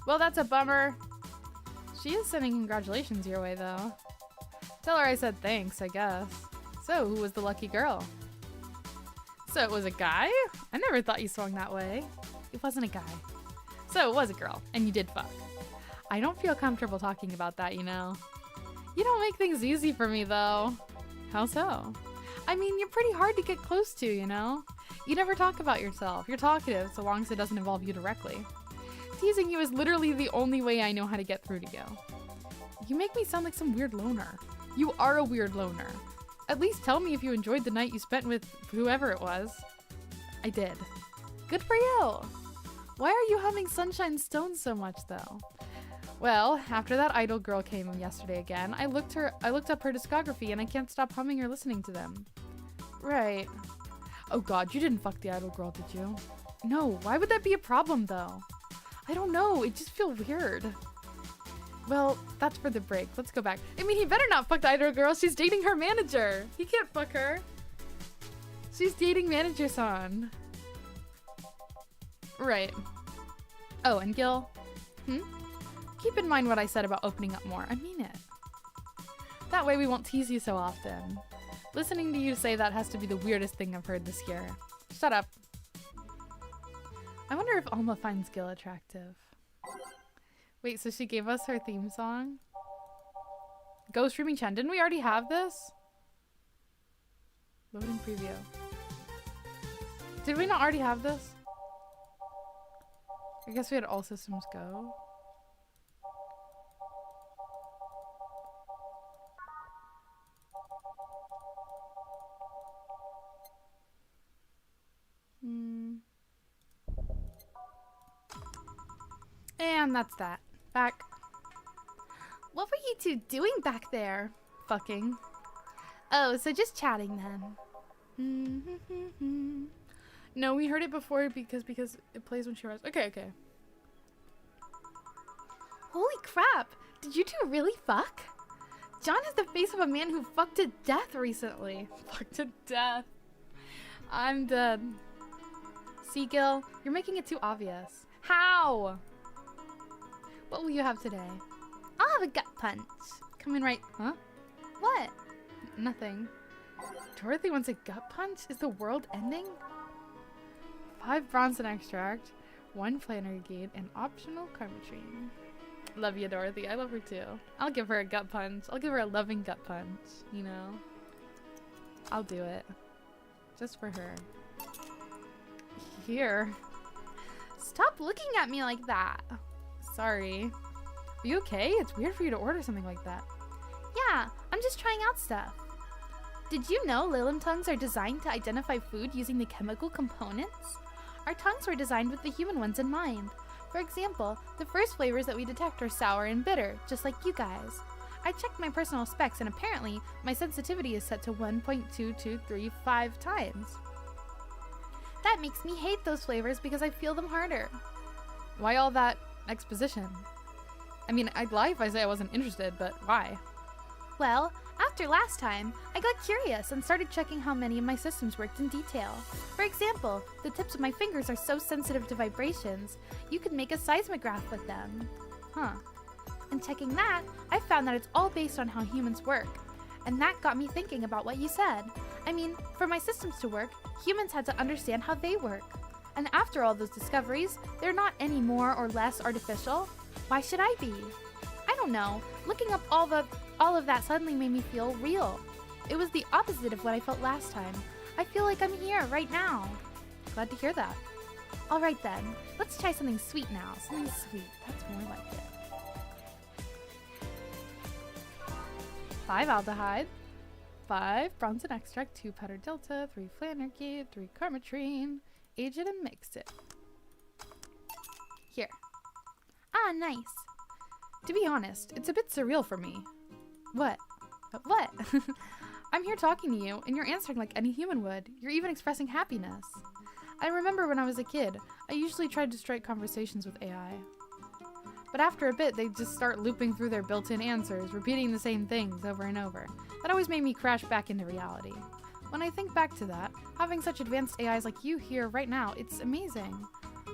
Well, that's a bummer. She is sending congratulations your way, though. Tell her I said thanks, I guess. So, who was the lucky girl? So, it was a guy? I never thought you swung that way. It wasn't a guy. So, it was a girl, and you did fuck. I don't feel comfortable talking about that, you know. You don't make things easy for me, though. How so? I mean, you're pretty hard to get close to, you know? You never talk about yourself. You're talkative, so long as it doesn't involve you directly. Teasing you is literally the only way I know how to get through to you. You make me sound like some weird loner. You are a weird loner. At least tell me if you enjoyed the night you spent with whoever it was. I did. Good for you. Why are you humming Sunshine Stone so much, though? Well, after that idol girl came yesterday again, I looked up her discography and I can't stop humming or listening to them. Right. Oh god, you didn't fuck the idol girl, did you? No, why would that be a problem, though? I don't know, it just feels weird. Well, that's for the break. Let's go back. I mean, he better not fuck the idol girl. She's dating her manager. He can't fuck her. She's dating manager-san. Right. Oh, and Gil? Keep in mind what I said about opening up more. I mean it. That way we won't tease you so often. Listening to you say that has to be the weirdest thing I've heard this year. Shut up. I wonder if Alma finds Gil attractive. Wait, so she gave us her theme song? Go Streaming Chen. Didn't we already have this? Loading preview. Did we not already have this? I guess we had All Systems Go. And that's that. Back. What were you two doing back there? Fucking. Oh, so just chatting then. No, we heard it before because it plays when she arrives. Okay. Holy crap! Did you two really fuck? John has the face of a man who fucked to death recently. Fucked to death. I'm dead. See, Gil, you're making it too obvious. How? What will you have today? I'll have a gut punch. Come in right... Huh? What? Nothing. Dorothy wants a gut punch? Is the world ending? 5 Bronson extract, 1 Flannery gate, and optional Carmetrine. Love you, Dorothy. I love her too. I'll give her a gut punch. I'll give her a loving gut punch, you know? I'll do it. Just for her. Here. Stop looking at me like that. Sorry. Are you okay? It's weird for you to order something like that. Yeah, I'm just trying out stuff. Did you know Lilim tongues are designed to identify food using the chemical components? Our tongues were designed with the human ones in mind. For example, the first flavors that we detect are sour and bitter, just like you guys. I checked my personal specs and apparently my sensitivity is set to 1.2235 times. That makes me hate those flavors because I feel them harder. Why all that exposition? I mean, I'd lie if I say I wasn't interested, but why? Well, after last time, I got curious and started checking how many of my systems worked in detail. For example, the tips of my fingers are so sensitive to vibrations, you could make a seismograph with them. Huh. And checking that, I found that it's all based on how humans work. And that got me thinking about what you said. I mean, for my systems to work, humans had to understand how they work. And after all those discoveries, they're not any more or less artificial. Why should I be? I don't know. Looking up all of that suddenly made me feel real. It was the opposite of what I felt last time. I feel like I'm here right now. Glad to hear that. All right then, let's try something sweet now. Something sweet. That's more like it. 5 aldehyde, 5 bronzene extract, 2 powder delta, 3 flanergy, 3 carmetrine. Age it and mix it. Here. Ah, nice. To be honest, it's a bit surreal for me. What? What? I'm here talking to you, and you're answering like any human would. You're even expressing happiness. I remember when I was a kid, I usually tried to strike conversations with AI. But after a bit, they just start looping through their built-in answers, repeating the same things over and over. That always made me crash back into reality. When I think back to that, having such advanced AIs like you here right now, it's amazing.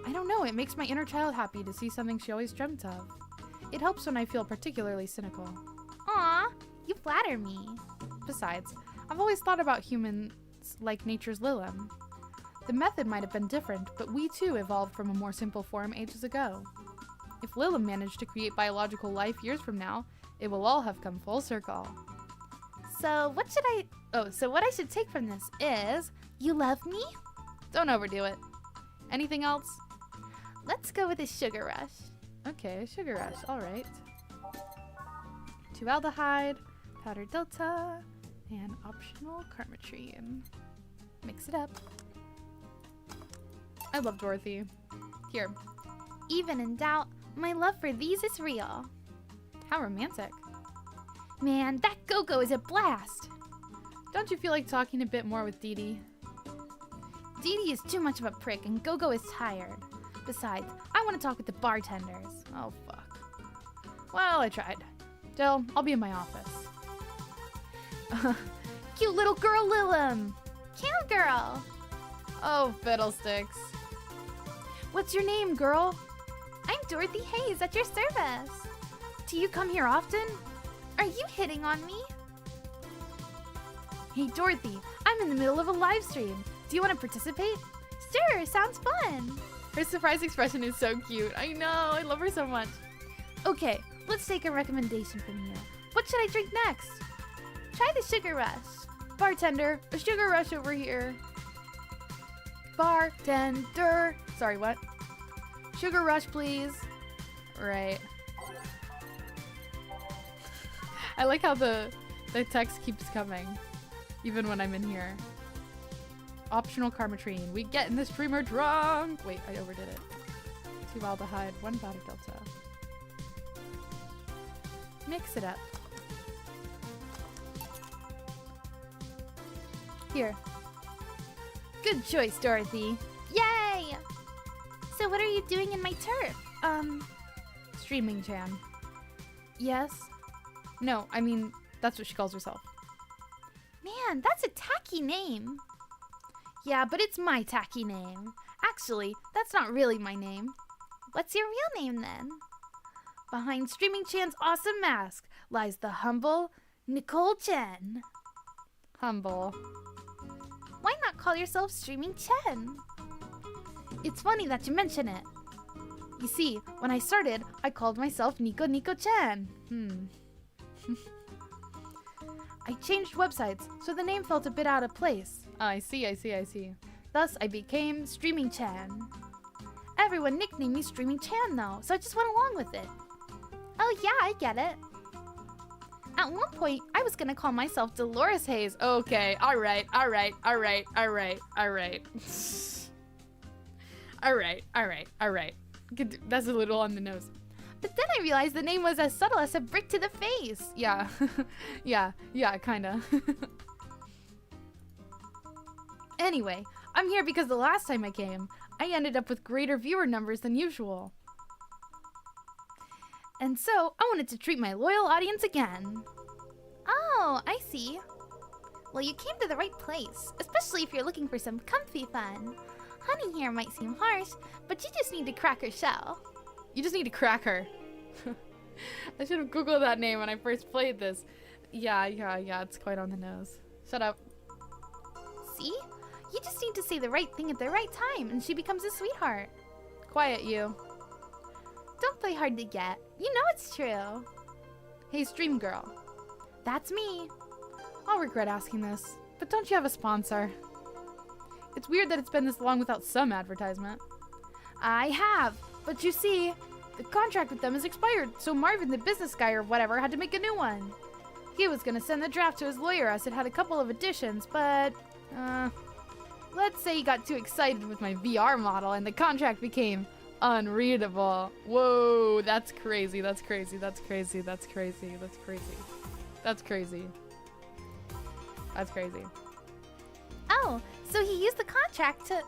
I don't know, it makes my inner child happy to see something she always dreamt of. It helps when I feel particularly cynical. Aw, you flatter me. Besides, I've always thought about humans like nature's Lilim. The method might have been different, but we too evolved from a more simple form ages ago. If Lilim managed to create biological life years from now, it will all have come full circle. So what I should take from this is, you love me? Don't overdo it. Anything else? Let's go with a sugar rush. Okay, sugar rush, alright. 2 aldehyde, powder delta, and optional carmetrine. Mix it up. I love Dorothy. Here. Even in doubt, my love for these is real. How romantic. Man, that Go-Go is a blast! Don't you feel like talking a bit more with Dee Dee? Dee Dee is too much of a prick and Go-Go is tired. Besides, I want to talk with the bartenders. Oh, fuck. Well, I tried. Still, I'll be in my office. Cute little girl, Lilim! Cowgirl! Oh, fiddlesticks. What's your name, girl? I'm Dorothy Hayes at your service. Do you come here often? Are you hitting on me? Hey, Dorothy, I'm in the middle of a live stream. Do you want to participate? Sure, sounds fun. Her surprise expression is so cute. I know, I love her so much. Okay, let's take a recommendation from you. What should I drink next? Try the sugar rush. Bartender, a sugar rush over here. Bartender. Sorry, what? Sugar rush, please. Right. I like how the text keeps coming, even when I'm in here. Optional carmetrine. We getting the streamer drunk. Wait, I overdid it. 2 aldehyde, 1 powder delta. Mix it up. Here. Good choice, Dorothy. Yay! So what are you doing in my turf? Streaming Chan. Yes? No, I mean, that's what she calls herself. Man, that's a tacky name. Yeah, but it's my tacky name. Actually, that's not really my name. What's your real name then? Behind Streaming Chan's awesome mask lies the humble Nicole Chen. Humble. Why not call yourself Streaming Chen? It's funny that you mention it. You see, when I started, I called myself Nico Chen. I changed websites, so the name felt a bit out of place. I see. Thus, I became Streaming Chan. everyone nicknamed me Streaming Chan though, so I just went along with it. Oh yeah, I get it. At one point, I was gonna call myself Dolores Hayes. Okay, alright. Alright. That's a little on the nose. But then I realized the name was as subtle as a brick to the face. Yeah. yeah, kinda. Anyway, I'm here because the last time I came, I ended up with greater viewer numbers than usual. And so, I wanted to treat my loyal audience again. Oh, I see. Well, you came to the right place, especially if you're looking for some comfy fun. Honey here might seem harsh, but you just need to crack her shell. You just need to crack her. I should have Googled that name when I first played this. Yeah, it's quite on the nose. Shut up. See? You just need to say the right thing at the right time, and she becomes a sweetheart. Quiet, you. Don't play hard to get. You know it's true. Hey, Stream Girl. That's me. I'll regret asking this, but don't you have a sponsor? It's weird that it's been this long without some advertisement. I have, but you see, the contract with them has expired, so Marvin, the business guy or whatever, had to make a new one. He was gonna send the draft to his lawyer as it had a couple of additions, but, let's say he got too excited with my VR model and the contract became unreadable. Whoa, that's crazy. Oh, so he used the contract to...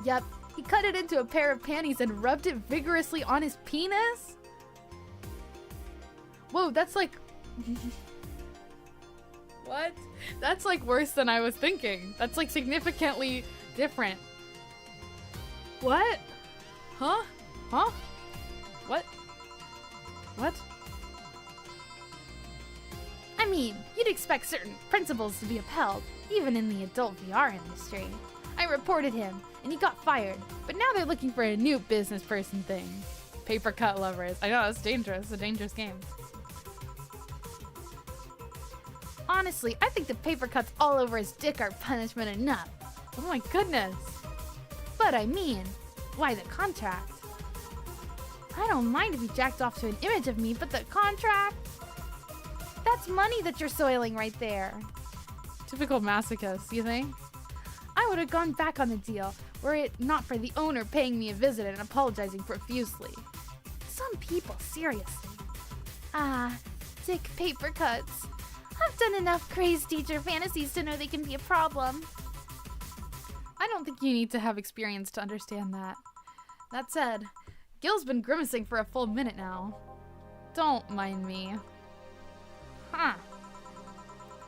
Yep, he cut it into a pair of panties and rubbed it vigorously on his penis? Whoa, that's like... What? That's like worse than I was thinking. That's like significantly different. What? Huh? What? I mean, you'd expect certain principles to be upheld, even in the adult VR industry. I reported him, and he got fired, but now they're looking for a new business person thing. Paper cut lovers. I know, it's dangerous. It's a dangerous game. Honestly, I think the paper cuts all over his dick are punishment enough. Oh my goodness. But I mean, why the contract? I don't mind if he jacked off to an image of me, but the contract? That's money that you're soiling right there. Typical masochist, you think? I would have gone back on the deal, were it not for the owner paying me a visit and apologizing profusely. Some people, seriously. Ah, dick paper cuts. I've done enough crazed teacher fantasies to know they can be a problem. I don't think you need to have experience to understand that. That said, Gil's been grimacing for a full minute now. Don't mind me. Huh.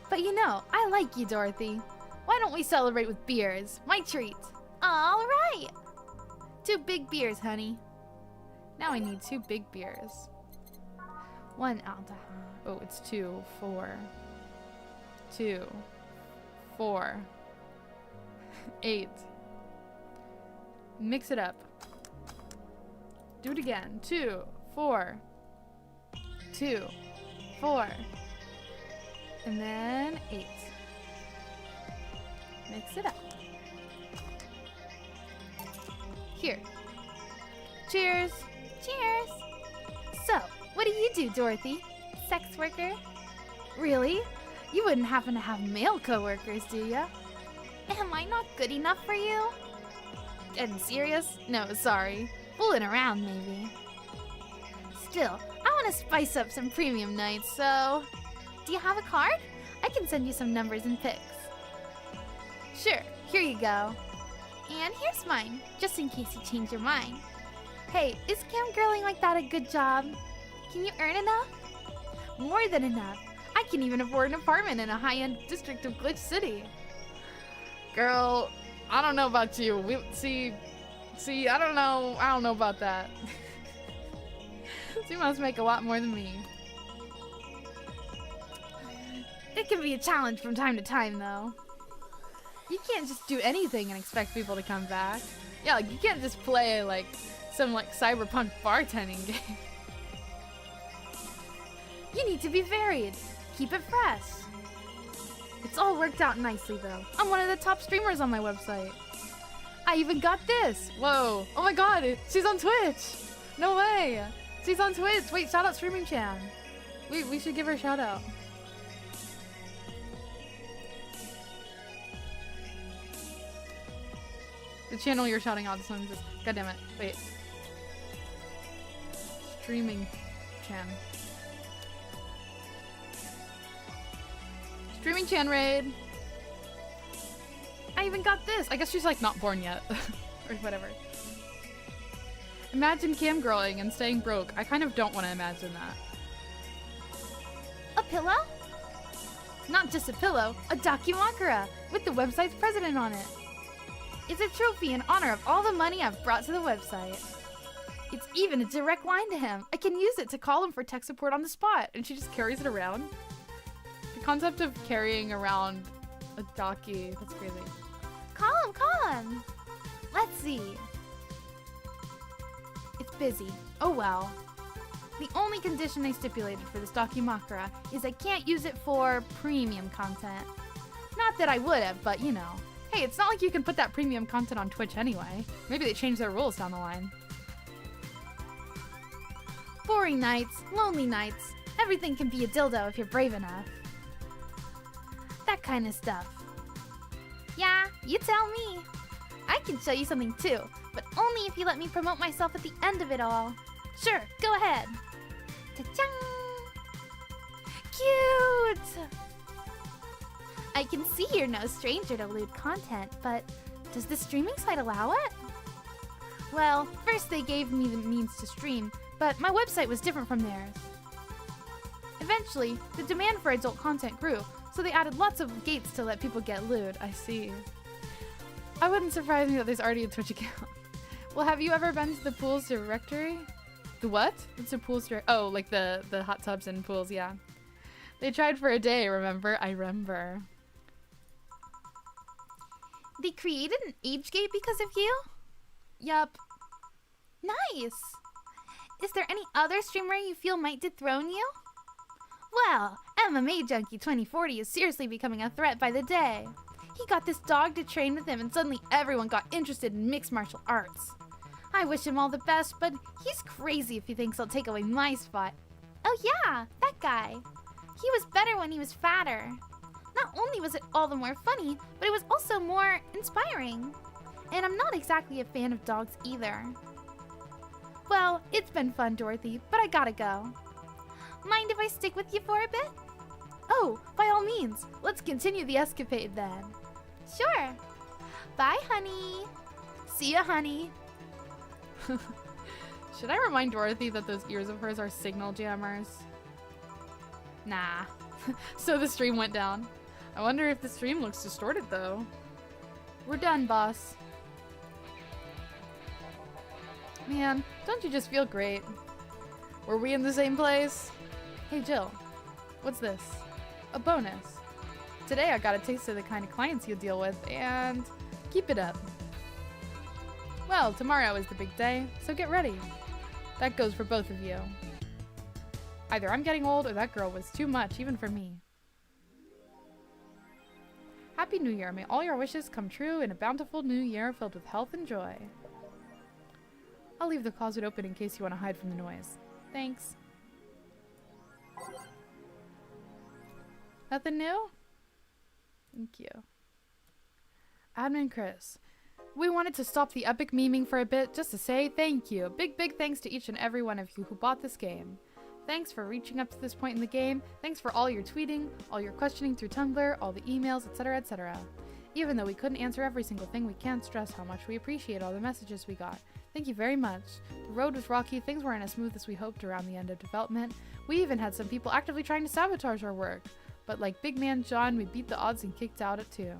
But you know, I like you, Dorothy. Why don't we celebrate with beers? My treat. All right. 2 big beers, honey. Now I need 2 big beers. 1 alcohol. Oh, it's 2, 4. 2, 4, 8. Mix it up. Do it again. 2, 4, 2, 4, and then 8. Mix it up. Here. Cheers. Cheers. So, what do you do, Dorothy? Sex worker? Really? You wouldn't happen to have male coworkers, do ya? Am I not good enough for you? Getting serious? No, sorry. Fooling around, maybe. Still, I want to spice up some premium nights, so... Do you have a card? I can send you some numbers and pics. Sure, here you go. And here's mine, just in case you change your mind. Hey, is camgirling like that a good job? Can you earn enough? More than enough. I can even afford an apartment in a high-end district of Glitch City. Girl, I don't know about you. See, I don't know about that. You must make a lot more than me. It can be a challenge from time to time, though. You can't just do anything and expect people to come back. Yeah, like, you can't just play, like, some, like, cyberpunk bartending game. You need to be varied. Keep it fresh. It's all worked out nicely, though. I'm one of the top streamers on my website. I even got this. Whoa. Oh my god. She's on Twitch. No way. She's on Twitch. Wait, shout out Streaming Chan. We should give her a shout out. The channel you're shouting out, this one's just, god damn it. Wait. Streaming Chan. Streaming Chan raid. I even got this. I guess she's like not born yet. Or whatever. Imagine cam growing and staying broke. I kind of don't want to imagine that. A pillow? Not just a pillow, a Dakimakura with the website's president on it. It's a trophy in honor of all the money I've brought to the website. It's even a direct line to him. I can use it to call him for tech support on the spot, and she just carries it around. The concept of carrying around a Daki, that's crazy. Call him. Let's see. It's busy. Oh well. The only condition I stipulated for this Dakimakura is I can't use it for premium content. Not that I would have, but you know. Hey, it's not like you can put that premium content on Twitch anyway. Maybe they change their rules down the line. Boring nights, lonely nights. Everything can be a dildo if you're brave enough. That kind of stuff. Yeah, you tell me. I can show you something too, but only if you let me promote myself at the end of it all. Sure, go ahead. Ta-chang! Cute! I can see you're no stranger to lewd content, but does the streaming site allow it? Well, first they gave me the means to stream, but my website was different from theirs. Eventually, the demand for adult content grew, so they added lots of gates to let people get lewd. I see. I wouldn't surprise me that there's already a Twitch account. Well, have you ever been to the pools directory? The what? It's a pools directory. Oh, like the hot tubs and pools, yeah. They tried for a day, remember? I remember. They created an age gate because of you? Yup. Nice! Is there any other streamer you feel might dethrone you? Well, MMA Junkie 2040 is seriously becoming a threat by the day. He got this dog to train with him and suddenly everyone got interested in mixed martial arts. I wish him all the best, but he's crazy if he thinks he'll take away my spot. Oh yeah, that guy. He was better when he was fatter. Not only was it all the more funny, but it was also more inspiring. And I'm not exactly a fan of dogs either. Well, it's been fun, Dorothy, but I gotta go. Mind if I stick with you for a bit? Oh, by all means. Let's continue the escapade then. Sure. Bye, honey. See ya, honey. Should I remind Dorothy that those ears of hers are signal jammers? Nah. So the stream went down. I wonder if the stream looks distorted though. We're done, boss. Man, don't you just feel great? Were we in the same place? Hey Jill, what's this? A bonus. Today I got a taste of the kind of clients you deal with, and keep it up. Well, tomorrow is the big day, so get ready. That goes for both of you. Either I'm getting old or that girl was too much, even for me. Happy New Year. May all your wishes come true in a bountiful new year filled with health and joy. I'll leave the closet open in case you want to hide from the noise. Thanks. Nothing new? Thank you. Admin Chris. We wanted to stop the epic memeing for a bit just to say thank you. Big thanks to each and every one of you who bought this game. Thanks for reaching up to this point in the game. Thanks for all your tweeting, all your questioning through Tumblr, all the emails, etc, etc. Even though we couldn't answer every single thing, we can't stress how much we appreciate all the messages we got. Thank you very much. The road was rocky, things weren't as smooth as we hoped around the end of development. We even had some people actively trying to sabotage our work. But like Big Man John, we beat the odds and kicked out at 2.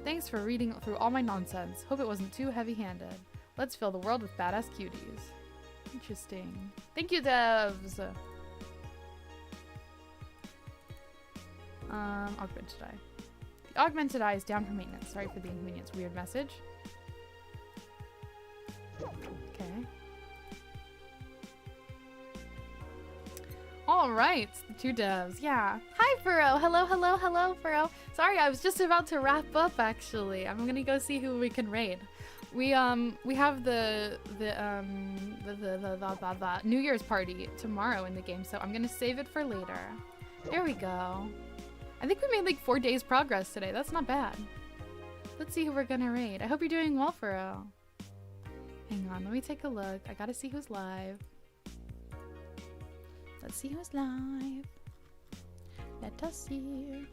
Thanks for reading through all my nonsense. Hope it wasn't too heavy-handed. Let's fill the world with badass cuties. Interesting. Thank you, devs! Augmented Eye. The Augmented Eye is down for maintenance. Sorry for the inconvenience. Weird message. Okay. Alright, the 2 devs. Yeah. Hi, Furrow! Hello, Furrow. Sorry, I was just about to wrap up, actually. I'm gonna go see who we can raid. we have the New Year's party tomorrow in the game, so I'm gonna save it for later. There we go. I think we made like 4 days progress today. That's not bad. Let's see who we're gonna raid. I hope you're doing well, for real. Hang on, let me take a look. I gotta see who's live. Let's see who's live. Let us see.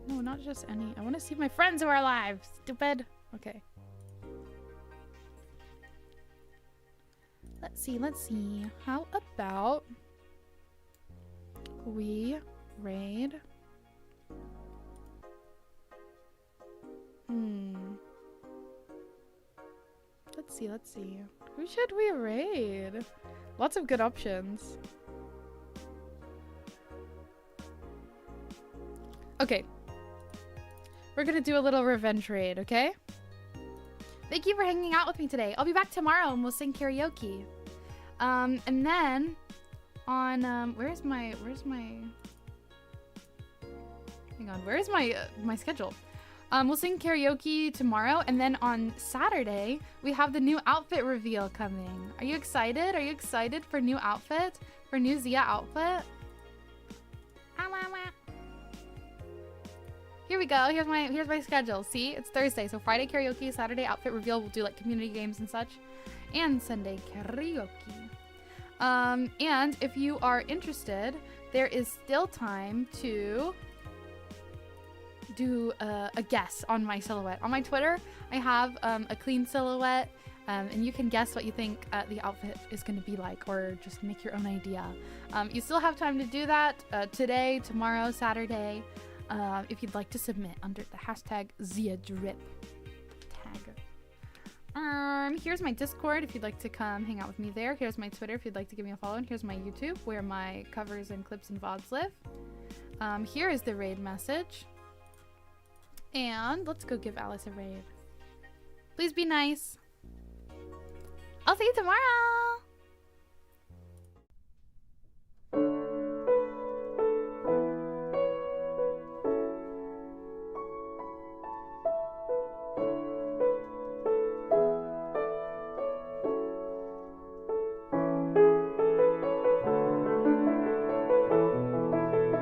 No, not just any. I want to see my friends who are alive. Stupid. Okay. Let's see. Let's see. How about we raid? Let's see. Let's see. Who should we raid? Lots of good options. Okay. We're gonna do a little revenge raid, okay? Thank you for hanging out with me today. I'll be back tomorrow and we'll sing karaoke. And then on where's my hang on, where's my schedule? We'll sing karaoke tomorrow, and then on Saturday we have the new outfit reveal coming. Are you excited? Are you excited for new outfit? For new Zia outfit? Here we go. Here's my schedule. See, it's Thursday, so Friday karaoke, Saturday outfit reveal. We'll do like community games and such, and Sunday karaoke. And if you are interested, there is still time to do a guess on my silhouette. On my Twitter, I have a clean silhouette, and you can guess what you think the outfit is going to be like, or just make your own idea. You still have time to do that today, tomorrow, Saturday. If you'd like to submit under the hashtag ZiaDrip tag. Here's my Discord if you'd like to come hang out with me there. Here's my Twitter if you'd like to give me a follow. And here's my YouTube where my covers and clips and VODs live. Here is the raid message. And let's go give Alice a raid. Please be nice. I'll see you tomorrow.